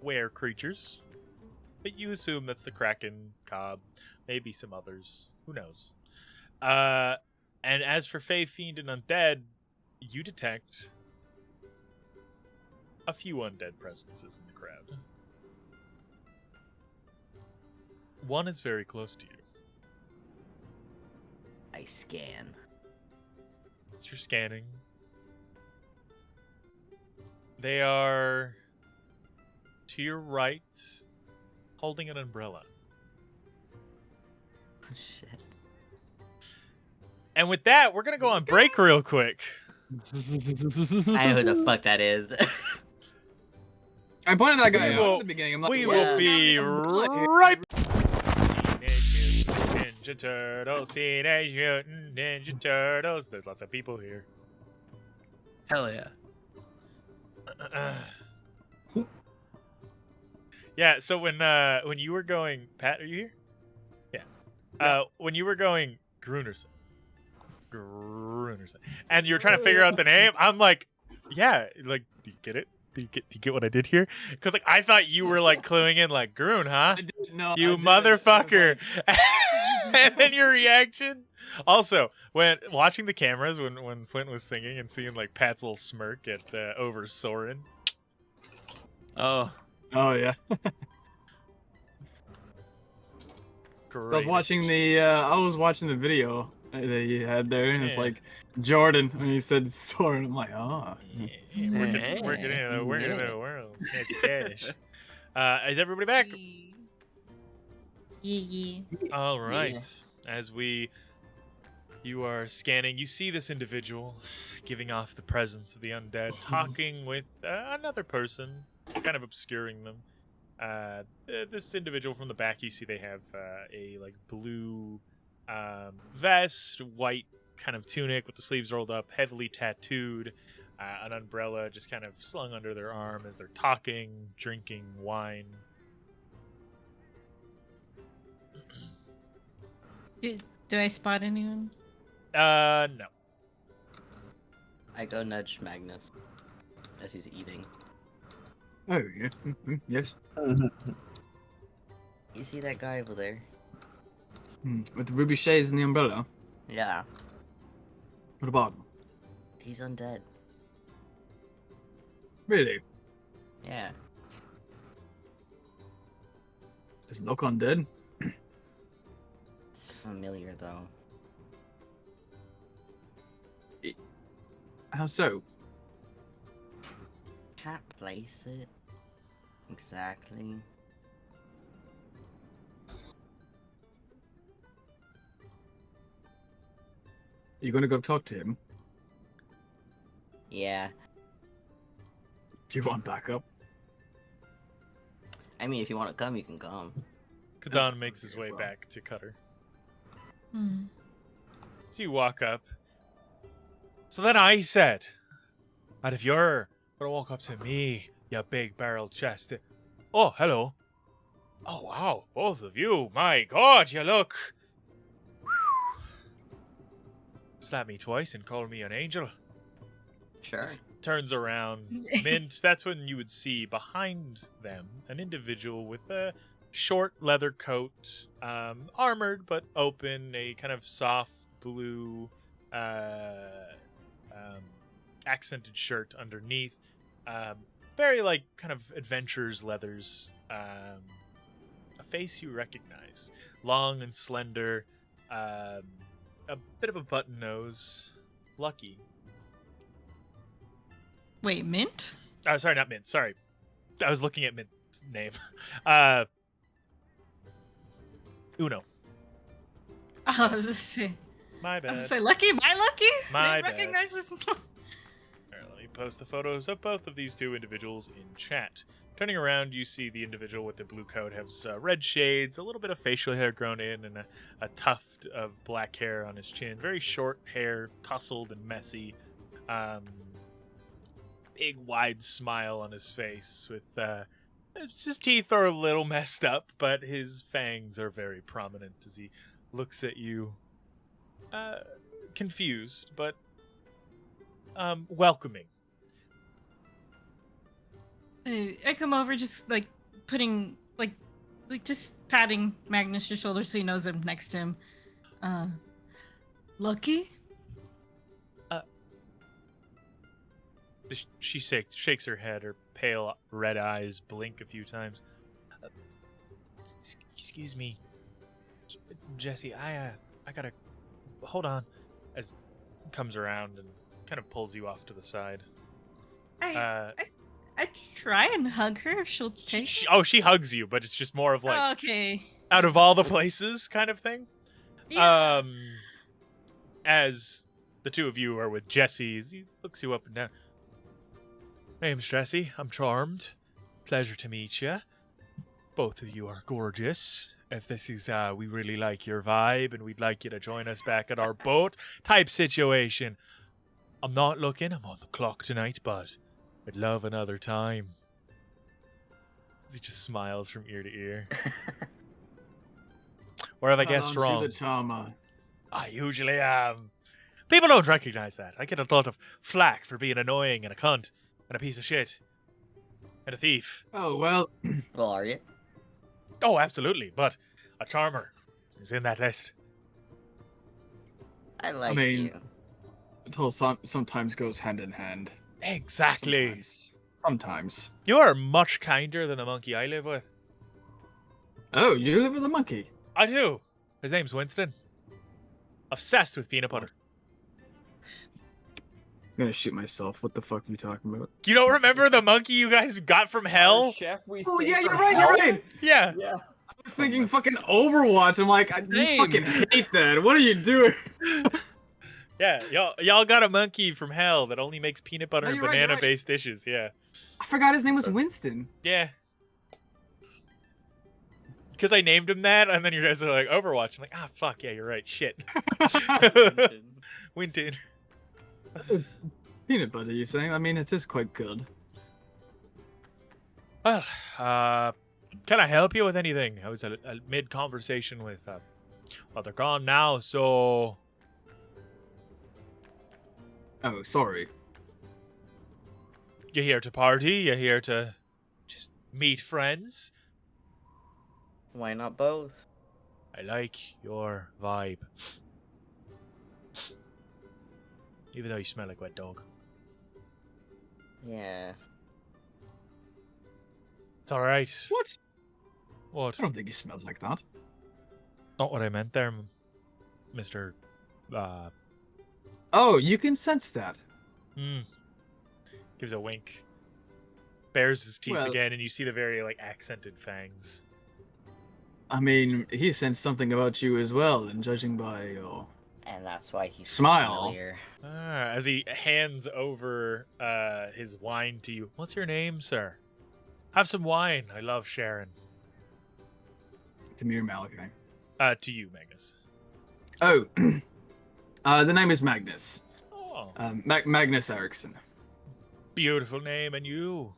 [SPEAKER 2] were creatures, but you assume that's the Kraken, Cobb, maybe some others. Who knows? And as for Fae, Fiend, and Undead, you detect a few undead presences in the crowd. One is very close to you.
[SPEAKER 3] I scan.
[SPEAKER 2] As you're scanning, they are to your right, holding an umbrella.
[SPEAKER 3] Shit.
[SPEAKER 2] And with that, we're gonna go on break real quick.
[SPEAKER 3] I know who the fuck that is.
[SPEAKER 4] I pointed that guy
[SPEAKER 2] We
[SPEAKER 4] out
[SPEAKER 2] will-
[SPEAKER 4] at the beginning. I'm like,
[SPEAKER 2] We
[SPEAKER 3] Yeah.
[SPEAKER 2] will be right. Teenage Mutant Ninja Turtles, Teenage Mutant Ninja Turtles. There's lots of people here.
[SPEAKER 5] Hell yeah.
[SPEAKER 2] Yeah. So when you were going, Pat, are you here? Yeah. When you were going Grunerson, and you were trying to figure out the name, I'm like, yeah, like, do you get it? Do you get what I did here? Because like I thought you were like cluing in like Grun, huh?
[SPEAKER 4] I didn't know.
[SPEAKER 2] You
[SPEAKER 4] I didn't.
[SPEAKER 2] motherfucker! And then your reaction. Also, when watching the cameras, when Flint was singing and seeing like Pat's little smirk at over Soren.
[SPEAKER 5] Oh,
[SPEAKER 4] Oh yeah.
[SPEAKER 2] Great.
[SPEAKER 4] So I was watching the video that you had there, and it's
[SPEAKER 2] Yeah.
[SPEAKER 4] like Jordan when he said Soren. I'm like, oh.
[SPEAKER 2] Yeah, working in the world. Snatch cash. Is everybody back?
[SPEAKER 7] Yeah.
[SPEAKER 2] All right. As you are scanning, you see this individual giving off the presence of the undead, talking with another person, kind of obscuring them. This individual from the back, you see they have a like blue vest, white kind of tunic with the sleeves rolled up, heavily tattooed, an umbrella just kind of slung under their arm as they're talking, drinking wine.
[SPEAKER 7] Do I spot anyone?
[SPEAKER 2] No.
[SPEAKER 3] I go nudge Magnus as he's eating.
[SPEAKER 4] Oh yeah. Yes.
[SPEAKER 3] You see that guy over there?
[SPEAKER 4] With the ruby shades and the umbrella.
[SPEAKER 3] Yeah,
[SPEAKER 4] What about him?
[SPEAKER 3] he's undead.
[SPEAKER 4] Really?
[SPEAKER 3] Yeah.
[SPEAKER 4] Doesn't look undead.
[SPEAKER 3] It's familiar though.
[SPEAKER 4] How so?
[SPEAKER 3] Can't place it exactly.
[SPEAKER 4] Are you gonna go talk to him?
[SPEAKER 3] Yeah.
[SPEAKER 4] Do you want backup?
[SPEAKER 3] I mean, if you want to come, you can come.
[SPEAKER 2] Kadan makes his way back to Cutter.
[SPEAKER 7] Hmm.
[SPEAKER 2] So you walk up. So then I said, and if you're gonna walk up to me, you big barrel chested. Oh, hello. Oh, wow, both of you. My God, you look. Slap me twice and call me an angel.
[SPEAKER 3] Sure.
[SPEAKER 2] Turns around. Mint, that's when you would see behind them an individual with a short leather coat, armored but open, a kind of soft blue accented shirt underneath. Very like kind of adventurers leathers. A face you recognize. Long and slender. A bit of a button nose. Lucky.
[SPEAKER 7] Wait, Mint?
[SPEAKER 2] Oh, sorry, not Mint. Sorry. I was looking at Mint's name. Uno.
[SPEAKER 7] I was just saying.
[SPEAKER 2] My
[SPEAKER 7] I was
[SPEAKER 2] bad.
[SPEAKER 7] gonna say, Lucky, my Lucky?
[SPEAKER 2] My
[SPEAKER 7] They
[SPEAKER 2] bad.
[SPEAKER 7] recognize this.
[SPEAKER 2] Alright, let me post the photos of both of these two individuals in chat. Turning around, you see the individual with the blue coat has red shades, a little bit of facial hair grown in, and a tuft of black hair on his chin. Very short hair, tousled and messy. Big, wide smile on his face. With his teeth are a little messed up, but his fangs are very prominent as he looks at you. Confused, but welcoming.
[SPEAKER 7] I come over, just like putting, like just patting Magnus' shoulder so he knows I'm next to him. Lucky?
[SPEAKER 2] She shakes her head. Her pale red eyes blink a few times. Excuse me, Jesse. I gotta hold on. As comes around and kind of pulls you off to the side.
[SPEAKER 7] I try and hug her if she'll take.
[SPEAKER 2] She hugs you, but it's just more of like
[SPEAKER 7] okay.
[SPEAKER 2] out of all the places kind of thing.
[SPEAKER 7] Yeah.
[SPEAKER 2] As the two of you are with Jesse, he looks you up and down. Name's Jesse. I'm charmed. Pleasure to meet you. Both of you are gorgeous. If this is, we really like your vibe and we'd like you to join us back at our boat type situation. I'm not looking. I'm on the clock tonight, but I'd love another time. He just smiles from ear to ear. Or have I guessed wrong?
[SPEAKER 4] The charmer.
[SPEAKER 2] I usually people don't recognize that. I get a lot of flack for being annoying and a cunt and a piece of shit and a thief.
[SPEAKER 4] Oh, well.
[SPEAKER 3] Well, are you?
[SPEAKER 2] Oh, absolutely. But a charmer is in that list.
[SPEAKER 3] I like
[SPEAKER 4] mean,
[SPEAKER 3] you.
[SPEAKER 4] It all sometimes goes hand in hand.
[SPEAKER 2] Exactly.
[SPEAKER 4] Sometimes.
[SPEAKER 2] You are much kinder than the monkey I live with.
[SPEAKER 4] Oh, you live with a monkey?
[SPEAKER 2] I do. His name's Winston. Obsessed with peanut butter.
[SPEAKER 4] I'm gonna shoot myself. What the fuck are you talking about?
[SPEAKER 2] You don't remember the monkey you guys got from hell?
[SPEAKER 9] Chef, we
[SPEAKER 4] Oh,
[SPEAKER 9] saved
[SPEAKER 4] yeah, you're
[SPEAKER 9] from
[SPEAKER 4] right,
[SPEAKER 9] hell?
[SPEAKER 4] you're right!
[SPEAKER 2] Yeah.
[SPEAKER 9] Yeah.
[SPEAKER 4] I was thinking fucking Overwatch. I'm like, I fucking hate that. What are you doing?
[SPEAKER 2] Yeah, y'all got a monkey from hell that only makes peanut butter
[SPEAKER 4] No,
[SPEAKER 2] and
[SPEAKER 4] you're right, you're
[SPEAKER 2] banana-based dishes. Yeah.
[SPEAKER 4] I forgot his name was Winston.
[SPEAKER 2] Yeah. Because I named him that, and then you guys are like, Overwatch. I'm like, ah, fuck, yeah, you're right. Shit. Winton.
[SPEAKER 4] Peanut butter, you saying? I mean, it is quite good.
[SPEAKER 2] Well, can I help you with anything? I was a mid-conversation with, well, they're gone now, so...
[SPEAKER 4] Oh, sorry.
[SPEAKER 2] You're here to party? You're here to just meet friends?
[SPEAKER 3] Why not both?
[SPEAKER 2] I like your vibe. Even though you smell like wet dog.
[SPEAKER 3] Yeah.
[SPEAKER 2] It's alright.
[SPEAKER 4] What?
[SPEAKER 2] What?
[SPEAKER 4] I don't think he smells like that.
[SPEAKER 2] Not what I meant there, Mr.
[SPEAKER 4] Oh, you can sense that.
[SPEAKER 2] Gives a wink. Bares his teeth
[SPEAKER 4] Well-
[SPEAKER 2] again, and you see the very, like, accented fangs.
[SPEAKER 4] I mean, he sensed something about you as well, and judging by your...
[SPEAKER 3] And that's why he
[SPEAKER 4] Smile.
[SPEAKER 3] Earlier.
[SPEAKER 2] As he hands over his wine to you. What's your name, sir? Have some wine. I love sharing.
[SPEAKER 4] Demir Malachi.
[SPEAKER 2] To you, Magnus.
[SPEAKER 4] Oh, the name is Magnus.
[SPEAKER 2] Oh.
[SPEAKER 4] Magnus Eriksson.
[SPEAKER 2] Beautiful name, and you?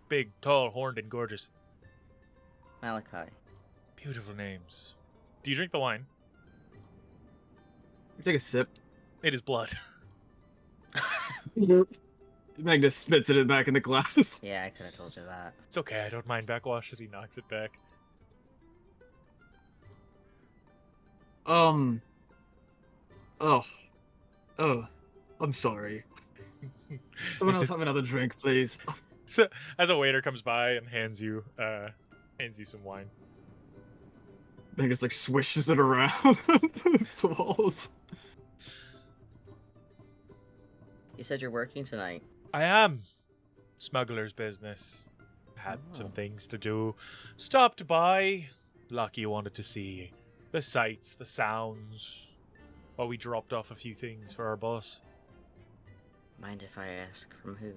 [SPEAKER 2] Big, tall, horned, and gorgeous.
[SPEAKER 3] Malachi.
[SPEAKER 2] Beautiful names. Do you drink the wine?
[SPEAKER 4] Take a sip.
[SPEAKER 2] It is blood.
[SPEAKER 4] Magnus spits it back in the glass.
[SPEAKER 3] Yeah, I could have told you that.
[SPEAKER 2] It's okay, I don't mind backwash as he knocks it back.
[SPEAKER 4] Oh, I'm sorry. Someone else have another drink, please.
[SPEAKER 2] So, as a waiter comes by and hands you some wine.
[SPEAKER 4] Magnus like swishes it around, swallows.
[SPEAKER 3] You said you're working tonight.
[SPEAKER 2] I am. Smuggler's business. Had some things to do. Stopped by. Lucky wanted to see the sights, the sounds. While we dropped off a few things for our boss.
[SPEAKER 3] Mind if I ask from who?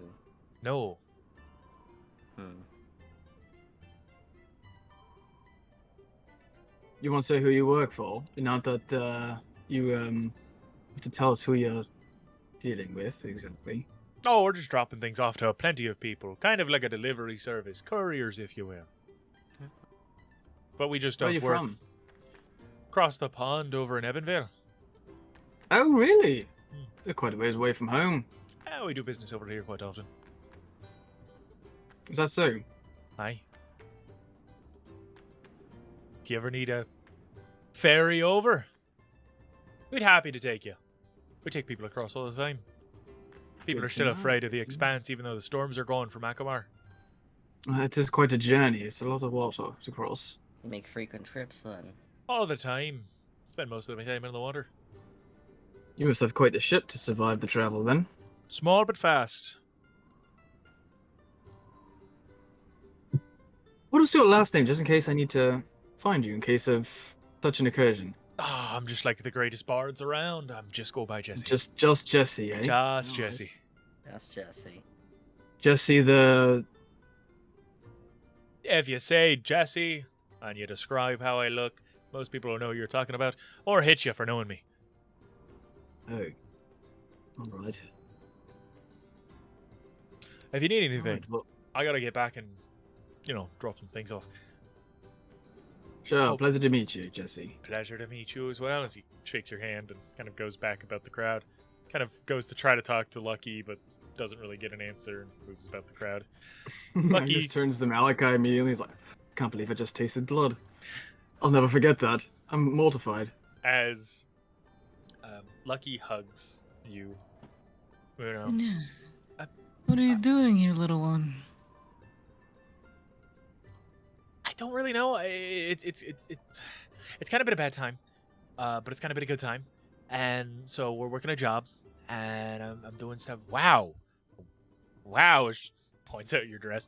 [SPEAKER 2] No.
[SPEAKER 4] You won't say who you work for? Not that you have to tell us who you're dealing with exactly.
[SPEAKER 2] Oh, we're just dropping things off to plenty of people. Kind of like a delivery service. Couriers, if you will. But we just
[SPEAKER 4] Where
[SPEAKER 2] don't
[SPEAKER 4] are you
[SPEAKER 2] work
[SPEAKER 4] from?
[SPEAKER 2] across the pond over in Ebenville.
[SPEAKER 4] Oh, really? They're quite a ways away from home.
[SPEAKER 2] We do business over here quite often.
[SPEAKER 4] Is that so?
[SPEAKER 2] Aye. If you ever need a ferry over, we'd happy to take you. We take people across all the time. People
[SPEAKER 4] Good
[SPEAKER 2] are
[SPEAKER 4] to
[SPEAKER 2] still
[SPEAKER 4] know,
[SPEAKER 2] afraid of the
[SPEAKER 4] good to know.
[SPEAKER 2] expanse, even though the storms are gone from Akamar.
[SPEAKER 4] It is quite a journey. It's a lot of water to cross.
[SPEAKER 3] You make frequent trips then.
[SPEAKER 2] All the time. Spend most of my time in the water.
[SPEAKER 4] You must have quite the ship to survive the travel then.
[SPEAKER 2] Small but fast.
[SPEAKER 4] What is your last name, just in case I need to find you in case of such an occasion?
[SPEAKER 2] Ah, I'm just like the greatest bards around. I'm just go by Jesse.
[SPEAKER 4] Just Jesse, eh?
[SPEAKER 2] Just Jesse.
[SPEAKER 3] That's Jesse.
[SPEAKER 4] Jesse the...
[SPEAKER 2] If you say Jesse and you describe how I look, most people will know who you're talking about, or hit you for knowing me.
[SPEAKER 4] Oh. Alright.
[SPEAKER 2] If you need anything,
[SPEAKER 4] Alright, well,
[SPEAKER 2] I gotta get back and, drop some things off.
[SPEAKER 4] sure,
[SPEAKER 2] Oh.
[SPEAKER 4] pleasure to meet you, Jesse.
[SPEAKER 2] Pleasure to meet you as well, as he shakes your hand and kind of goes back about the crowd. Kind of goes to try to talk to Lucky, but doesn't really get an answer and moves about the crowd. Lucky-
[SPEAKER 4] Just turns to Malachi immediately. He's like, can't believe I just tasted blood. I'll never forget that. I'm mortified.
[SPEAKER 2] As Lucky hugs you.
[SPEAKER 7] Yeah. What are you doing here, little one?
[SPEAKER 2] I don't really know. It's kind of been a bad time, but it's kind of been a good time. And so we're working a job, and I'm doing stuff. Wow, she points out your dress.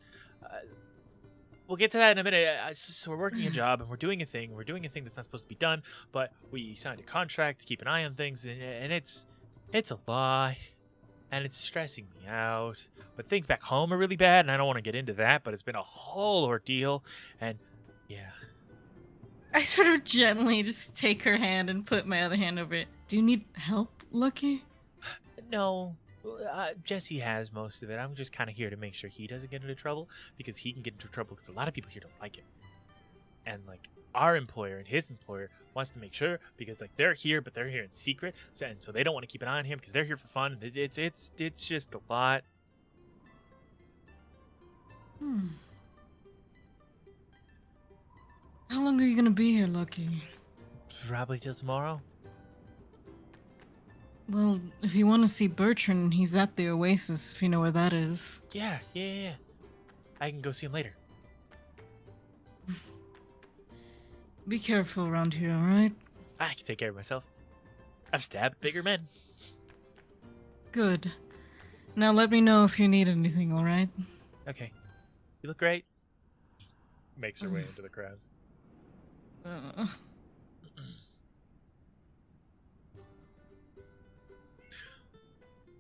[SPEAKER 2] We'll get to that in a minute. So we're working a job, and we're doing a thing. We're doing a thing that's not supposed to be done, but we signed a contract to keep an eye on things, and it's a lot, and it's stressing me out. But things back home are really bad, and I don't want to get into that, but it's been a whole ordeal, and yeah.
[SPEAKER 7] I sort of gently just take her hand and put my other hand over it. Do you need help, Lucky?
[SPEAKER 2] No, Jesse has most of it. I'm just kind of here to make sure he doesn't get into trouble, because he can get into trouble because a lot of people here don't like him. And like our employer and his employer wants to make sure, because like they're here, but they're here in secret, so they don't want to keep an eye on him because they're here for fun. It's just a lot.
[SPEAKER 7] How long are you gonna be here, Lucky?
[SPEAKER 2] Probably till tomorrow.
[SPEAKER 7] Well, if you want to see Bertrand, he's at the Oasis, if you know where that is.
[SPEAKER 2] Yeah. I can go see him later.
[SPEAKER 7] Be careful around here, alright?
[SPEAKER 2] I can take care of myself. I've stabbed bigger men.
[SPEAKER 7] Good. Now let me know if you need anything, alright?
[SPEAKER 2] Okay. You look great. Makes her way into the crowd.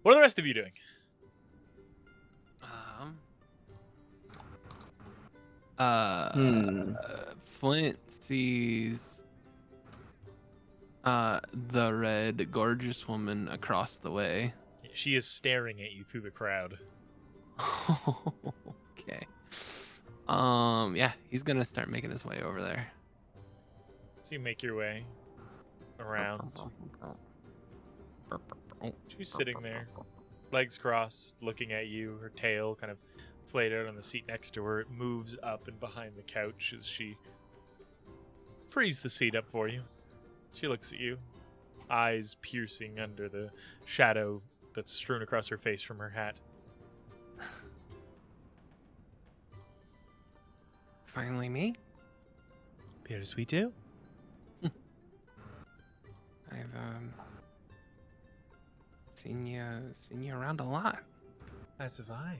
[SPEAKER 2] What are the rest of you doing?
[SPEAKER 5] Flint sees the red gorgeous woman across the way.
[SPEAKER 2] She is staring at you through the crowd.
[SPEAKER 5] Okay. Yeah, he's gonna start making his way over there.
[SPEAKER 2] So you make your way around. She's sitting there, legs crossed, looking at you, her tail kind of flayed out on the seat next to her. It moves up and behind the couch as she frees the seat up for you. She looks at you, eyes piercing under the shadow that's strewn across her face from her hat.
[SPEAKER 5] Finally me?
[SPEAKER 11] Appears we do.
[SPEAKER 5] I've seen you around a lot.
[SPEAKER 11] As have I.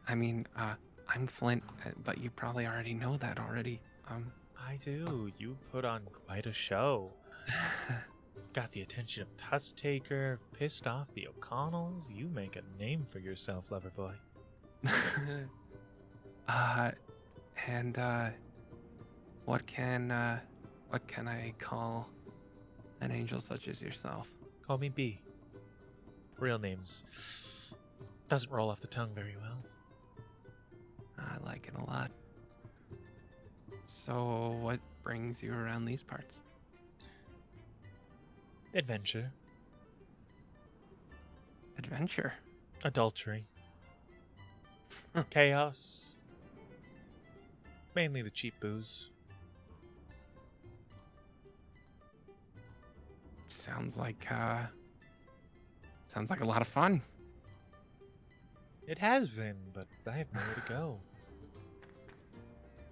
[SPEAKER 5] I'm Flint, but you probably already know that already.
[SPEAKER 2] I do. You put on quite a show. Got the attention of Tusk Taker, pissed off the O'Connells. You make a name for yourself, lover boy.
[SPEAKER 5] What can I call an angel such as yourself?
[SPEAKER 2] Call me B. Real names doesn't roll off the tongue very well.
[SPEAKER 5] I like it a lot. So, what brings you around these parts?
[SPEAKER 2] Adventure.
[SPEAKER 5] Adventure?
[SPEAKER 2] Adultery. Chaos. Mainly the cheap booze.
[SPEAKER 5] Sounds like a lot of fun.
[SPEAKER 2] It has been, but I have nowhere to go.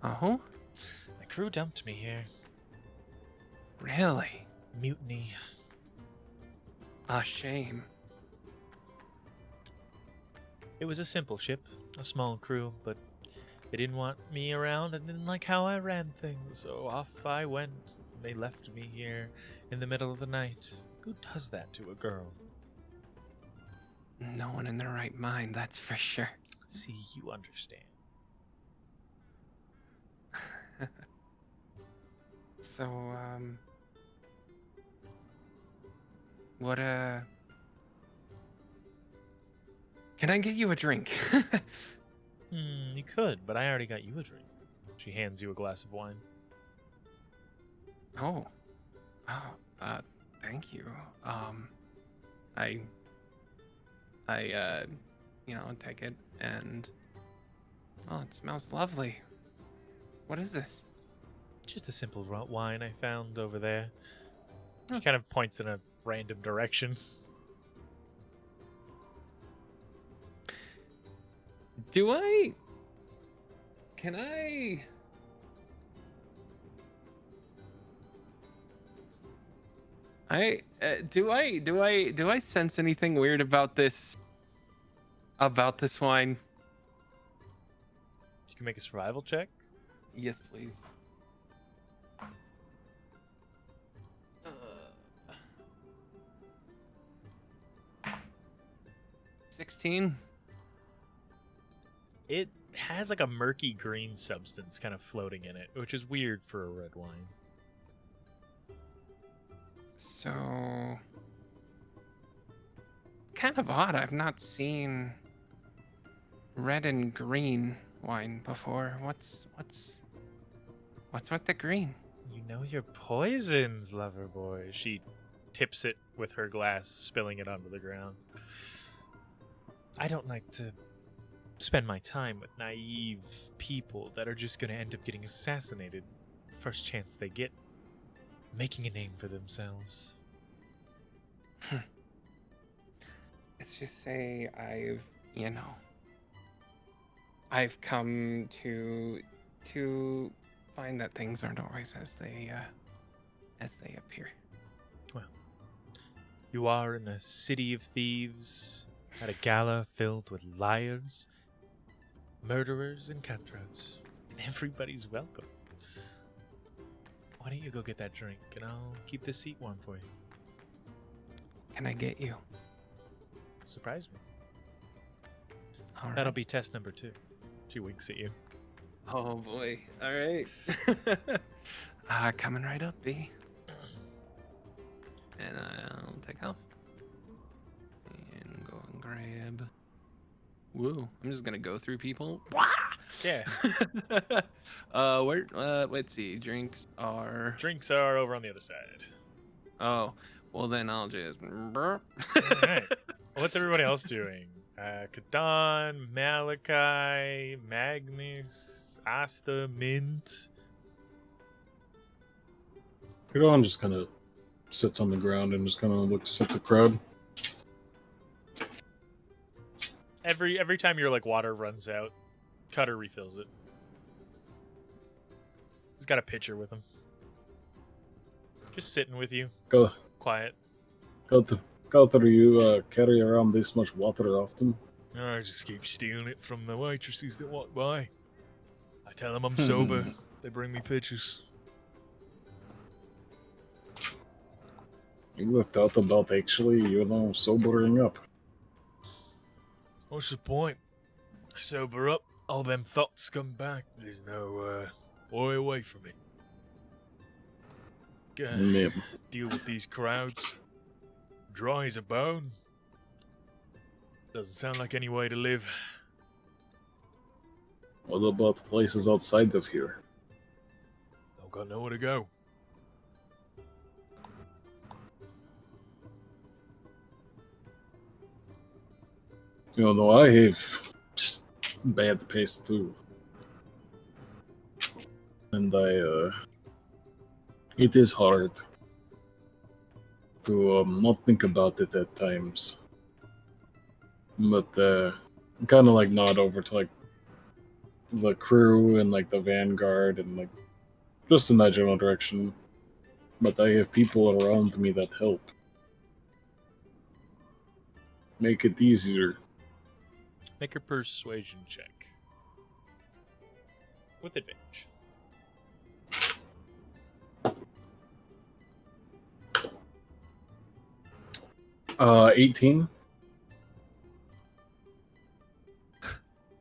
[SPEAKER 5] Oh?
[SPEAKER 2] My crew dumped me here.
[SPEAKER 5] Really?
[SPEAKER 2] Mutiny.
[SPEAKER 5] A shame.
[SPEAKER 2] It was a simple ship, a small crew, but they didn't want me around and didn't like how I ran things, so off I went. They left me here in the middle of the night. Who does that to a girl?
[SPEAKER 5] No one in their right mind, that's for sure.
[SPEAKER 2] See, you understand.
[SPEAKER 5] So, what, can I get you a drink?
[SPEAKER 2] You could, but I already got you a drink. She hands you a glass of wine.
[SPEAKER 5] Oh, thank you. I take it and, oh, it smells lovely. What is this?
[SPEAKER 2] Just a simple wine I found over there. She kind of points in a random direction.
[SPEAKER 5] Do I sense anything weird about this wine?
[SPEAKER 2] You can make a survival check.
[SPEAKER 5] Yes, please. 16.
[SPEAKER 2] It has like a murky green substance kind of floating in it, which is weird for a red wine.
[SPEAKER 5] So, kind of odd. I've not seen red and green wine before. What's with the green?
[SPEAKER 2] You know your poisons, lover boy. She tips it with her glass, spilling it onto the ground. I don't like to spend my time with naive people that are just going to end up getting assassinated the first chance they get, making a name for themselves.
[SPEAKER 5] Let's just say I've come to find that things aren't always as they appear.
[SPEAKER 2] Well, you are in a city of thieves, at a gala filled with liars, murderers, and cutthroats, and everybody's welcome. Why don't you go get that drink, and I'll keep this seat warm for you.
[SPEAKER 5] Can I get you?
[SPEAKER 2] Surprise me.
[SPEAKER 5] All right.
[SPEAKER 2] That'll be test number 2. She winks at you.
[SPEAKER 5] Oh boy. All right. Coming right up, B. And I'll take health. And go and grab. Woo! I'm just gonna go through people.
[SPEAKER 2] Yeah.
[SPEAKER 5] Let's see. Drinks are.
[SPEAKER 2] Drinks are over on the other side.
[SPEAKER 5] Oh, well then I'll just.
[SPEAKER 2] All right. What's everybody else doing? Kadan, Malachi, Magnus, Asta, Mint.
[SPEAKER 6] Kadan just kind of sits on the ground and just kind of looks at the crowd.
[SPEAKER 2] Every time your like water runs out, Cutter refills it. He's got a pitcher with him. Just sitting with you.
[SPEAKER 6] Go,
[SPEAKER 2] Quiet.
[SPEAKER 6] Cutter, you carry around this much water often?
[SPEAKER 2] I just keep stealing it from the waitresses that walk by. I tell them I'm sober. They bring me pitchers.
[SPEAKER 6] You thought about actually, sobering up.
[SPEAKER 2] What's the point? I sober up, all them thoughts come back. There's no way away from it.
[SPEAKER 6] Yep.
[SPEAKER 2] Deal with these crowds. Dry as a bone. Doesn't sound like any way to live.
[SPEAKER 6] What about places outside of here?
[SPEAKER 2] Don't got nowhere to go.
[SPEAKER 6] I have just bad pace too. And it is hard to not think about it at times. But kind of like nod over to like the crew and like the vanguard and like just in that general direction. But I have people around me that help. Make it easier.
[SPEAKER 2] Make a persuasion check. With advantage.
[SPEAKER 6] Uh, 18.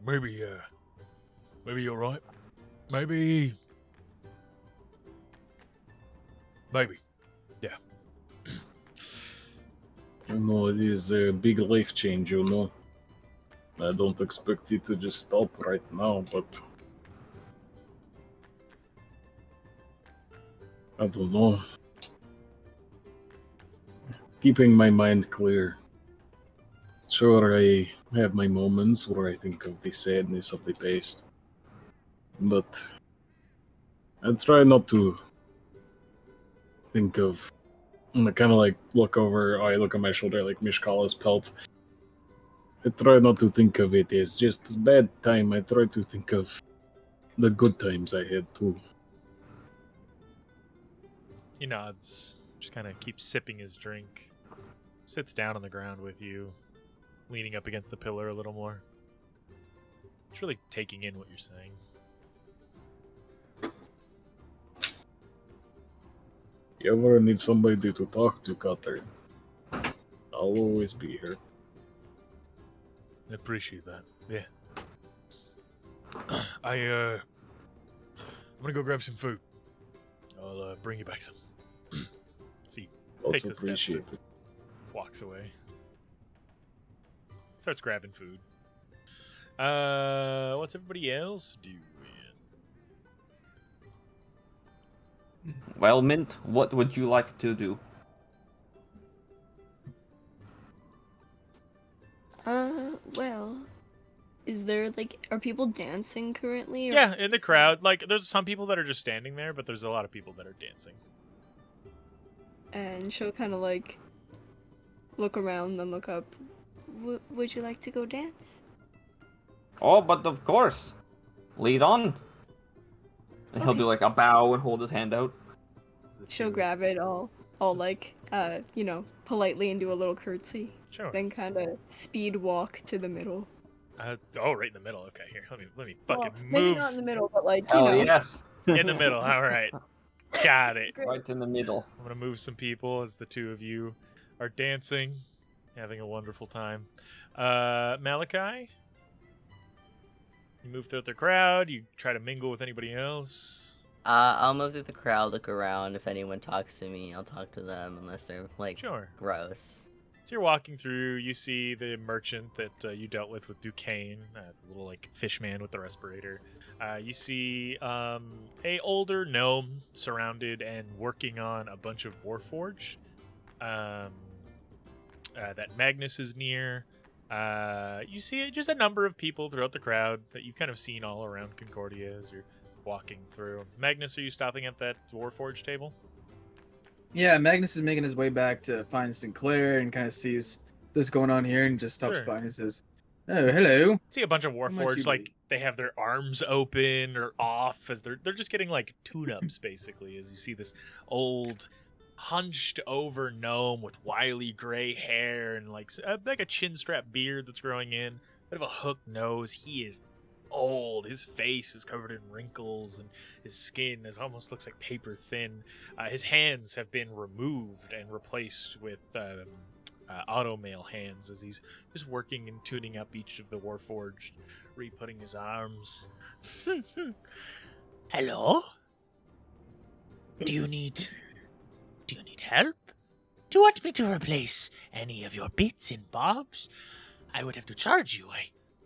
[SPEAKER 2] Maybe you're right. Maybe. Yeah.
[SPEAKER 6] It is a big life change, I don't expect you to just stop right now, but I don't know. Keeping my mind clear. Sure, I have my moments where I think of the sadness of the past, but I try not to think of. I kind of like look over. I look at my shoulder like Mishkala's pelt. I try not to think of it as just a bad time. I try to think of the good times I had too.
[SPEAKER 2] He nods. Just kind of keeps sipping his drink. Sits down on the ground with you, leaning up against the pillar a little more. Just really taking in what you're saying.
[SPEAKER 6] You ever need somebody to talk to, Cutter? I'll always be here.
[SPEAKER 2] I appreciate that. Yeah. I'm gonna go grab some food. I'll bring you back some. See,
[SPEAKER 6] Also
[SPEAKER 2] takes a step,
[SPEAKER 6] appreciate it.
[SPEAKER 2] walks away. Starts grabbing food. What's everybody else doing?
[SPEAKER 9] Well, Mint, what would you like to do?
[SPEAKER 8] Well, is there are people dancing currently? Or
[SPEAKER 2] Yeah, in the crowd. Like, there's some people that are just standing there, but there's a lot of people that are dancing.
[SPEAKER 8] And she'll kind of look around, then look up. Would you like to go dance?
[SPEAKER 9] Oh, but of course. Lead on. And he'll
[SPEAKER 8] Okay.
[SPEAKER 9] do like a bow and hold his hand out.
[SPEAKER 8] She'll grab it all politely and do a little curtsy.
[SPEAKER 2] Sure.
[SPEAKER 8] Then kind of speed walk to the middle.
[SPEAKER 2] Oh, right in the middle. Okay, here. Let me
[SPEAKER 8] Well,
[SPEAKER 2] fucking
[SPEAKER 8] maybe
[SPEAKER 2] move
[SPEAKER 8] not in the middle, but
[SPEAKER 9] Hell yes.
[SPEAKER 2] in the middle. All right. Got it.
[SPEAKER 9] Right in the middle.
[SPEAKER 2] I'm gonna move some people as the two of you are dancing, having a wonderful time. Malachi, you move throughout the crowd. You try to mingle with anybody else.
[SPEAKER 3] I'll move through the crowd, look around. If anyone talks to me, I'll talk to them unless they're like
[SPEAKER 2] Sure.
[SPEAKER 3] gross.
[SPEAKER 2] So you're walking through. You see the merchant that you dealt with Duquesne, the little like fish man with the respirator. You see a older gnome surrounded and working on a bunch of Warforged. That Magnus is near. You see just a number of people throughout the crowd that you've kind of seen all around Concordia as you're walking through. Magnus, are you stopping at that Warforged table?
[SPEAKER 4] Yeah, Magnus is making his way back to find Sinclair and kind of sees this going on here and just stops
[SPEAKER 2] Sure.
[SPEAKER 4] by and says, "Oh, hello."
[SPEAKER 2] See a bunch of
[SPEAKER 4] might you
[SPEAKER 2] Warforged, like
[SPEAKER 4] be?
[SPEAKER 2] they have their arms open or off as they're just getting like tune-ups basically. As you see this old, hunched over gnome with wily gray hair and like a chin strap beard that's growing in, bit of a hooked nose. He is old. His face is covered in wrinkles and his skin almost looks like paper thin. His hands have been removed and replaced with automail hands as he's just working and tuning up each of the Warforged, re-putting his arms.
[SPEAKER 11] Hello? Do you need help? Do you want me to replace any of your bits and bobs? I would have to charge you.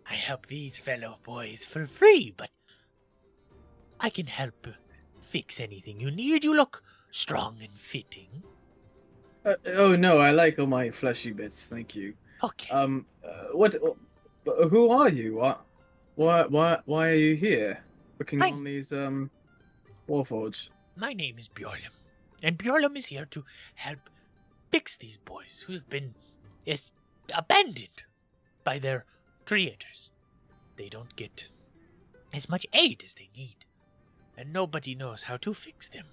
[SPEAKER 11] I help these fellow boys for free, but I can help fix anything you need. You look strong and fitting.
[SPEAKER 4] Oh no, I like all my fleshy bits, thank you.
[SPEAKER 11] Okay.
[SPEAKER 4] What? Who are you? Why are you here? Working
[SPEAKER 11] Hi.
[SPEAKER 4] on these Warforged.
[SPEAKER 11] My name is Bjorlum, and Bjorlum is here to help fix these boys who have been abandoned by their creators. They don't get as much aid as they need, and nobody knows how to fix them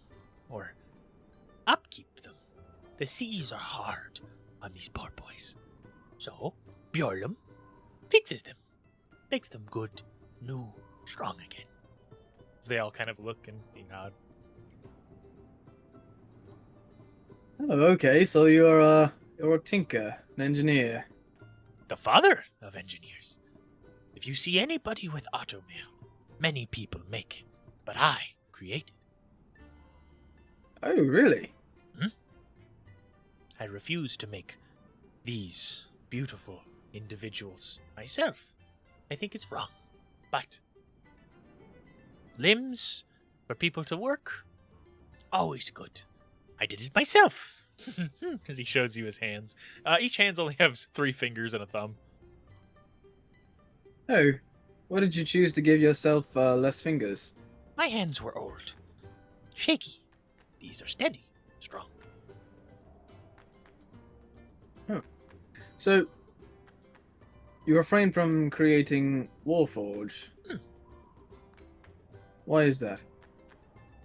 [SPEAKER 11] or upkeep them. The seas are hard on these poor boys. So, Bjorlum fixes them, makes them good, new, strong again.
[SPEAKER 2] They all kind of look and nod.
[SPEAKER 4] Oh, okay. So you're a tinker, an engineer.
[SPEAKER 11] The father of engineers. If you see anybody with automail, many people make, but I created.
[SPEAKER 4] Oh, really?
[SPEAKER 11] I refuse to make these beautiful individuals myself. I think it's wrong. But limbs for people to work, always good. I did it myself.
[SPEAKER 2] As he shows you his hands. Each hand only has 3 fingers and a thumb.
[SPEAKER 4] Oh, why did you choose to give yourself less fingers?
[SPEAKER 11] My hands were old, shaky. These are steady, strong.
[SPEAKER 4] So, you refrain from creating Warforged. Why is that?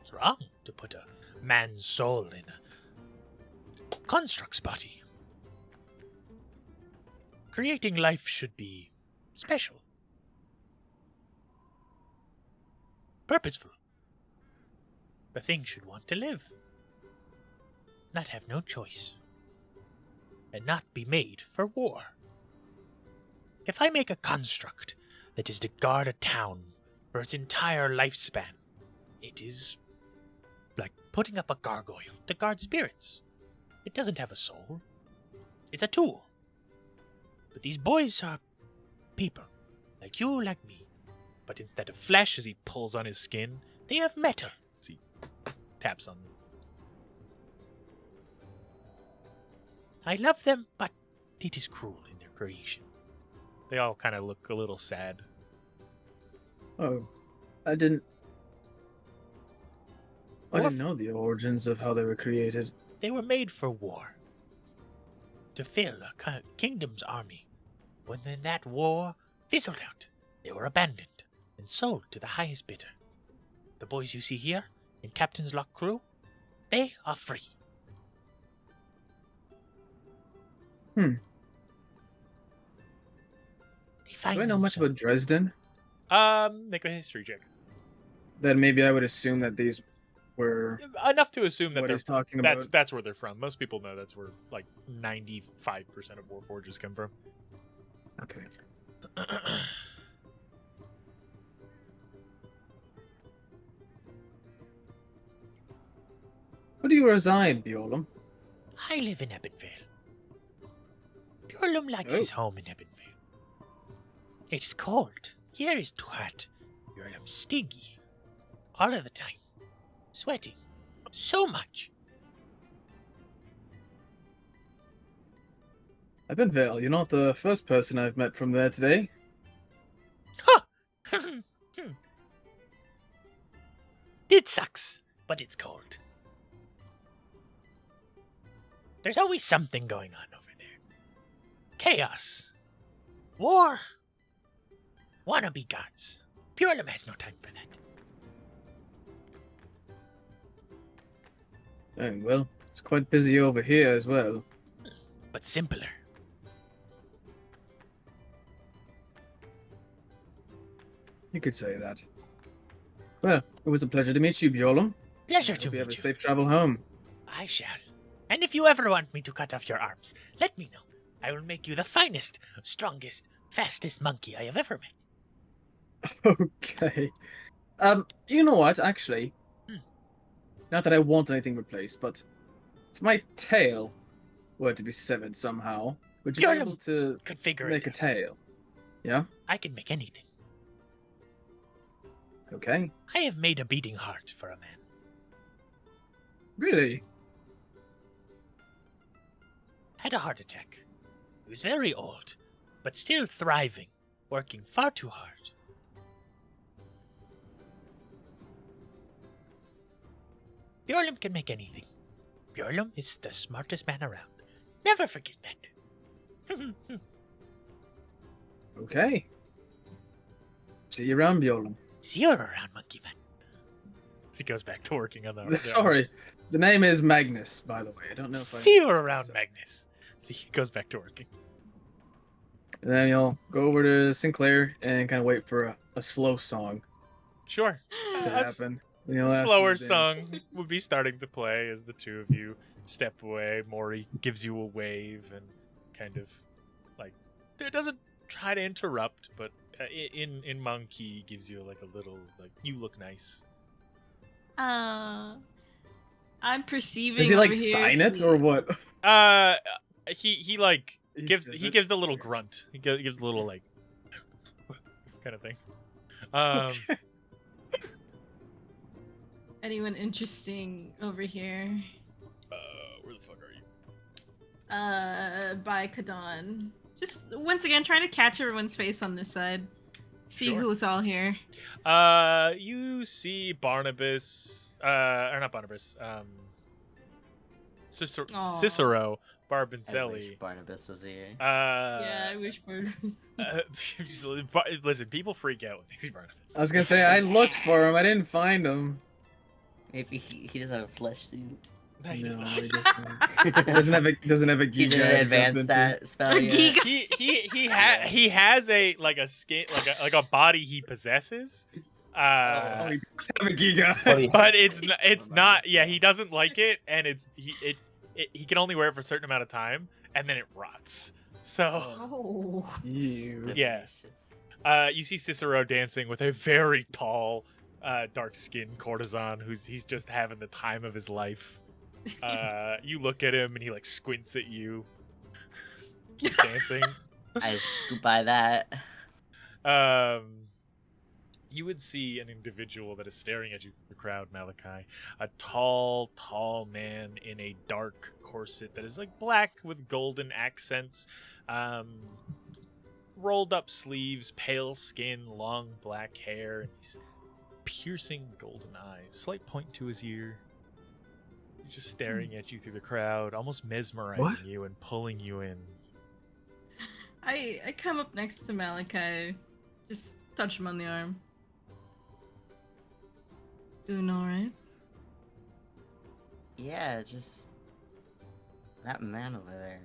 [SPEAKER 11] It's wrong to put a man's soul in a construct's body. Creating life should be special, purposeful. The thing should want to live, not have no choice, and not be made for war. If I make a construct that is to guard a town for its entire lifespan, it is like putting up a gargoyle to guard spirits. It doesn't have a soul. It's a tool. But these boys are people, like you, like me. But instead of flesh, as he pulls on his skin, they have metal. As he taps on them. I love them, but it is cruel in their creation.
[SPEAKER 2] They all kind of look a little sad.
[SPEAKER 4] Oh, I didn't know the origins of how they were created.
[SPEAKER 11] They were made for war. To fill a kingdom's army. When then that war fizzled out, they were abandoned and sold to the highest bidder. The boys you see here in Captain's Lock crew, they are free.
[SPEAKER 4] Do I know much about Dresden?
[SPEAKER 2] Make a history check.
[SPEAKER 4] Then maybe I would assume that these were
[SPEAKER 2] Enough to assume that
[SPEAKER 4] what
[SPEAKER 2] they're
[SPEAKER 4] he's talking about.
[SPEAKER 2] that's where they're from. Most people know that's where like 95% of Warforges come from.
[SPEAKER 4] Okay. Where do you reside, Bjorlum?
[SPEAKER 11] I live in Ebenvale. Bjorlum likes his home in Ebenvale. It is cold. The air is too hot. Bjorlum's stinky. All of the time. Sweating. So much.
[SPEAKER 4] Ebenvale, you're not the first person I've met from there today.
[SPEAKER 11] Huh! It sucks, but it's cold. There's always something going on over there. Chaos. War. Wannabe gods. Bjorlum has no time for that.
[SPEAKER 4] Oh, well, it's quite busy over here as well.
[SPEAKER 11] But simpler.
[SPEAKER 4] You could say that. Well, it was a pleasure to meet you, Bjorlum.
[SPEAKER 11] Pleasure
[SPEAKER 4] Hope
[SPEAKER 11] to
[SPEAKER 4] you have a
[SPEAKER 11] meet you.
[SPEAKER 4] safe travel home.
[SPEAKER 11] I shall. And if you ever want me to cut off your arms, let me know. I will make you the finest, strongest, fastest monkey I have ever met.
[SPEAKER 4] Okay. You know what, actually? Not that I want anything replaced, but if my tail were to be severed somehow, would you be able to
[SPEAKER 11] could figure
[SPEAKER 4] make
[SPEAKER 11] it
[SPEAKER 4] a
[SPEAKER 11] out.
[SPEAKER 4] tail? Yeah?
[SPEAKER 11] I can make anything.
[SPEAKER 4] Okay.
[SPEAKER 11] I have made a beating heart for a man.
[SPEAKER 4] Really?
[SPEAKER 11] Had a heart attack. He was very old, but still thriving, working far too hard. Bjorlum can make anything. Bjorlum is the smartest man around. Never forget that.
[SPEAKER 4] Okay. See you around, Bjorlum.
[SPEAKER 11] See you around, Monkey Man. As he goes back to working on the
[SPEAKER 4] Sorry,
[SPEAKER 11] arms.
[SPEAKER 4] the name is Magnus, by the way. I don't know if
[SPEAKER 11] See you around, Magnus. See, he goes back to working.
[SPEAKER 4] And then you'll go over to Sinclair and kind of wait for a slow song
[SPEAKER 2] Sure.
[SPEAKER 4] to
[SPEAKER 2] A s-
[SPEAKER 4] happen. And you'll ask
[SPEAKER 2] slower
[SPEAKER 4] him to dance.
[SPEAKER 2] song would be starting to play as the two of you step away. Maury gives you a wave and kind of like it doesn't try to interrupt, but in monkey gives you like a little like you look nice.
[SPEAKER 7] I'm perceiving.
[SPEAKER 4] Does he like
[SPEAKER 7] over here
[SPEAKER 4] sign it or what?
[SPEAKER 2] He like gives
[SPEAKER 4] says
[SPEAKER 2] he
[SPEAKER 4] it?
[SPEAKER 2] gives the little grunt. He gives a little like kind of thing.
[SPEAKER 7] Anyone interesting over here?
[SPEAKER 2] Where the fuck are you?
[SPEAKER 7] By Kadon. Just once again trying to catch everyone's face on this side. See
[SPEAKER 2] Sure.
[SPEAKER 7] who's all here.
[SPEAKER 2] You see Barnabas, or not Barnabas, Cicero,
[SPEAKER 7] Aw.
[SPEAKER 2] Cicero
[SPEAKER 3] I
[SPEAKER 2] Barbincelli.
[SPEAKER 3] wish Barnabas was here.
[SPEAKER 7] Yeah, I wish Barnabas.
[SPEAKER 2] Listen, people freak out when they see Barnabas.
[SPEAKER 4] I was gonna say I looked for him. I didn't find him.
[SPEAKER 3] Maybe he doesn't have a flesh suit.
[SPEAKER 2] No, he does
[SPEAKER 4] No,
[SPEAKER 2] not.
[SPEAKER 4] I guess not. doesn't have a
[SPEAKER 3] He
[SPEAKER 4] giga.
[SPEAKER 3] didn't
[SPEAKER 4] to
[SPEAKER 3] advance
[SPEAKER 4] jump into.
[SPEAKER 3] that spell
[SPEAKER 7] A
[SPEAKER 3] yet.
[SPEAKER 7] giga.
[SPEAKER 2] He has a like a skin like a body he possesses.
[SPEAKER 4] Oh, he does have a giga.
[SPEAKER 2] But it's not yeah, he doesn't like it and he can only wear it for a certain amount of time and then it rots. So
[SPEAKER 7] Oh.
[SPEAKER 4] You.
[SPEAKER 2] yeah. You see Cicero dancing with a very tall dark-skinned courtesan he's just having the time of his life. You look at him and he like squints at you. Keep dancing.
[SPEAKER 3] I scoop by that.
[SPEAKER 2] You would see an individual that is staring at you through the crowd, Malachi. A tall man in a dark corset that is like black with golden accents. Rolled up sleeves, pale skin, long black hair, and these piercing golden eyes. Slight point to his ear. He's just staring at you through the crowd, almost mesmerizing you and pulling you in.
[SPEAKER 7] I come up next to Malachi, just touch him on the arm. Doing all right?
[SPEAKER 3] Yeah, just that man over there.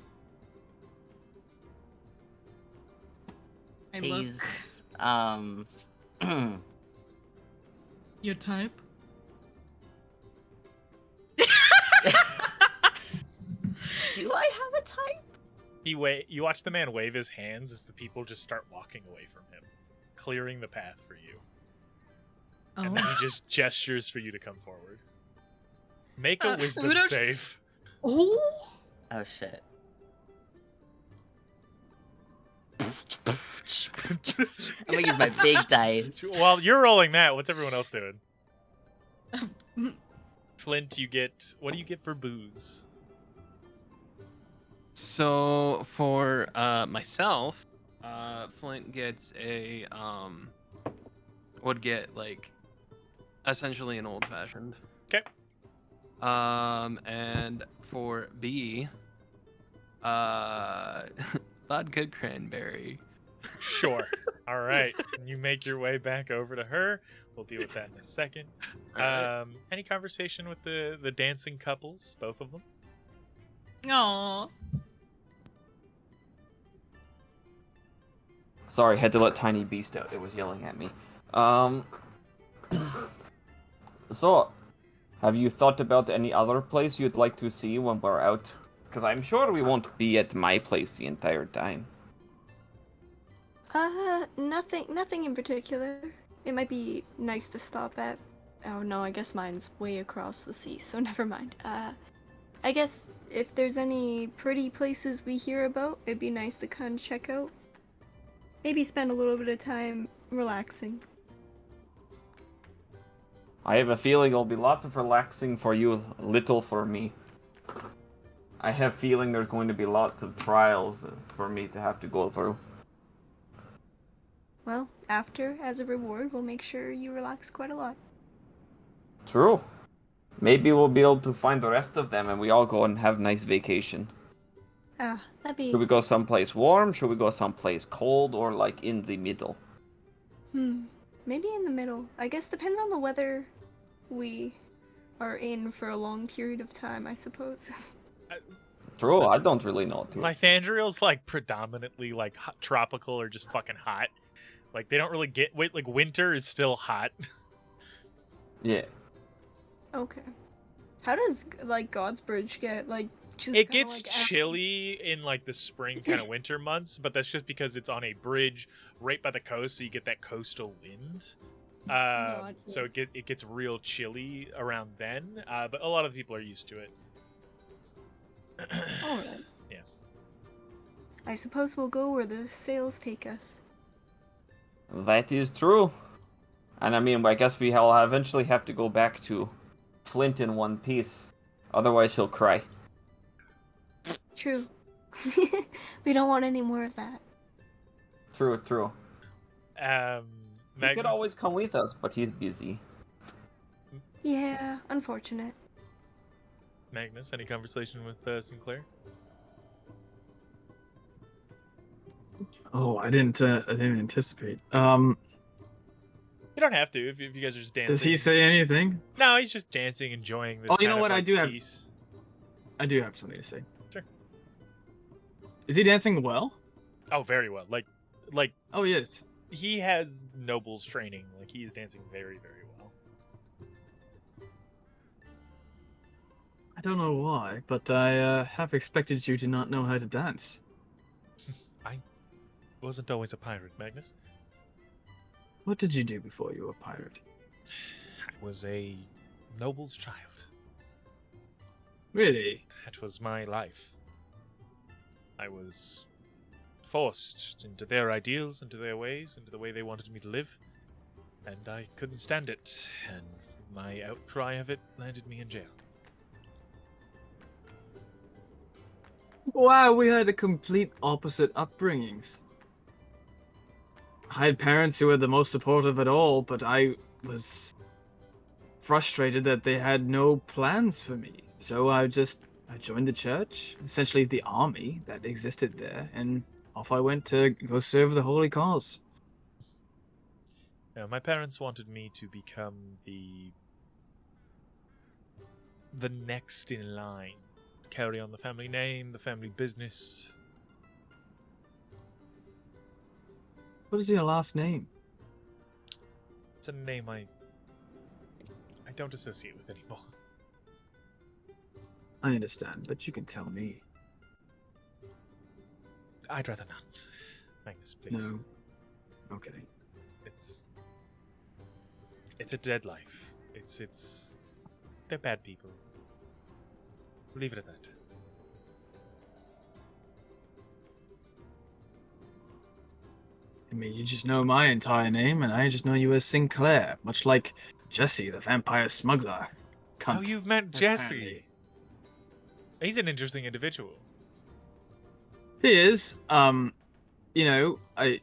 [SPEAKER 7] I look.
[SPEAKER 3] He's
[SPEAKER 7] Your type?
[SPEAKER 3] Do I have a type?
[SPEAKER 2] You watch the man wave his hands as the people just start walking away from him, clearing the path for you.
[SPEAKER 7] Oh.
[SPEAKER 2] And then he just gestures for you to come forward. Make a wisdom
[SPEAKER 7] Udo-
[SPEAKER 2] save.
[SPEAKER 7] Oh.
[SPEAKER 3] Oh shit. I'm gonna use my big dice.
[SPEAKER 2] While you're rolling that, what's everyone else doing? Flint, what do you get for booze?
[SPEAKER 5] So for myself, Flint gets would get like essentially an old fashioned.
[SPEAKER 2] Okay.
[SPEAKER 5] And for B, vodka cranberry.
[SPEAKER 2] Sure. All right. You make your way back over to her. We'll deal with that in a second.
[SPEAKER 5] All right.
[SPEAKER 2] Any conversation with the dancing couples, both of them?
[SPEAKER 7] Aw.
[SPEAKER 9] Sorry, had to let Tiny Beast out. It was yelling at me. So, have you thought about any other place you'd like to see when we're out? Because I'm sure we won't be at my place the entire time.
[SPEAKER 8] Nothing in particular. It might be nice to stop at. Oh no, I guess mine's way across the sea, so never mind. I guess if there's any pretty places we hear about, it'd be nice to kind of check out. Maybe spend a little bit of time relaxing.
[SPEAKER 9] I have a feeling there'll be lots of relaxing for you, little for me. I have a feeling there's going to be lots of trials for me to have to go through.
[SPEAKER 8] Well, after, as a reward, we'll make sure you relax quite a lot.
[SPEAKER 9] True. Maybe we'll be able to find the rest of them and we all go and have a nice vacation.
[SPEAKER 8] Ah, that'd be...
[SPEAKER 9] Should we go someplace warm? Should we go someplace cold? Or like in the middle?
[SPEAKER 8] Maybe in the middle. I guess depends on the weather we are in for a long period of time, I suppose.
[SPEAKER 9] True, I don't really know.
[SPEAKER 2] Lythandriel's like predominantly like tropical or just fucking hot. Like they don't really get like winter is still hot.
[SPEAKER 9] Yeah.
[SPEAKER 8] Okay. How does, like, God's Bridge get, like, just
[SPEAKER 2] It
[SPEAKER 8] kinda,
[SPEAKER 2] gets
[SPEAKER 8] like,
[SPEAKER 2] chilly in like the spring kind of winter months, but that's just because it's on a bridge right by the coast, so you get that coastal wind.
[SPEAKER 8] Gotcha.
[SPEAKER 2] So it gets real chilly around then, but a lot of the people are used to it.
[SPEAKER 8] Alright.
[SPEAKER 2] Yeah.
[SPEAKER 8] I suppose we'll go where the sails take us.
[SPEAKER 9] That is true. And I mean, I guess we'll eventually have to go back to Flint in one piece. Otherwise, he'll cry.
[SPEAKER 8] True. We don't want any more of that.
[SPEAKER 9] True, true. He could always
[SPEAKER 2] Magnus-
[SPEAKER 9] come with us, but he's busy.
[SPEAKER 8] Yeah, unfortunate.
[SPEAKER 2] Magnus, any conversation with Sinclair?
[SPEAKER 4] Oh, I didn't anticipate.
[SPEAKER 2] You don't have to if you guys are just dancing.
[SPEAKER 4] Does he say anything?
[SPEAKER 2] No, he's just dancing, enjoying this.
[SPEAKER 4] Oh, you know
[SPEAKER 2] kind of,
[SPEAKER 4] what? I
[SPEAKER 2] like,
[SPEAKER 4] do have-
[SPEAKER 2] piece.
[SPEAKER 4] I do have something to say.
[SPEAKER 2] Sure.
[SPEAKER 4] Is he dancing well?
[SPEAKER 2] Oh, very well. Like
[SPEAKER 4] Oh, he is.
[SPEAKER 2] he has nobles training. Like he's dancing very, very well.
[SPEAKER 4] I don't know why, but I have expected you to not know how to dance.
[SPEAKER 2] I wasn't always a pirate, Magnus.
[SPEAKER 4] What did you do before you were a pirate?
[SPEAKER 2] I was a noble's child.
[SPEAKER 4] Really?
[SPEAKER 2] That was my life. I was forced into their ideals, into their ways, into the way they wanted me to live. And I couldn't stand it. And my outcry of it landed me in jail.
[SPEAKER 4] Wow, we had a complete opposite upbringings. I had parents who were the most supportive at all, but I was frustrated that they had no plans for me. So I joined the church, essentially the army that existed there, and off I went to go serve the holy cause.
[SPEAKER 2] My parents wanted me to become the next in line. Carry on the family name, the family business.
[SPEAKER 4] What is your last name?
[SPEAKER 2] It's a name I don't associate with anymore.
[SPEAKER 4] I understand, but you can tell me.
[SPEAKER 2] I'd rather not. Magnus, please.
[SPEAKER 4] No. Okay.
[SPEAKER 2] It's a dead life. They're bad people. Leave it at that.
[SPEAKER 4] I mean, you just know my entire name, and I just know you as Sinclair, much like Jesse, the vampire smuggler. Cunt,
[SPEAKER 2] Oh, you've met Jesse.
[SPEAKER 4] apparently.
[SPEAKER 2] He's an interesting individual.
[SPEAKER 4] He is. You know, I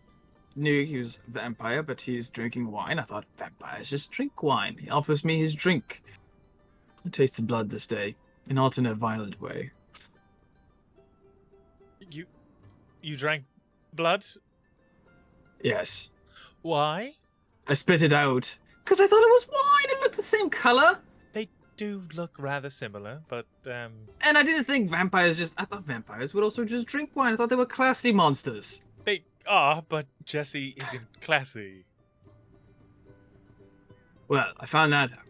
[SPEAKER 4] knew he was a vampire, but he's drinking wine. I thought vampires just drink wine. He offers me his drink. I tasted blood this day, not in a violent way.
[SPEAKER 2] You drank blood?
[SPEAKER 4] Yes.
[SPEAKER 2] Why?
[SPEAKER 4] I spit it out. Because I thought it was wine. It looked the same color.
[SPEAKER 2] They do look rather similar, but
[SPEAKER 4] And I didn't think vampires I thought vampires would also just drink wine. I thought they were classy monsters.
[SPEAKER 2] they are, but Jesse isn't classy.
[SPEAKER 4] Well, I found that out.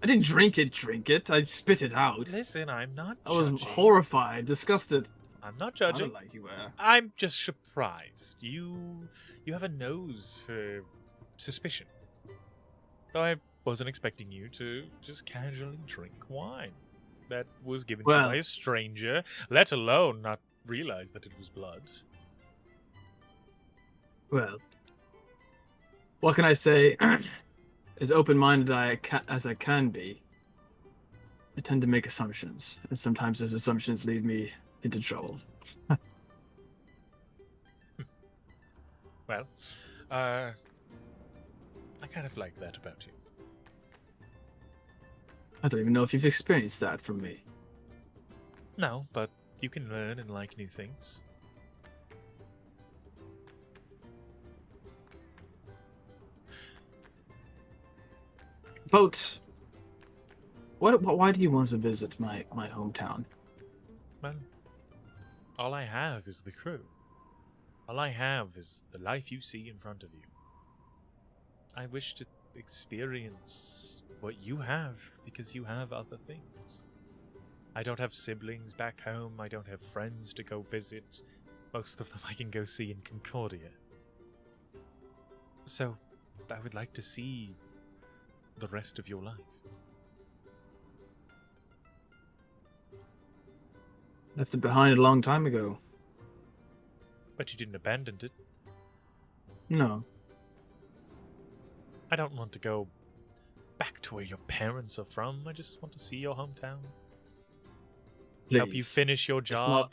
[SPEAKER 4] I didn't drink it. I spit it out.
[SPEAKER 2] Listen, I'm not
[SPEAKER 4] I was
[SPEAKER 2] judging.
[SPEAKER 4] horrified, disgusted.
[SPEAKER 2] I'm not
[SPEAKER 4] Sounded
[SPEAKER 2] judging.
[SPEAKER 4] like you were.
[SPEAKER 2] I'm just surprised. You have a nose for suspicion. So I wasn't expecting you to just casually drink wine that was given to you
[SPEAKER 4] Well-
[SPEAKER 2] by a stranger, let alone not realize that it was blood.
[SPEAKER 4] Well, what can I say? As open-minded as I can be, I tend to make assumptions, and sometimes those assumptions lead me into trouble.
[SPEAKER 2] Well, I kind of like that about you.
[SPEAKER 4] I don't even know if you've experienced that from me.
[SPEAKER 2] No, but you can learn and like new things.
[SPEAKER 4] But why do you want to visit my hometown?
[SPEAKER 2] Well, all I have is the crew. All I have is the life you see in front of you. I wish to experience what you have because you have other things. I don't have siblings back home. I don't have friends to go visit. Most of them I can go see in Concordia. So, I would like to see the rest of your life.
[SPEAKER 4] Left it behind a long time ago.
[SPEAKER 2] But you didn't abandon it.
[SPEAKER 4] No.
[SPEAKER 2] I don't want to go back to where your parents are from. I just want to see your hometown. Help you
[SPEAKER 4] Please.
[SPEAKER 2] finish your job.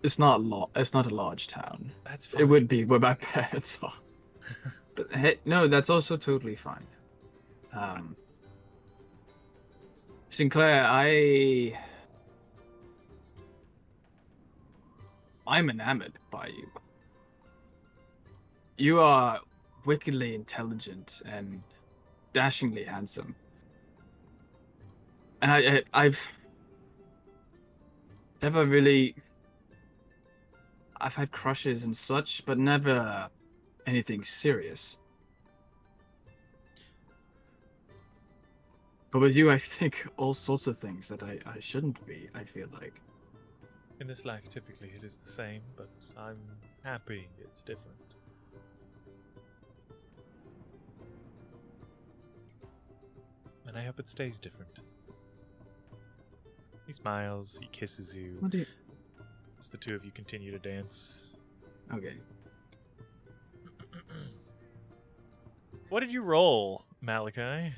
[SPEAKER 4] It's not a large town.
[SPEAKER 2] That's fine.
[SPEAKER 4] It would be where my parents are. But hey, no, that's also totally fine. Sinclair, I'm enamored by you. You are wickedly intelligent and dashingly handsome. And I've never really... I've had crushes and such, but never anything serious. But with you, I think all sorts of things that I shouldn't be, I feel like.
[SPEAKER 2] In this life, typically it is the same, but I'm happy it's different. And I hope it stays different. He smiles, he kisses you.
[SPEAKER 4] What do you...
[SPEAKER 2] As the two of you continue to dance.
[SPEAKER 4] Okay.
[SPEAKER 2] What did you roll, Malachi?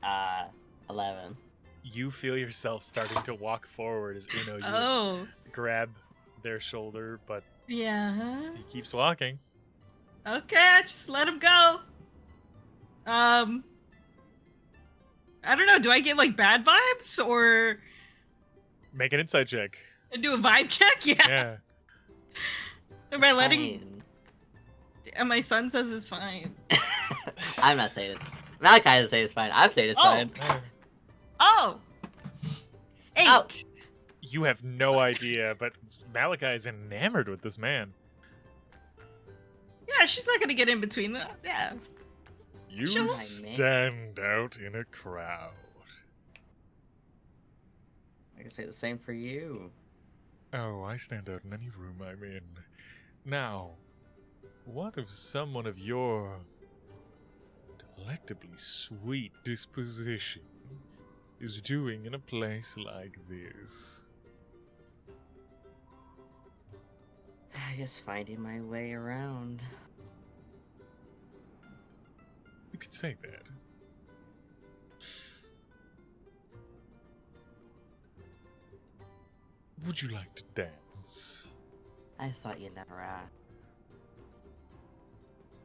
[SPEAKER 3] Uh, 11.
[SPEAKER 2] You feel yourself starting to walk forward as Uno, you
[SPEAKER 7] Oh,
[SPEAKER 2] grab their shoulder, but
[SPEAKER 7] yeah.
[SPEAKER 2] he keeps walking.
[SPEAKER 7] Okay, I just let him go. I don't know. Do I get like bad vibes or
[SPEAKER 2] Make an insight check.
[SPEAKER 7] do a vibe check? Yeah.
[SPEAKER 2] Yeah.
[SPEAKER 7] Am I letting?
[SPEAKER 3] Fine.
[SPEAKER 7] And my son says it's fine.
[SPEAKER 3] I'm not saying it's... Malachi doesn't say it's fine. I'm saying it's
[SPEAKER 7] Oh.
[SPEAKER 3] fine.
[SPEAKER 7] Oh. 8.
[SPEAKER 3] Oh.
[SPEAKER 2] You have no idea, but Malachi is enamored with this man.
[SPEAKER 7] Yeah, she's not gonna get in between them. Yeah.
[SPEAKER 2] You
[SPEAKER 7] Sure.
[SPEAKER 2] stand out in a crowd.
[SPEAKER 3] I can say the same for you.
[SPEAKER 2] Oh, I stand out in any room I'm in. Now, What if someone of your delectably sweet disposition is doing in a place like this?
[SPEAKER 3] I guess finding my way around.
[SPEAKER 2] You could say that. Would you like to dance?
[SPEAKER 3] I thought you'd never ask.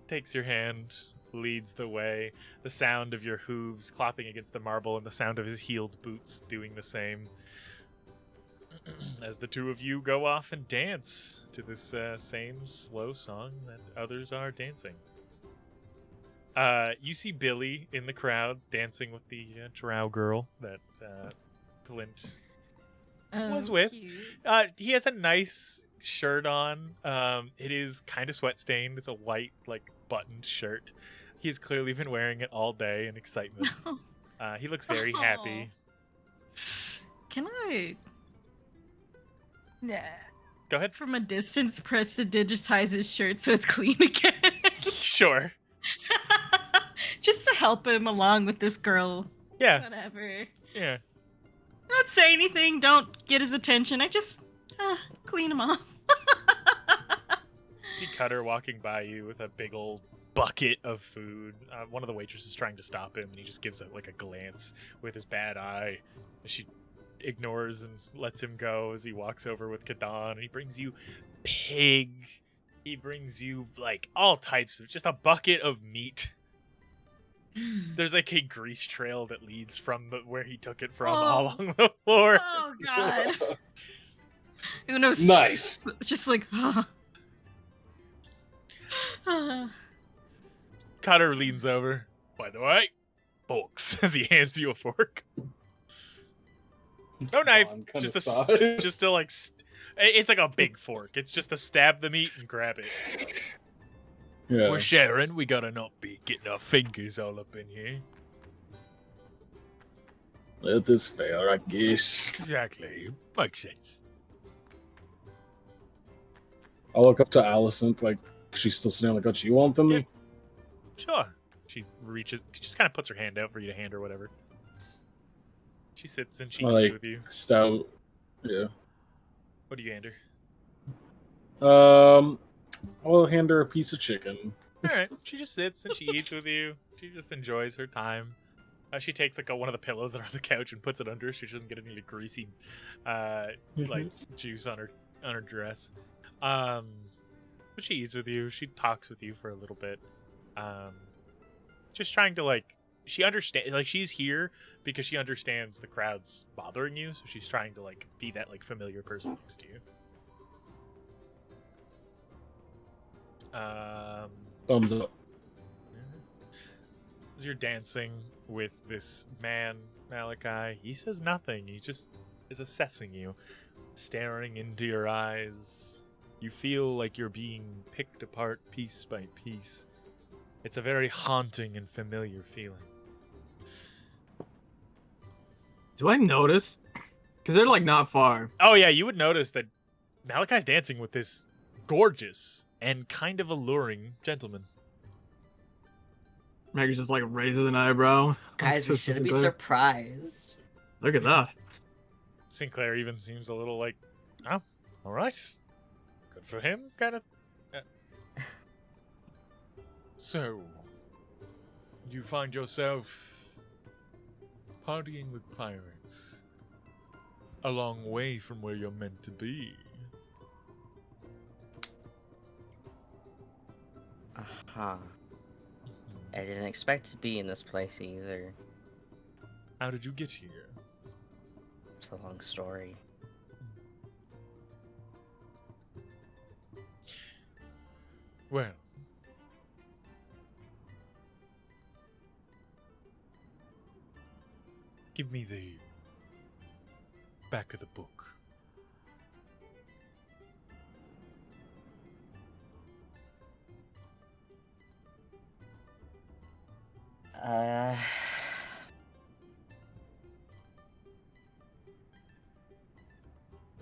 [SPEAKER 2] Takes your hand, leads the way. The sound of your hooves clopping against the marble and the sound of his heeled boots doing the same. As the two of you go off and dance to this same slow song that others are dancing. You see Billy in the crowd dancing with the drow girl that Flint was with.
[SPEAKER 7] Cute.
[SPEAKER 2] He has a nice shirt on. It is kind of sweat stained. It's a white, like, buttoned shirt. He's clearly been wearing it all day in excitement. He looks very happy.
[SPEAKER 7] Can I? Nah.
[SPEAKER 2] Go ahead.
[SPEAKER 7] From a distance, press to digitize his shirt so it's clean again.
[SPEAKER 2] Sure.
[SPEAKER 7] Just to help him along with this girl.
[SPEAKER 2] Yeah.
[SPEAKER 7] Whatever.
[SPEAKER 2] Yeah.
[SPEAKER 7] Don't say anything. Don't get his attention. I just clean him off.
[SPEAKER 2] See Cutter walking by you with a big old bucket of food. One of the waitresses is trying to stop him, and he just gives it like a glance with his bad eye. She ignores and lets him go as he walks over with Kadan, and he brings you pig. He brings you like all types of just a bucket of meat. There's like a grease trail that leads from where he took it from along the floor.
[SPEAKER 7] Oh god. Uno's
[SPEAKER 6] Nice.
[SPEAKER 7] Just like
[SPEAKER 2] Cutter leans over. By the way, forks, as he hands you a fork. No knife, just to like. It's like a big fork. It's just to stab the meat and grab it.
[SPEAKER 6] Yeah.
[SPEAKER 2] We're sharing. We gotta not be getting our fingers all up in here.
[SPEAKER 6] That is fair, I guess.
[SPEAKER 2] Exactly. Makes sense.
[SPEAKER 6] I look up to Alicent, like, she's still sitting like, what, you want them?
[SPEAKER 2] Yeah. Sure. She just kind of puts her hand out for you to hand her whatever. She sits and she eats with you.
[SPEAKER 6] Stout. Yeah.
[SPEAKER 2] What do you hand her?
[SPEAKER 6] I'll hand her a piece of chicken.
[SPEAKER 2] Alright. She just sits and she eats with you. She just enjoys her time. She takes like one of the pillows that are on the couch and puts it under so she doesn't get any greasy like juice on her dress. But she eats with you. She talks with you for a little bit. Just trying to like she understands like she's here because she understands the crowd's bothering you, so she's trying to like be that like familiar person next to you.
[SPEAKER 6] Thumbs up.
[SPEAKER 2] As you're dancing with this man, Malachi, he says nothing. He just is assessing you, staring into your eyes. You feel like you're being picked apart piece by piece. It's a very haunting and familiar feeling.
[SPEAKER 4] Do I notice? Because they're like not far.
[SPEAKER 2] Oh yeah, you would notice that Malachi's dancing with this gorgeous and kind of alluring gentleman.
[SPEAKER 4] Maggie just like raises an eyebrow.
[SPEAKER 3] Guys, we should be surprised.
[SPEAKER 4] Look at that.
[SPEAKER 2] Sinclair even seems a little like, oh, all right. Good for him, kind of. So, you find yourself partying with pirates a long way from where you're meant to be.
[SPEAKER 3] Uh-huh. I didn't expect to be in this place either.
[SPEAKER 2] How did you get here?
[SPEAKER 3] It's a long story.
[SPEAKER 2] Well, give me the back of the book.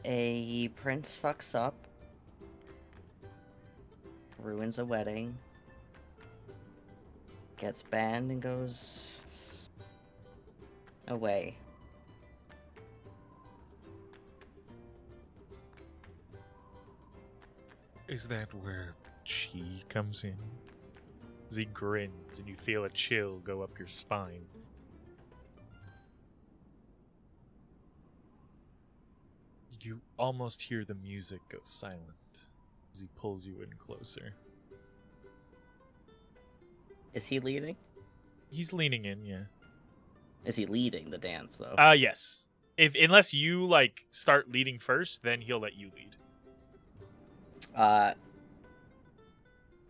[SPEAKER 3] A prince fucks up, ruins a wedding, gets banned, and goes away.
[SPEAKER 2] Is that where chi comes in? As he grins and you feel a chill go up your spine. You almost hear the music go silent as he pulls you in closer.
[SPEAKER 3] Is he leading?
[SPEAKER 2] He's leaning in, yeah.
[SPEAKER 3] Is he leading the dance though?
[SPEAKER 2] Yes. Unless you like start leading first, then he'll let you lead.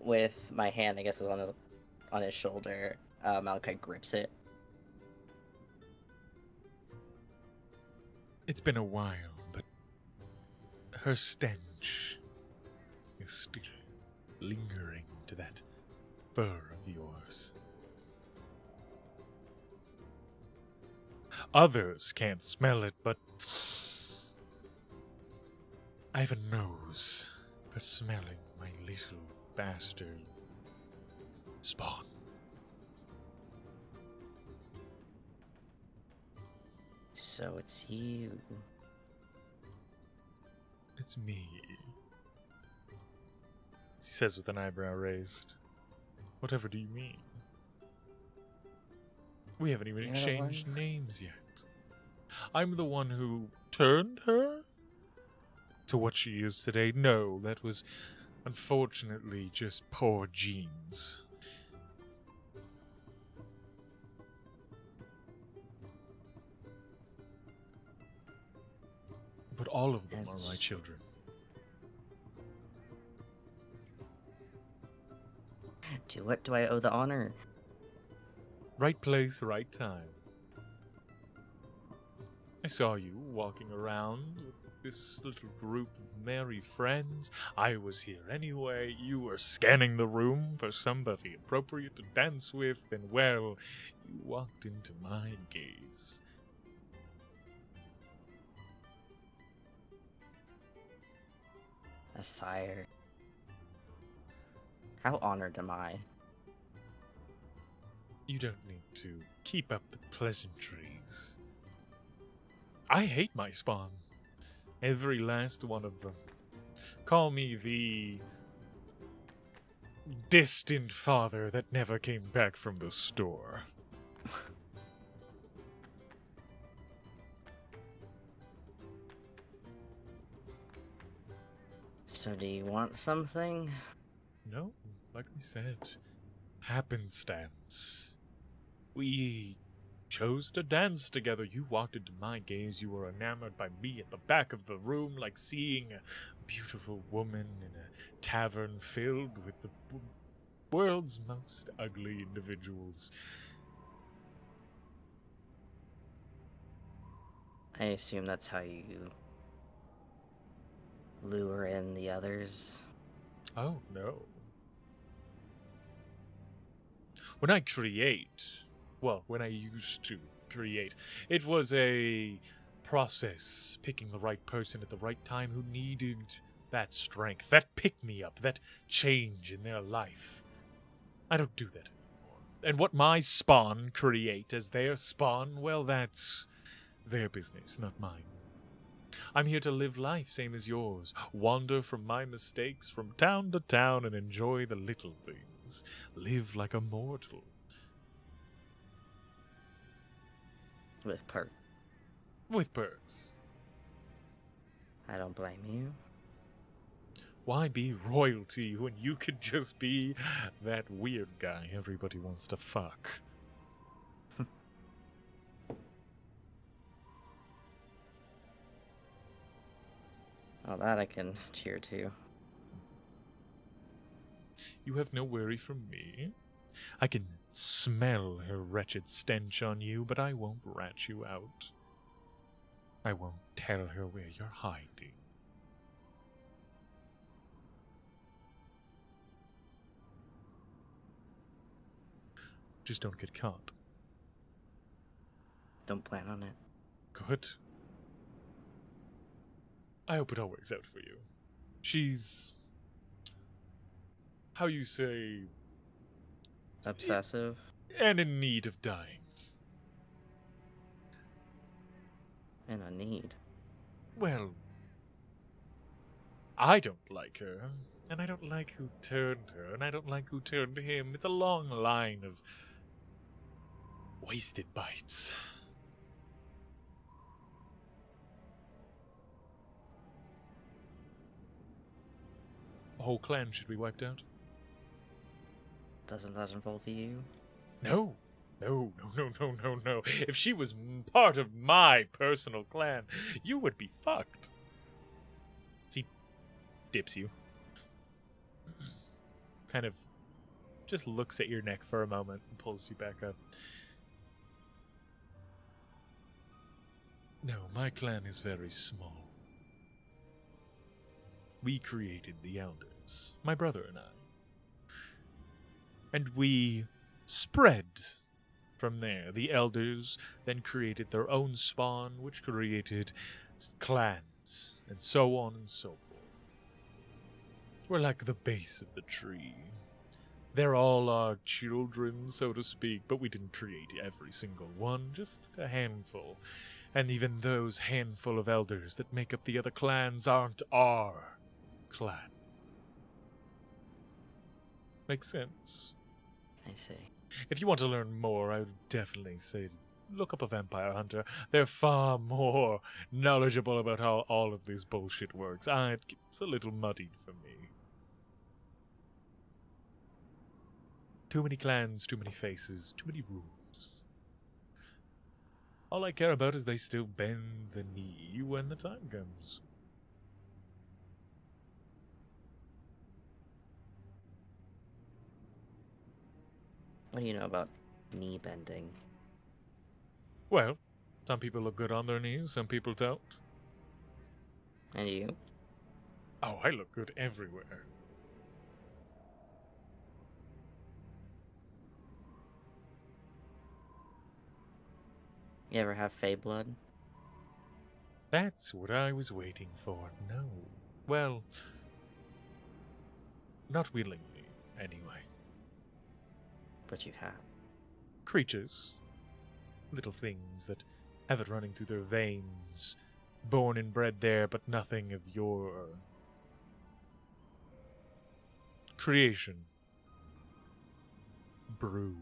[SPEAKER 3] With my hand, I guess, is on his shoulder. Malachi grips it.
[SPEAKER 2] It's been a while, but her stench is still lingering to that fur of yours. Others can't smell it, but I have a nose for smelling my little bastard spawn.
[SPEAKER 3] So it's you.
[SPEAKER 2] It's me, he says with an eyebrow raised. Whatever do you mean? We haven't even exchanged names yet. I'm the one who turned her to what she is today. No, that was unfortunately just poor genes. But all of them are my children.
[SPEAKER 3] To what do I owe the honor?
[SPEAKER 2] Right place, right time. I saw you walking around with this little group of merry friends. I was here anyway. You were scanning the room for somebody appropriate to dance with, and well, you walked into my gaze.
[SPEAKER 3] A sire. How honored am I?
[SPEAKER 2] You don't need to keep up the pleasantries. I hate my spawn. Every last one of them. Call me the distant father that never came back from the store.
[SPEAKER 3] So do you want something?
[SPEAKER 2] No, like I said, happenstance. We chose to dance together. You walked into my gaze. You were enamored by me at the back of the room, like seeing a beautiful woman in a tavern filled with the world's most ugly individuals.
[SPEAKER 3] I assume that's how you lure in the others.
[SPEAKER 2] Oh, no. When I create, well, when I used to create, it was a process, picking the right person at the right time who needed that strength, that pick-me-up, that change in their life. I don't do that anymore. And what my spawn create as their spawn, well, that's their business, not mine. I'm here to live life same as yours, wander from my mistakes from town to town and enjoy the little things. Live like a mortal.
[SPEAKER 3] With perk.
[SPEAKER 2] With perks.
[SPEAKER 3] I don't blame you.
[SPEAKER 2] Why be royalty when you could just be that weird guy everybody wants to fuck?
[SPEAKER 3] Well, that I can cheer to.
[SPEAKER 2] You have no worry from me. I can smell her wretched stench on you, but I won't rat you out. I won't tell her where you're hiding. Just don't get caught.
[SPEAKER 3] Don't plan on it.
[SPEAKER 2] Good. I hope it all works out for you. She's how you say,
[SPEAKER 12] Obsessive.
[SPEAKER 2] and in need of dying.
[SPEAKER 12] And a need.
[SPEAKER 2] Well, I don't like her, and I don't like who turned her, and I don't like who turned him. It's a long line of wasted bites. A whole clan should be wiped out.
[SPEAKER 12] Doesn't that involve you?
[SPEAKER 2] No. No. If she was part of my personal clan, you would be fucked. He dips you. Kind of just looks at your neck for a moment and pulls you back up. No, my clan is very small. We created the elders, my brother and I. And we spread from there. The elders then created their own spawn, which created clans, and so on and so forth. We're like the base of the tree. They're all our children, so to speak, but we didn't create every single one, just a handful. And even those handful of elders that make up the other clans aren't our clan. Makes sense?
[SPEAKER 12] I see.
[SPEAKER 2] If you want to learn more, I would definitely say look up a vampire hunter. They're far more knowledgeable about how all of this bullshit works. It's a little muddied for me. Too many clans, too many faces, too many rules. All I care about is they still bend the knee when the time comes.
[SPEAKER 12] What do you know about knee bending?
[SPEAKER 2] Well, some people look good on their knees, some people don't.
[SPEAKER 12] And you?
[SPEAKER 2] Oh, I look good everywhere.
[SPEAKER 12] You ever have Fey blood?
[SPEAKER 2] That's what I was waiting for. No. Well, not willingly, anyway.
[SPEAKER 12] But you have.
[SPEAKER 2] Creatures. Little things that have it running through their veins. Born and bred there, but nothing of your creation. Brew.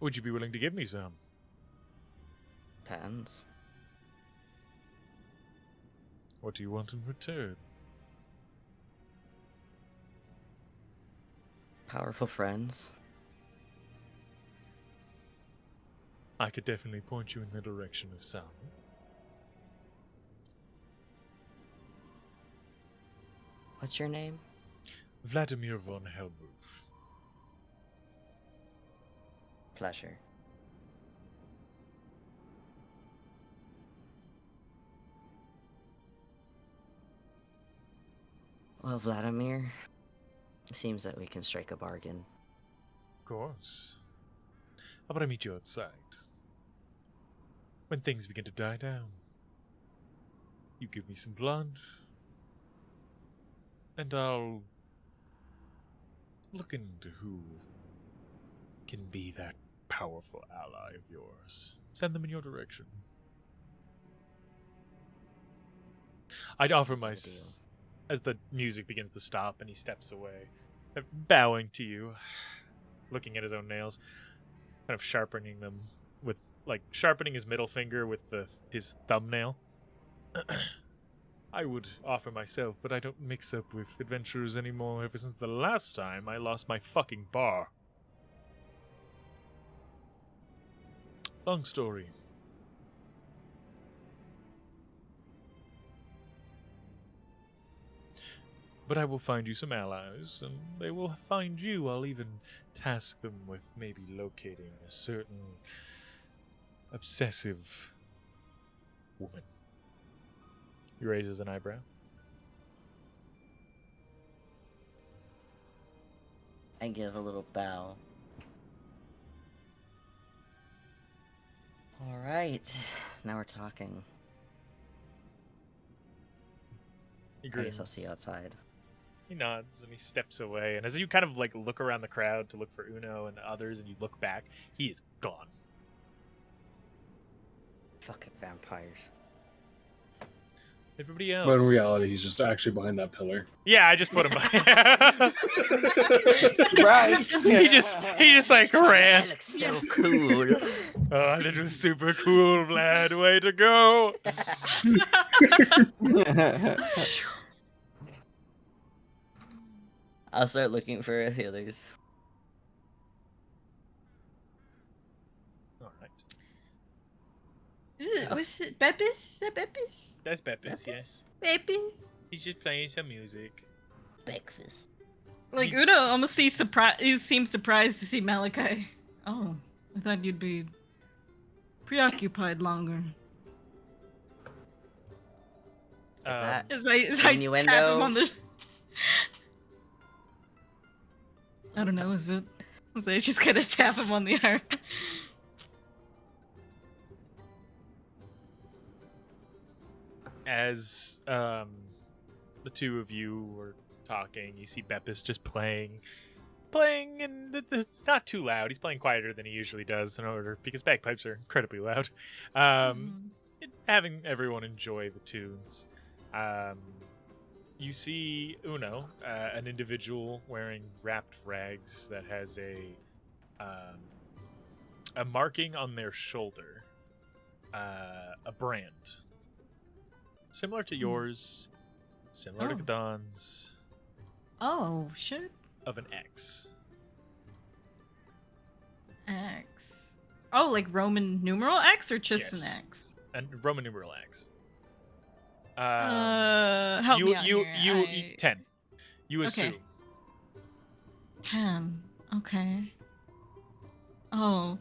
[SPEAKER 2] Would you be willing to give me some?
[SPEAKER 12] Patents.
[SPEAKER 2] What do you want in return?
[SPEAKER 12] Powerful friends.
[SPEAKER 2] I could definitely point you in the direction of some.
[SPEAKER 12] What's your name?
[SPEAKER 2] Vladimir von Helmuth.
[SPEAKER 12] Pleasure. Well, Vladimir, it seems that we can strike a bargain.
[SPEAKER 2] Of course. How about I meet you outside? When things begin to die down. You give me some blood, and I'll look into who can be that powerful ally of yours. Send them in your direction. I'd offer my... As the music begins to stop and he steps away, bowing to you, looking at his own nails, kind of sharpening them with, like, sharpening his middle finger with his thumbnail. I would offer myself, but I don't mix up with adventurers anymore ever since the last time I lost my fucking bar. Long story. But I will find you some allies, and they will find you. I'll even task them with maybe locating a certain obsessive woman. He raises an eyebrow.
[SPEAKER 12] I give a little bow. Alright, now we're talking.
[SPEAKER 2] He
[SPEAKER 12] I guess I'll see you
[SPEAKER 2] grins.
[SPEAKER 12] outside.
[SPEAKER 2] He nods and he steps away. And as you kind of like look around the crowd to look for Uno and others, and you look back, he is gone.
[SPEAKER 12] Fucking vampires.
[SPEAKER 2] Everybody else.
[SPEAKER 6] But in reality, he's just actually behind that pillar.
[SPEAKER 2] Yeah, I just put him by.
[SPEAKER 9] Right.
[SPEAKER 2] he just like ran.
[SPEAKER 12] That looks so cool.
[SPEAKER 2] Oh, that was super cool, Vlad. Way to go.
[SPEAKER 3] I'll start looking for the others.
[SPEAKER 2] All right.
[SPEAKER 7] Was it Beppis? Is that Beppis?
[SPEAKER 2] That's Beppis, yes.
[SPEAKER 7] Beppis?
[SPEAKER 2] He's just playing some music.
[SPEAKER 3] Breakfast.
[SPEAKER 7] Like Uno almost seems surprised to see Malachi. Oh, I thought you'd be preoccupied longer.
[SPEAKER 3] Is that
[SPEAKER 7] As I tap
[SPEAKER 3] innuendo?
[SPEAKER 7] him on the. I don't know. Is it? As I just kind of tap him on the arm.
[SPEAKER 2] As the two of you were talking, you see Beppis just playing, and it's not too loud. He's playing quieter than he usually does in order because bagpipes are incredibly loud. Having everyone enjoy the tunes. You see Uno, an individual wearing wrapped rags that has a marking on their shoulder, a brand. Similar to yours, similar to Don's,
[SPEAKER 7] Oh shit.
[SPEAKER 2] of an X.
[SPEAKER 7] X. Oh, like Roman numeral X or just
[SPEAKER 2] Yes.
[SPEAKER 7] an X?
[SPEAKER 2] And Roman numeral X.
[SPEAKER 7] Help me out here.
[SPEAKER 2] 10. You
[SPEAKER 7] Okay.
[SPEAKER 2] assume.
[SPEAKER 7] 10. Okay. Oh.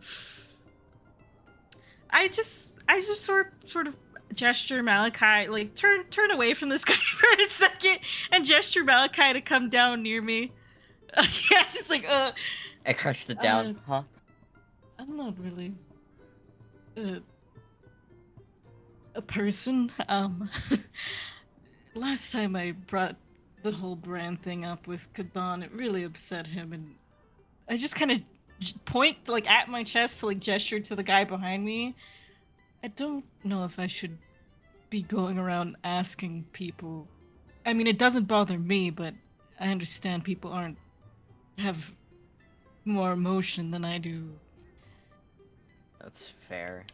[SPEAKER 7] I just sort of gesture Malachi, like turn away from this guy for a second and gesture Malachi to come down near me. Yeah, just like
[SPEAKER 3] I crouched it down, huh?
[SPEAKER 7] I'm not really a person. Last time I brought the whole brand thing up with Kadan, it really upset him, and I just kind of point like at my chest to like gesture to the guy behind me. I don't know if I should be going around asking people. I mean, it doesn't bother me, but I understand people have more emotion than I do.
[SPEAKER 3] That's fair.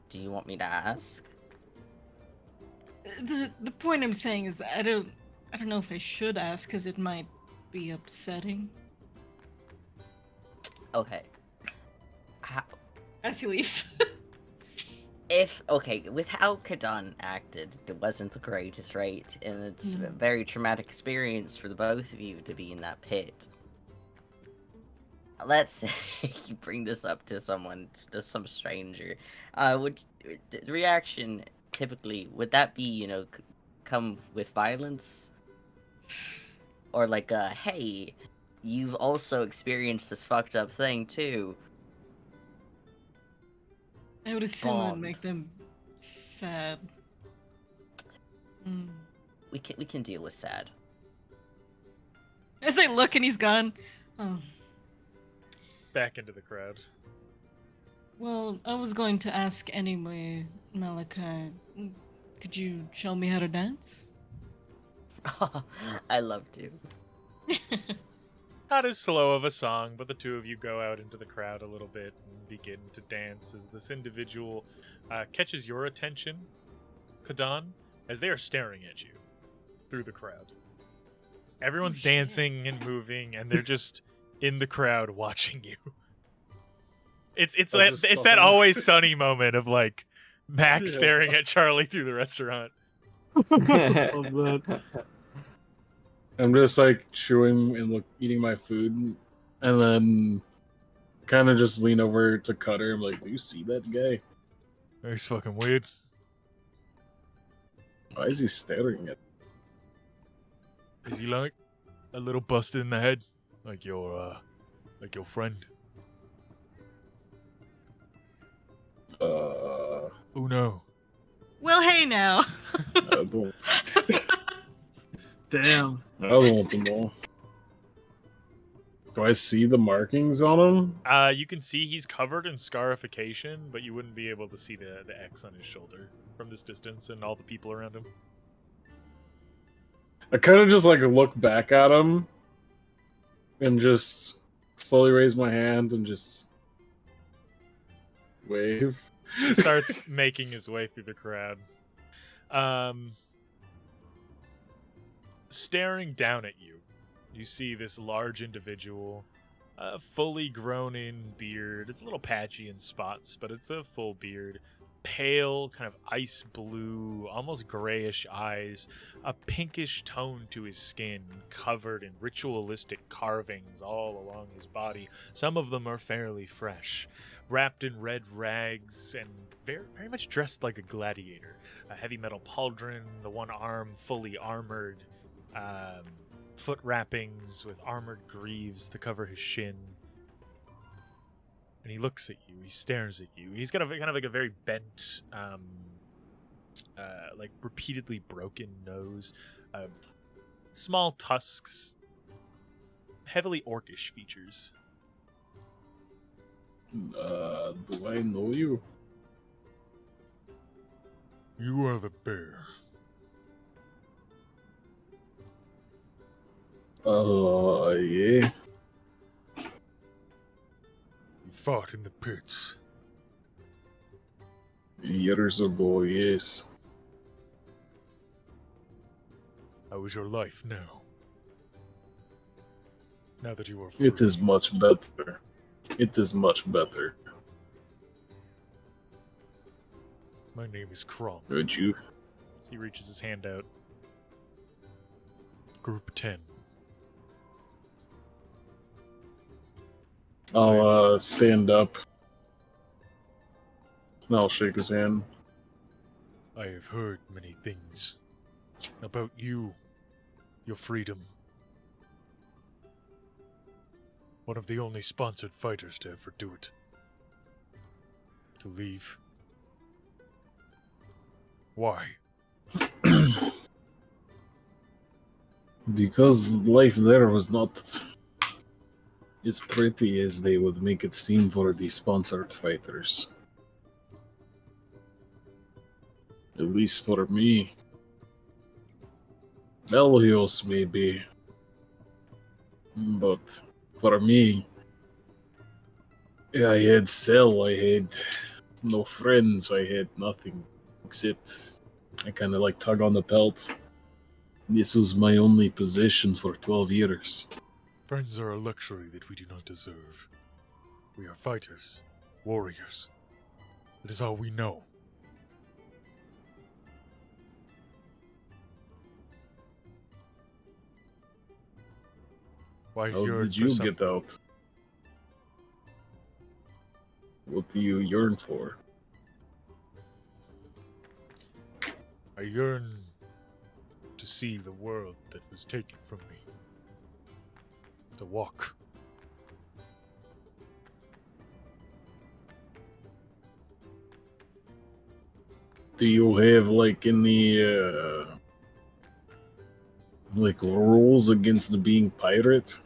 [SPEAKER 3] Do you want me to ask?
[SPEAKER 7] The point I'm saying is I don't know if I should ask because it might be upsetting.
[SPEAKER 3] Okay. How,
[SPEAKER 7] As he leaves.
[SPEAKER 3] with how Kadan acted, it wasn't the greatest, right? And it's
[SPEAKER 7] Mm.
[SPEAKER 3] a very traumatic experience for the both of you to be in that pit. Let's say you bring this up to someone, to some stranger. Would the reaction typically, would that be, come with violence? Or like hey, you've also experienced this fucked up thing too.
[SPEAKER 7] I would assume it would
[SPEAKER 3] Bond.
[SPEAKER 7] make them sad. Mm.
[SPEAKER 3] We can deal with sad.
[SPEAKER 7] As I look and he's gone. Oh.
[SPEAKER 2] Back into the crowd.
[SPEAKER 7] Well, I was going to ask anyway, Malachi. Could you show me how to dance?
[SPEAKER 3] I love to.
[SPEAKER 2] Not as slow of a song, but the two of you go out into the crowd a little bit and begin to dance as this individual catches your attention, Kadan, as they are staring at you through the crowd. Everyone's
[SPEAKER 7] shit.
[SPEAKER 2] dancing and moving, and they're just in the crowd watching you. It's that Always Sunny moment of like Max
[SPEAKER 6] Yeah.
[SPEAKER 2] staring at Charlie through the restaurant.
[SPEAKER 6] Love that. I'm just like chewing and eating my food, and then kind of just lean over to Cutter. I'm like, "Do you see that guy?
[SPEAKER 2] That's fucking weird.
[SPEAKER 6] Why is he staring at?"
[SPEAKER 2] Is he like a little busted in the head, like your friend?
[SPEAKER 6] Oh
[SPEAKER 2] no.
[SPEAKER 7] Well, hey now.
[SPEAKER 6] don't.
[SPEAKER 4] Damn.
[SPEAKER 6] I don't want to know. Do I see the markings on him?
[SPEAKER 2] You can see he's covered in scarification, but you wouldn't be able to see the X on his shoulder from this distance and all the people around him.
[SPEAKER 6] I kind of just like look back at him and just slowly raise my hand and just wave.
[SPEAKER 2] He starts making his way through the crowd. Staring down at you, you see this large individual, fully grown in beard. It's a little patchy in spots, but it's a full beard. Pale, kind of ice blue, almost grayish eyes, a pinkish tone to his skin, covered in ritualistic carvings all along his body. Some of them are fairly fresh, wrapped in red rags and very, very much dressed like a gladiator. A heavy metal pauldron, the one arm fully armored, foot wrappings with armored greaves to cover his shin. And he looks at you. He stares at you. He's got a kind of like a very bent, like repeatedly broken nose, small tusks, heavily orcish features.
[SPEAKER 6] Do I know you?
[SPEAKER 10] You are the bear.
[SPEAKER 6] Yeah.
[SPEAKER 10] You fought in the pits.
[SPEAKER 6] Years ago, yes.
[SPEAKER 10] How is your life now? Now that you are free.
[SPEAKER 6] It is much better. It is much better.
[SPEAKER 10] My name is Crom.
[SPEAKER 6] Would you?
[SPEAKER 2] So he reaches his hand out.
[SPEAKER 10] Group 10.
[SPEAKER 6] I'll stand up. And I'll shake his hand.
[SPEAKER 10] I have heard many things about you, your freedom. One of the only sponsored fighters to ever do it. To leave. Why?
[SPEAKER 6] Because life there was not as pretty as they would make it seem for the sponsored fighters. At least for me. Belgios maybe. But for me, I had cell, I had no friends, I had nothing. Except I kind of like tug on the belt. This was my only possession for 12 years.
[SPEAKER 10] Friends are a luxury that we do not deserve. We are fighters, warriors. It is all we know. Why
[SPEAKER 6] How
[SPEAKER 10] yearn
[SPEAKER 6] did
[SPEAKER 10] for
[SPEAKER 6] you
[SPEAKER 10] something?
[SPEAKER 6] get out? What do you yearn for?
[SPEAKER 10] I yearn to see the world that was taken from me. To walk.
[SPEAKER 6] Do you have like any like rules against being pirate?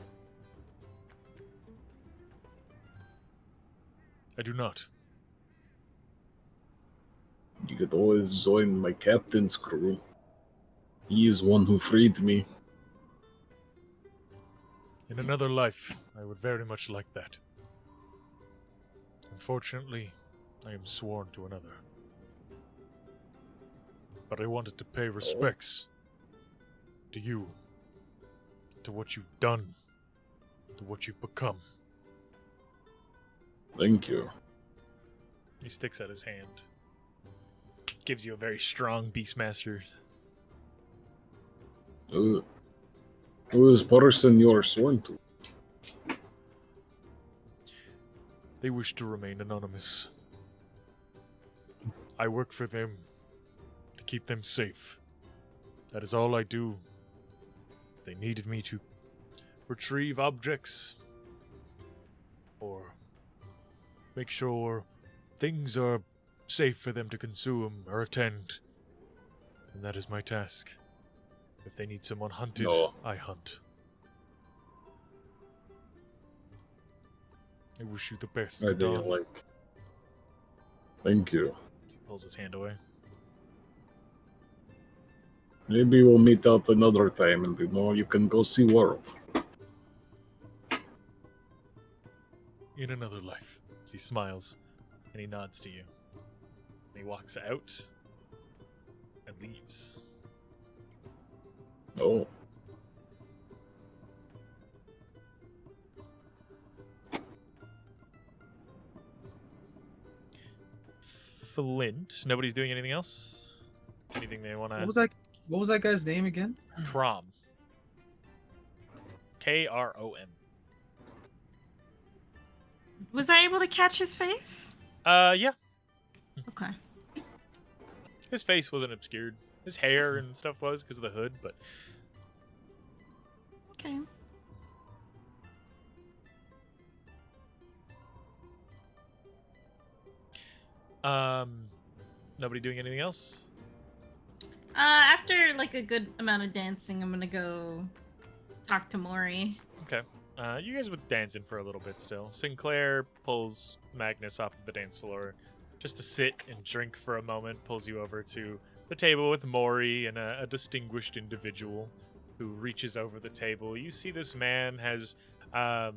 [SPEAKER 10] I do not.
[SPEAKER 6] You could always join my captain's crew. He is one who freed me.
[SPEAKER 10] In another life, I would very much like that. Unfortunately, I am sworn to another. But I wanted to pay respects to you, to what you've done, to what you've become.
[SPEAKER 6] Thank you.
[SPEAKER 2] He sticks out his hand. Gives you a very strong Beastmaster's.
[SPEAKER 6] Who is person you're sworn to?
[SPEAKER 10] They wish to remain anonymous. I work for them to keep them safe. That is all I do. They needed me to retrieve objects or make sure things are safe for them to consume or attend. And that is my task. If they need someone hunted,
[SPEAKER 6] No.
[SPEAKER 10] I hunt. I wish you the best,
[SPEAKER 6] I think,
[SPEAKER 10] Gadon.
[SPEAKER 6] like... Thank you.
[SPEAKER 2] He pulls his hand away.
[SPEAKER 6] Maybe we'll meet out another time and, you can go see world.
[SPEAKER 10] In another life. He smiles, and he nods to you. And he walks out and leaves.
[SPEAKER 6] Oh.
[SPEAKER 2] Flint. Nobody's doing anything else? Anything they want to...
[SPEAKER 4] What was that guy's name again?
[SPEAKER 2] Krom. Krom.
[SPEAKER 7] Was I able to catch his face?
[SPEAKER 2] Yeah.
[SPEAKER 7] Okay.
[SPEAKER 2] His face wasn't obscured. His hair and stuff was because of the hood, but...
[SPEAKER 7] Okay.
[SPEAKER 2] Nobody doing anything else?
[SPEAKER 7] After like a good amount of dancing, I'm gonna go talk to Maury.
[SPEAKER 2] Okay. You guys were dancing for a little bit still. Sinclair pulls Magnus off of the dance floor just to sit and drink for a moment, pulls you over to the table with Maury and a distinguished individual who reaches over the table. You see this man has a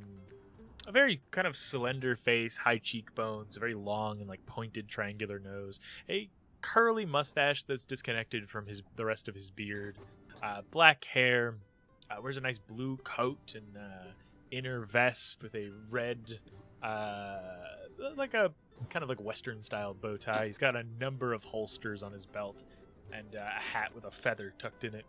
[SPEAKER 2] very kind of slender face, high cheekbones, a very long and like pointed triangular nose, a curly mustache that's disconnected from the rest of his beard, black hair, wears a nice blue coat and inner vest with a red, like a kind of like Western style bow tie. He's got a number of holsters on his belt and a hat with a feather tucked in it.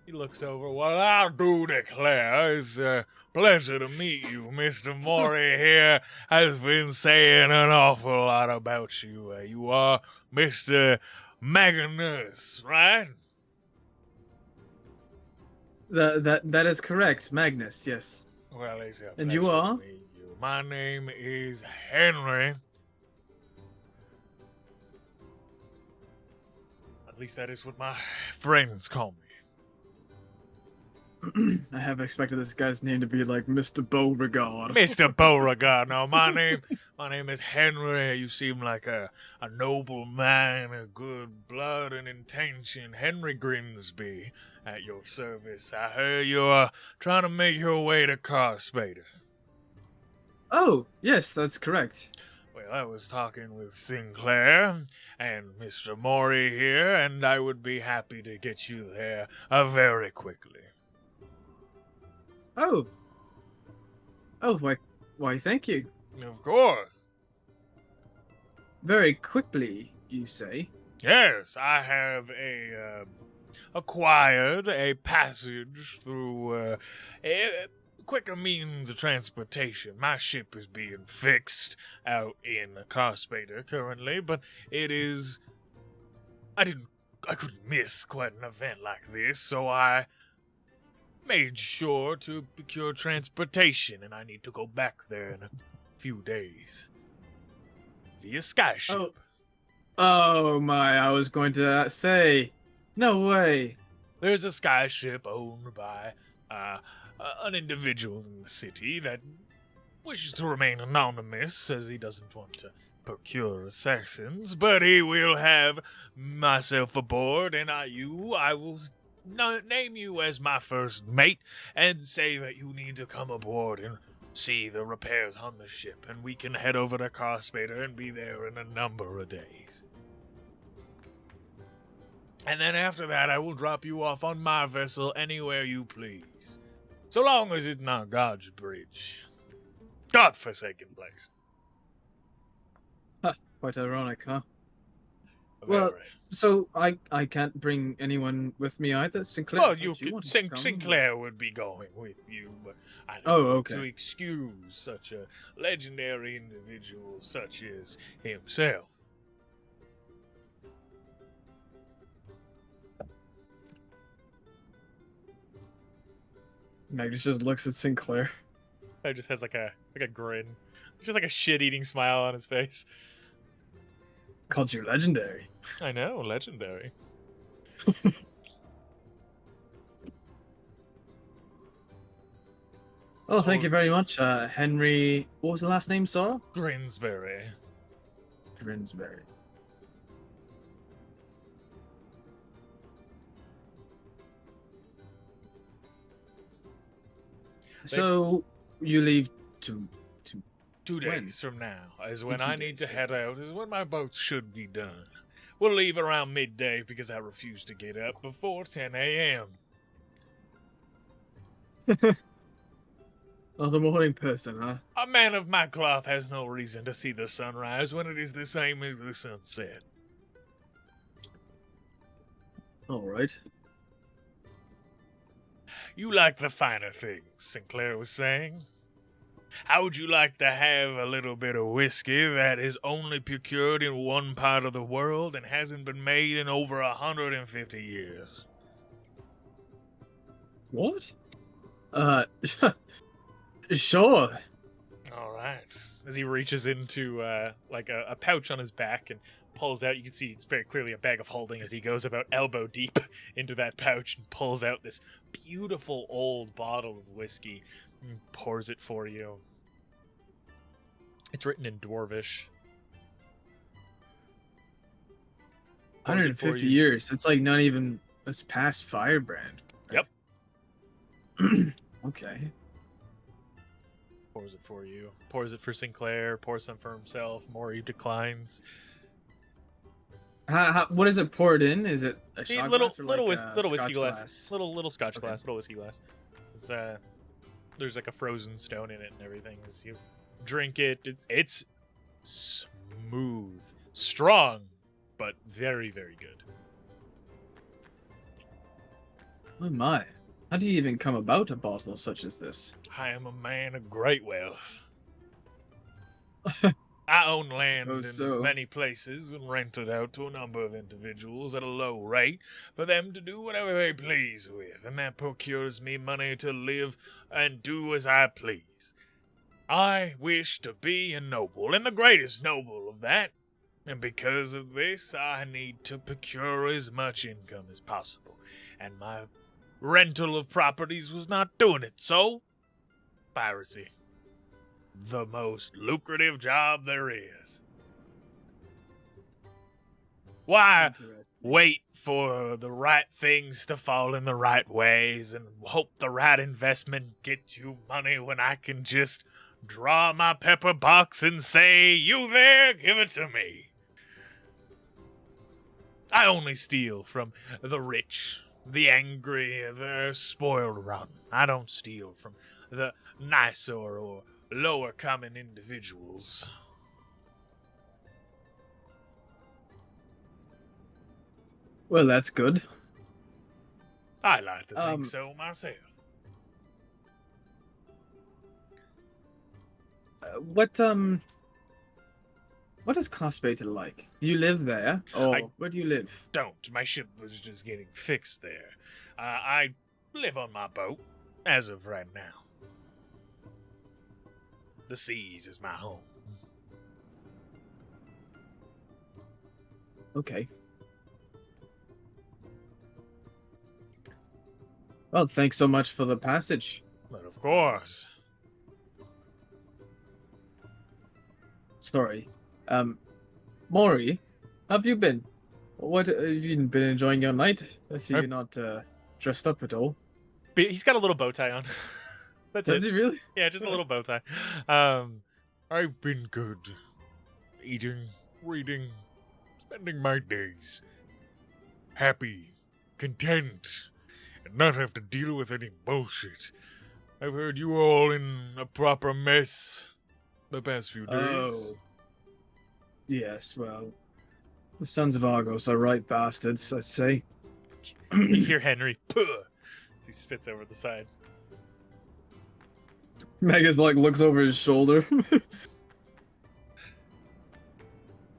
[SPEAKER 2] He looks over. Well, I do declare, it's a pleasure to meet you. Mr. Maury here has been saying an awful lot about you. You are Mr. Magnus, right?
[SPEAKER 4] That is correct, Magnus. Yes.
[SPEAKER 2] Well, it's a
[SPEAKER 4] And you
[SPEAKER 2] pleasure to
[SPEAKER 4] are?
[SPEAKER 2] meet you. My name is Henry. At least that is what my friends call me.
[SPEAKER 4] I have expected this guy's name to be like Mr. Beauregard.
[SPEAKER 2] Mr. Beauregard. No, my name is Henry. You seem like a noble man, a good blood and intention. Henry Grimsby at your service. I heard you're trying to make your way to Carspader.
[SPEAKER 4] Oh, yes, that's correct.
[SPEAKER 2] Well, I was talking with Sinclair and Mr. Maury here, and I would be happy to get you there very quickly.
[SPEAKER 4] Oh. Oh, why, thank you.
[SPEAKER 2] Of course.
[SPEAKER 4] Very quickly, you say?
[SPEAKER 2] Yes, I have acquired a passage through a quicker means of transportation. My ship is being fixed out in Carspader currently, but it is... I couldn't miss quite an event like this, so I made sure to procure transportation, and I need to go back there in a few days. Via skyship.
[SPEAKER 4] Oh my, I was going to say. No way.
[SPEAKER 2] There's a skyship owned by an individual in the city that wishes to remain anonymous as he doesn't want to procure assassins, but he will have myself aboard, and I will name you as my first mate and say that you need to come aboard and see the repairs on the ship, and we can head over to Carspader and be there in a number of days. And then after that, I will drop you off on my vessel anywhere you please. So long as it's not God's Bridge. God-forsaken place.
[SPEAKER 4] Quite ironic, huh?
[SPEAKER 2] Very.
[SPEAKER 4] Well, so I can't bring anyone with me either? Sinclair?
[SPEAKER 2] Well,
[SPEAKER 4] want to come?
[SPEAKER 2] Sinclair would be going with you, but I
[SPEAKER 4] Oh,
[SPEAKER 2] don't
[SPEAKER 4] okay.
[SPEAKER 2] to excuse such a legendary individual such as himself.
[SPEAKER 4] Magnus just looks at Sinclair.
[SPEAKER 2] He just has like a grin, just like a shit-eating smile on his face.
[SPEAKER 4] Called you legendary.
[SPEAKER 2] I know, legendary.
[SPEAKER 4] Oh, thank
[SPEAKER 1] So-
[SPEAKER 4] you very much, Henry. What was the last name, sir?
[SPEAKER 1] Grinsbury.
[SPEAKER 4] Grinsbury. So you leave to
[SPEAKER 1] 2
[SPEAKER 4] When?
[SPEAKER 1] days from now is when
[SPEAKER 4] 2
[SPEAKER 1] I need to
[SPEAKER 4] days,
[SPEAKER 1] head out, is when my boat should be done. We'll leave around midday because I refuse to get up before 10 a.m.
[SPEAKER 4] Oh, the morning person, huh?
[SPEAKER 1] A man of my cloth has no reason to see the sunrise when it is the same as the sunset.
[SPEAKER 4] All right.
[SPEAKER 1] You like the finer things, Sinclair was saying. How would you like to have a little bit of whiskey that is only procured in one part of the world and hasn't been made in over 150 years?
[SPEAKER 4] What? Sure.
[SPEAKER 1] All right. As he reaches into like a pouch on his back and pulls out, you can see it's very clearly a bag of holding as he goes about elbow deep into that pouch and pulls out this beautiful old bottle of whiskey and pours it for you. It's written in Dwarvish. Pours it for
[SPEAKER 4] 150
[SPEAKER 1] you.
[SPEAKER 4] years. It's like not even. It's past Firebrand.
[SPEAKER 1] Yep.
[SPEAKER 4] Okay.
[SPEAKER 1] Pours it for you. Pours it for Sinclair. Pours some for himself. Maury declines.
[SPEAKER 4] What is it poured in? Is it a
[SPEAKER 1] Hey,
[SPEAKER 4] shot
[SPEAKER 1] little
[SPEAKER 4] glass or
[SPEAKER 1] little
[SPEAKER 4] like
[SPEAKER 1] whis-
[SPEAKER 4] a
[SPEAKER 1] little whiskey
[SPEAKER 4] scotch
[SPEAKER 1] glass. Little scotch
[SPEAKER 4] Okay.
[SPEAKER 1] glass. Little whiskey glass. It's, there's like a frozen stone in it and everything. As you drink it, it's smooth, strong, but very, very good.
[SPEAKER 4] Oh my. How do you even come about a bottle such as this?
[SPEAKER 1] I am a man of great wealth. I own land in
[SPEAKER 4] Suppose so.
[SPEAKER 1] many places and rent it out to a number of individuals at a low rate for them to do whatever they please with, and that procures me money to live and do as I please. I wish to be a noble, and the greatest noble of that, and because of this, I need to procure as much income as possible, and my rental of properties was not doing it, so piracy. The most lucrative job there is. Why
[SPEAKER 4] Interesting.
[SPEAKER 1] wait for the right things to fall in the right ways and hope the right investment gets you money when I can just draw my pepper box and say, "You there, give it to me." I only steal from the rich, the angry, the spoiled rotten. I don't steal from the nicer or lower common individuals.
[SPEAKER 4] Well, that's good.
[SPEAKER 1] I like to think
[SPEAKER 4] Um,
[SPEAKER 1] so myself.
[SPEAKER 4] What is Cospater like? Do you live there, or where do you live?
[SPEAKER 1] Don't. My ship was just getting fixed there. I live on my boat, as of right now. The seas is my home.
[SPEAKER 4] Okay. Well, thanks so much for the passage.
[SPEAKER 1] But of course.
[SPEAKER 4] Sorry. Maury, how have you been? What have you been enjoying your night? I see
[SPEAKER 1] I've-
[SPEAKER 4] you're not dressed up at all.
[SPEAKER 1] But he's got a little bow tie on. That's
[SPEAKER 4] Does
[SPEAKER 1] it.
[SPEAKER 4] he really?
[SPEAKER 1] Yeah, just a little bow tie. I've been good. Eating, reading, spending my days. Happy, content, and not have to deal with any bullshit. I've heard you all in a proper mess the past few days.
[SPEAKER 4] Oh. Yes, well, the Sons of Argos are right bastards, I'd say.
[SPEAKER 1] You hear Henry, puh, as he spits over the side.
[SPEAKER 4] Megas like looks over his shoulder.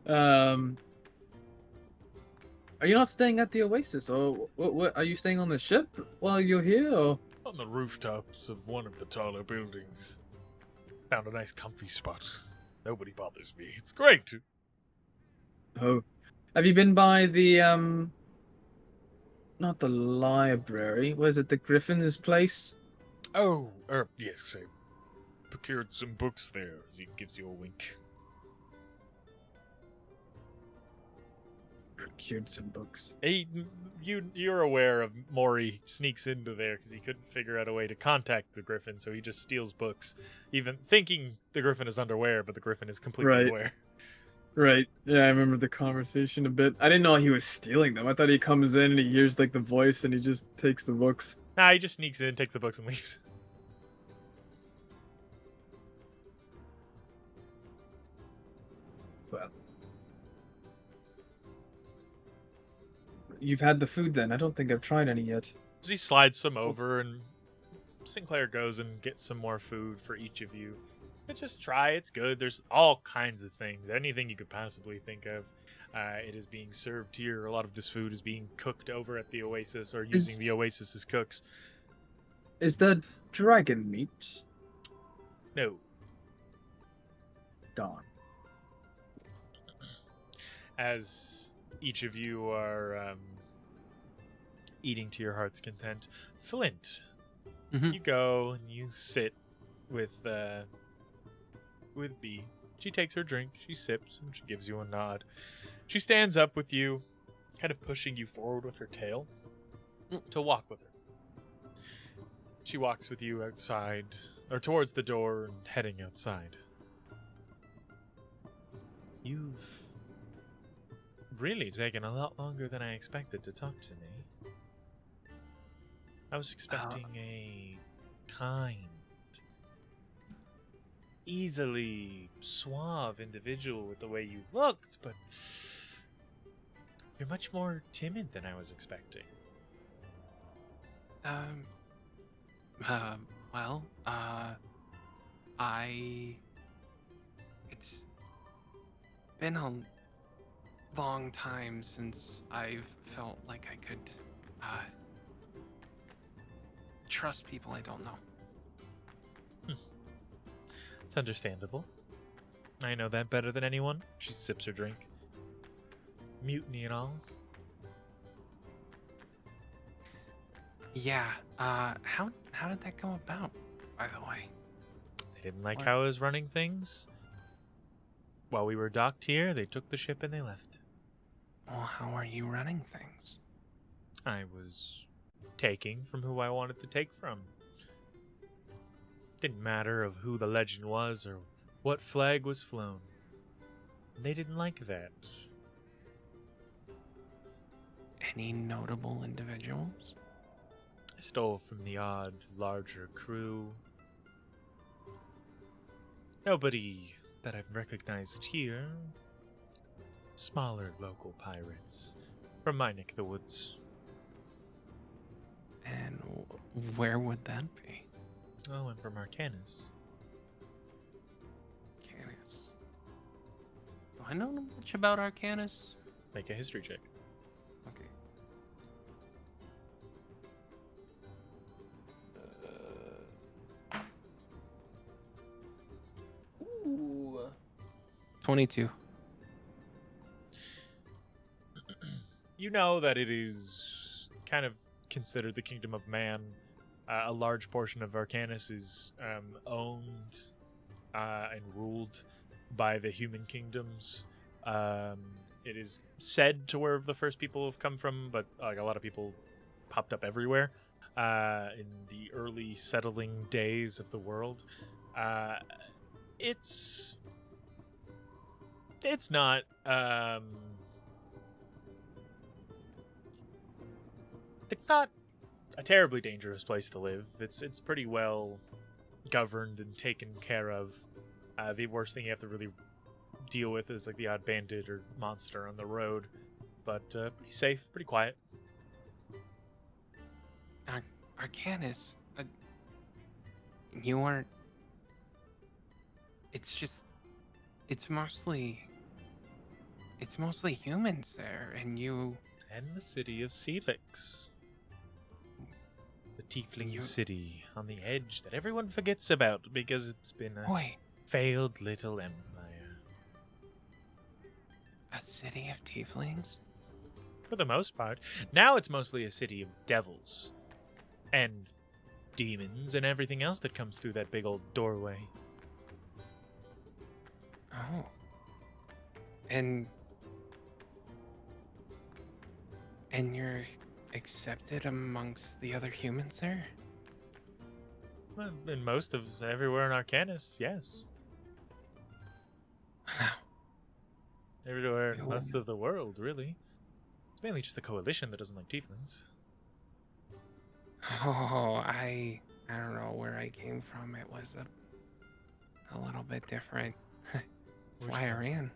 [SPEAKER 4] Are you not staying at the Oasis, or what? Are you staying on the ship while you're here, or?
[SPEAKER 1] On the rooftops of one of the taller buildings. Found a nice comfy spot. Nobody bothers me. It's great.
[SPEAKER 4] Oh, have you been by the not the library? Was it the Griffin's place?
[SPEAKER 1] Oh, yes,
[SPEAKER 10] procured some books there, as he gives you a wink.
[SPEAKER 4] Procured some books.
[SPEAKER 2] You're aware of Maury sneaks into there because he couldn't figure out a way to contact the Griffin, so he just steals books, even thinking the Griffin is underwear, but the Griffin is completely
[SPEAKER 4] Right.
[SPEAKER 2] aware.
[SPEAKER 4] Right. Yeah, I remember the conversation a bit. I didn't know he was stealing them. I thought he comes in and he hears like the voice and he just takes the books.
[SPEAKER 2] Nah, he just sneaks in, takes the books, and leaves.
[SPEAKER 4] Well, you've had the food then. I don't think I've tried any yet.
[SPEAKER 2] He slides some over, and Sinclair goes and gets some more food for each of you. But just try, it's good. There's all kinds of things, anything you could possibly think of. It is being served here. A lot of this food is being cooked over at the Oasis, or using the Oasis as cooks.
[SPEAKER 4] Is that dragon meat?
[SPEAKER 2] No.
[SPEAKER 4] Gone.
[SPEAKER 2] As each of you are eating to your heart's content, Flint, you go and you sit with B. She takes her drink, she sips, and she gives you a nod. She stands up with you, kind of pushing you forward with her tail to walk with her. She walks with you outside, or towards the door and heading outside. You've really taken a lot longer than I expected to talk to me. I was expecting a kind, easily suave individual with the way you looked, but you're much more timid than I was expecting.
[SPEAKER 5] It's been a long time since I've felt like I could, trust people I don't know.
[SPEAKER 2] It's understandable. I know that better than anyone. She sips her drink. Mutiny and all.
[SPEAKER 5] Yeah, how did that go about, by the way?
[SPEAKER 2] They didn't like how I was running things. While we were docked here, they took the ship and they left.
[SPEAKER 5] Well, how are you running things?
[SPEAKER 2] I was taking from who I wanted to take from. Didn't matter of who the legend was or what flag was flown. They didn't like that.
[SPEAKER 5] Any notable individuals?
[SPEAKER 2] I stole from the odd larger crew. Nobody that I've recognized here. Smaller local pirates from my neck of the woods.
[SPEAKER 5] And where would that be?
[SPEAKER 2] Oh, and from Arcanus.
[SPEAKER 5] Arcanus. Do I know much about Arcanus?
[SPEAKER 2] Make a history check.
[SPEAKER 5] Okay. Ooh. 22.
[SPEAKER 2] You know that it is kind of considered the kingdom of man. A large portion of Arcanus is owned and ruled by the human kingdoms. It is said to where the first people have come from, but like a lot of people popped up everywhere in the early settling days of the world. It's not it's not a terribly dangerous place to live. It's pretty well governed and taken care of. The worst thing you have to really deal with is like the odd bandit or monster on the road, but pretty safe, pretty quiet.
[SPEAKER 5] Arcanus, you aren't. It's just, it's mostly humans there, and you.
[SPEAKER 2] And the city of Celix. The tiefling city on the edge that everyone forgets about because it's been a failed little empire.
[SPEAKER 5] A city of tieflings?
[SPEAKER 2] For the most part. Now it's mostly a city of devils. And
[SPEAKER 10] demons and everything else that comes through that big old doorway.
[SPEAKER 5] Oh. And you're accepted amongst the other humans there?
[SPEAKER 10] Well, in most of everywhere in Arcanus, yes. Everywhere in most of the world, really. It's mainly just the Coalition that doesn't like tieflings.
[SPEAKER 5] Oh, I don't know where I came from. It was a little bit different. That's
[SPEAKER 10] Where'd
[SPEAKER 5] why
[SPEAKER 10] you
[SPEAKER 5] I
[SPEAKER 10] come
[SPEAKER 5] ran.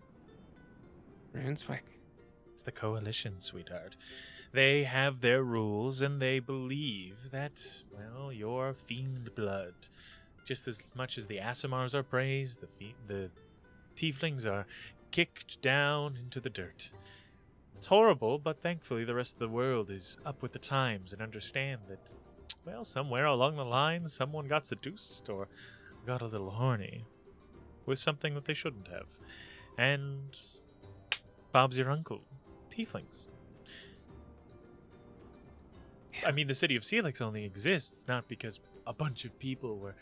[SPEAKER 5] Runeswick.
[SPEAKER 10] It's the Coalition, sweetheart. They have their rules, and they believe that, well, you're fiend blood. Just as much as the Asimars are praised, the tieflings are kicked down into the dirt. It's horrible, but thankfully the rest of the world is up with the times and understand that, well, somewhere along the line, someone got seduced or got a little horny with something that they shouldn't have. And Bob's your uncle. Tieflings. I mean, the city of Celix only exists not because a bunch of people were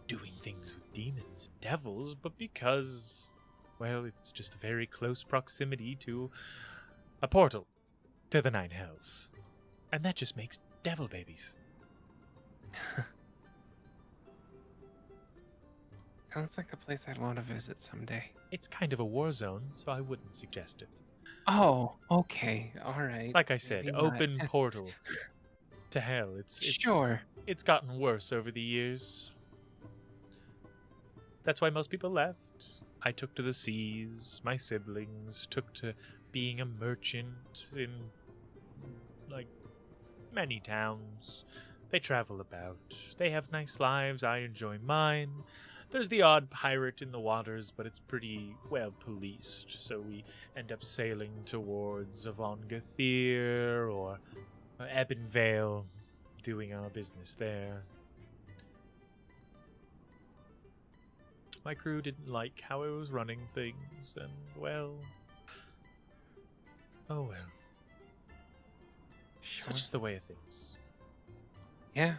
[SPEAKER 10] doing things with demons and devils, but because, well, it's just a very close proximity to a portal to the Nine Hells. And that just makes devil babies.
[SPEAKER 5] Sounds like a place I'd want to visit someday.
[SPEAKER 10] It's kind of a war zone, so I wouldn't suggest it.
[SPEAKER 5] Oh, okay. All right.
[SPEAKER 10] Like I said,
[SPEAKER 5] Maybe
[SPEAKER 10] open
[SPEAKER 5] not.
[SPEAKER 10] portal to hell. It's
[SPEAKER 5] Sure.
[SPEAKER 10] It's gotten worse over the years. That's why most people left. I took to the seas. My siblings took to being a merchant in, like, many towns. They travel about. They have nice lives. I enjoy mine. There's the odd pirate in the waters, but it's pretty well policed, so we end up sailing towards Avon-Gathir or Ebonvale, doing our business there. My crew didn't like how I was running things, and, well... oh well. Such is the way of things.
[SPEAKER 5] Yeah.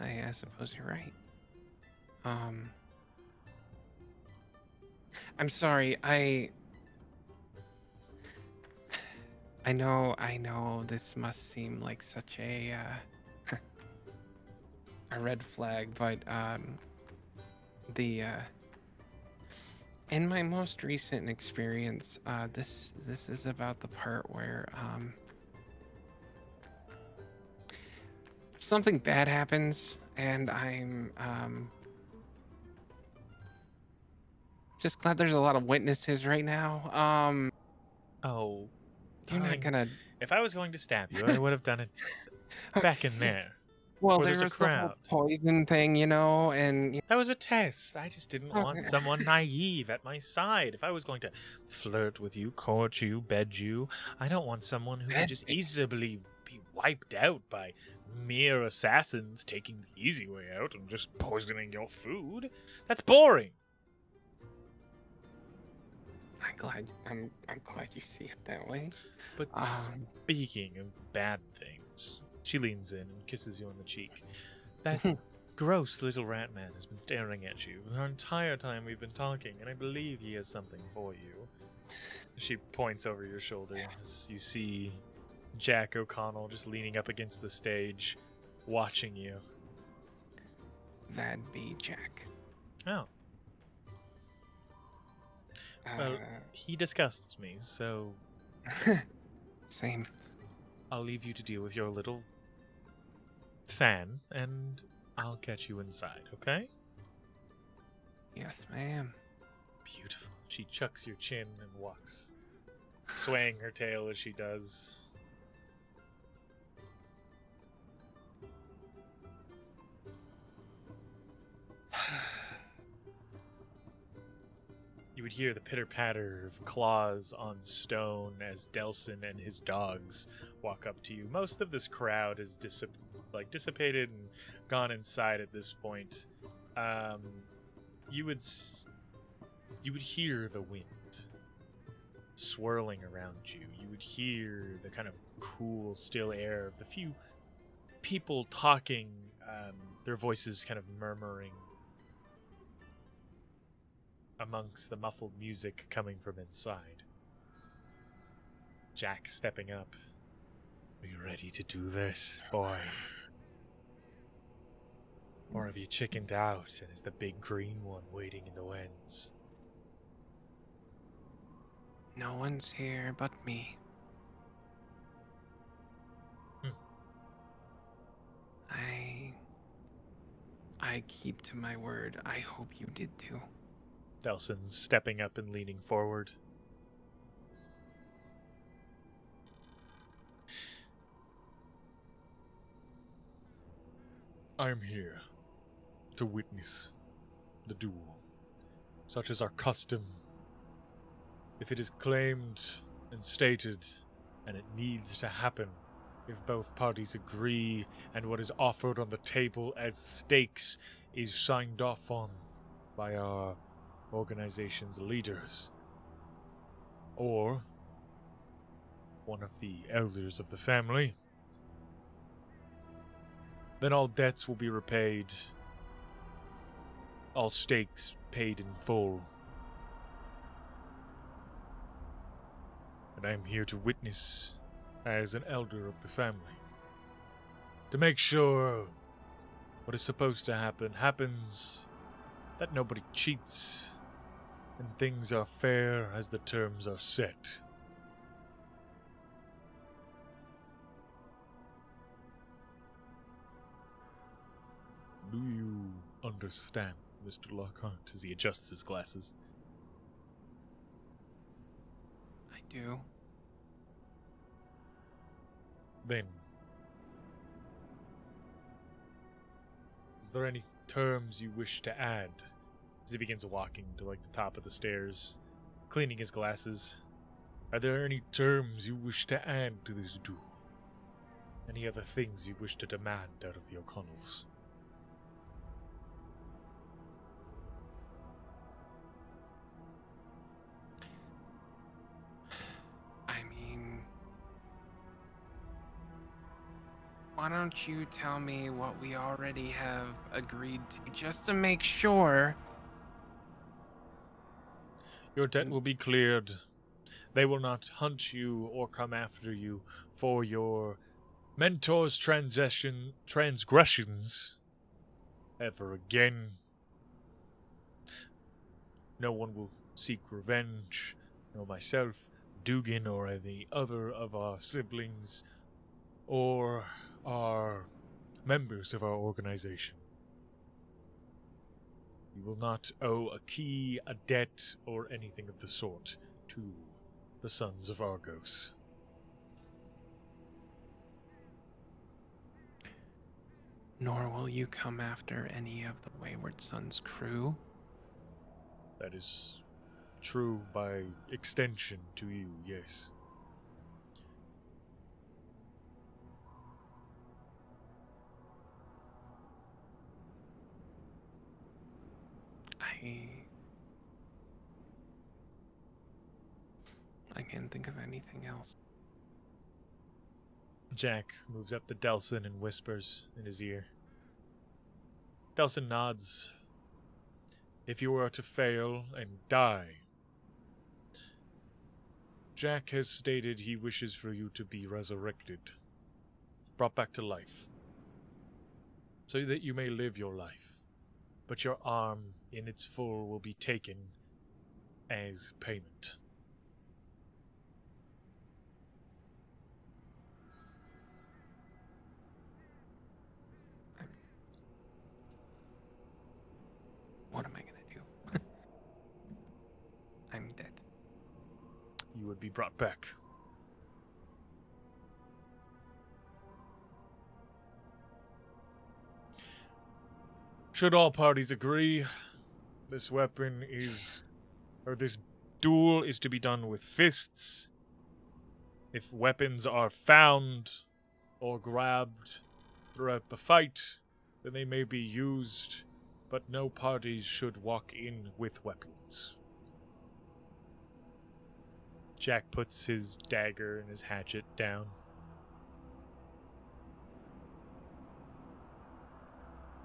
[SPEAKER 5] I suppose you're right. I'm sorry. I know this must seem like such a a red flag, but in my most recent experience, this is about the part where something bad happens, and I'm just glad there's a lot of witnesses right now.
[SPEAKER 10] Oh,
[SPEAKER 5] You're not
[SPEAKER 10] darling,
[SPEAKER 5] gonna.
[SPEAKER 10] if I was going to stab you, I would have done it back in there.
[SPEAKER 5] Well,
[SPEAKER 10] where
[SPEAKER 5] there
[SPEAKER 10] there's a
[SPEAKER 5] was the whole
[SPEAKER 10] crowd.
[SPEAKER 5] poison thing, and
[SPEAKER 10] That was a test. I just didn't want
[SPEAKER 5] Okay.
[SPEAKER 10] someone naive at my side. If I was going to flirt with you, court you, bed you, I don't want someone who would just easily be wiped out by mere assassins taking the easy way out and just poisoning your food. That's boring.
[SPEAKER 5] I'm glad you see it that way.
[SPEAKER 10] But speaking of bad things, she leans in and kisses you on the cheek. That gross little rat man has been staring at you the entire time we've been talking, and I believe he has something for you. She points over your shoulder as you see Jack O'Connell just leaning up against the stage, watching you.
[SPEAKER 5] That'd be Jack.
[SPEAKER 10] Oh. Well, he disgusts me, so
[SPEAKER 5] Same.
[SPEAKER 10] I'll leave you to deal with your little fan, and I'll catch you inside, okay?
[SPEAKER 5] Yes, ma'am.
[SPEAKER 10] Beautiful. She chucks your chin and walks, swaying her tail as she does. You would hear the pitter-patter of claws on stone as Delson and his dogs walk up to you. Most of this crowd is dissipated and gone inside at this point. You would hear the wind swirling around you. You would hear the kind of cool, still air of the few people talking, their voices kind of murmuring amongst the muffled music coming from inside. Jack stepping up. Are you ready to do this, boy? Or have you chickened out and is the big green one waiting in the wings?
[SPEAKER 5] No one's here but me. I keep to my word. I hope you did too.
[SPEAKER 10] Delson stepping up and leaning forward. I'm here to witness the duel, such as our custom. If it is claimed and stated, and it needs to happen, if both parties agree and what is offered on the table as stakes is signed off on by our organization's leaders, or one of the elders of the family, then all debts will be repaid, all stakes paid in full. And I am here to witness as an elder of the family, to make sure what is supposed to happen happens, that nobody cheats, and things are fair as the terms are set. Do you understand, Mr. Lockhart, as he adjusts his glasses?
[SPEAKER 5] I do.
[SPEAKER 10] Then, is there any terms you wish to add? As he begins walking to the top of the stairs, cleaning his glasses. Are there any terms you wish to add to this duel? Any other things you wish to demand out of the O'Connells?
[SPEAKER 5] I mean, why don't you tell me what we already have agreed to, just to make sure?
[SPEAKER 10] Your debt will be cleared. They will not hunt you or come after you for your mentor's transgressions ever again. No one will seek revenge, nor myself, Dugan, or any other of our siblings, or our members of our organization. You will not owe a key, a debt, or anything of the sort to the Sons of Argos.
[SPEAKER 5] Nor will you come after any of the Wayward Sons' crew.
[SPEAKER 10] That is true by extension to you, yes.
[SPEAKER 5] I can't think of anything else.
[SPEAKER 10] Jack moves up to Delson and whispers in his ear. Delson nods. If you were to fail and die, Jack has stated he wishes for you to be resurrected, brought back to life, so that you may live your life, but your arm in its full will be taken as payment.
[SPEAKER 5] What am I gonna do? I'm dead.
[SPEAKER 10] You would be brought back. Should all parties agree, this weapon is, or this duel is to be done with fists. If weapons are found or grabbed throughout the fight, then they may be used, but no parties should walk in with weapons. Jack puts his dagger and his hatchet down.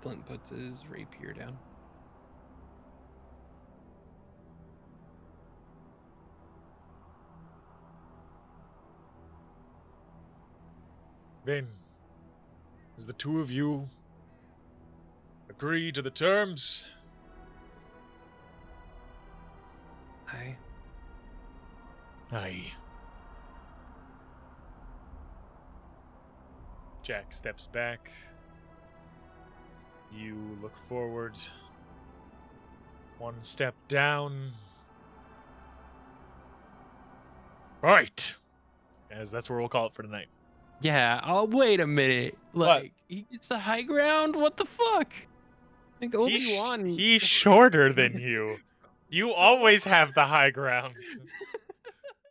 [SPEAKER 5] Flint puts his rapier down.
[SPEAKER 10] Then, as the two of you agree to the terms,
[SPEAKER 5] Aye.
[SPEAKER 10] aye.
[SPEAKER 2] Jack steps back. You look forward. One step down. Right. As that's where we'll call it for tonight.
[SPEAKER 5] Yeah. Oh, wait a minute. Like, he gets the high ground? What the fuck? Like, Obi-Wan.
[SPEAKER 2] He's shorter than you. You always have the high ground.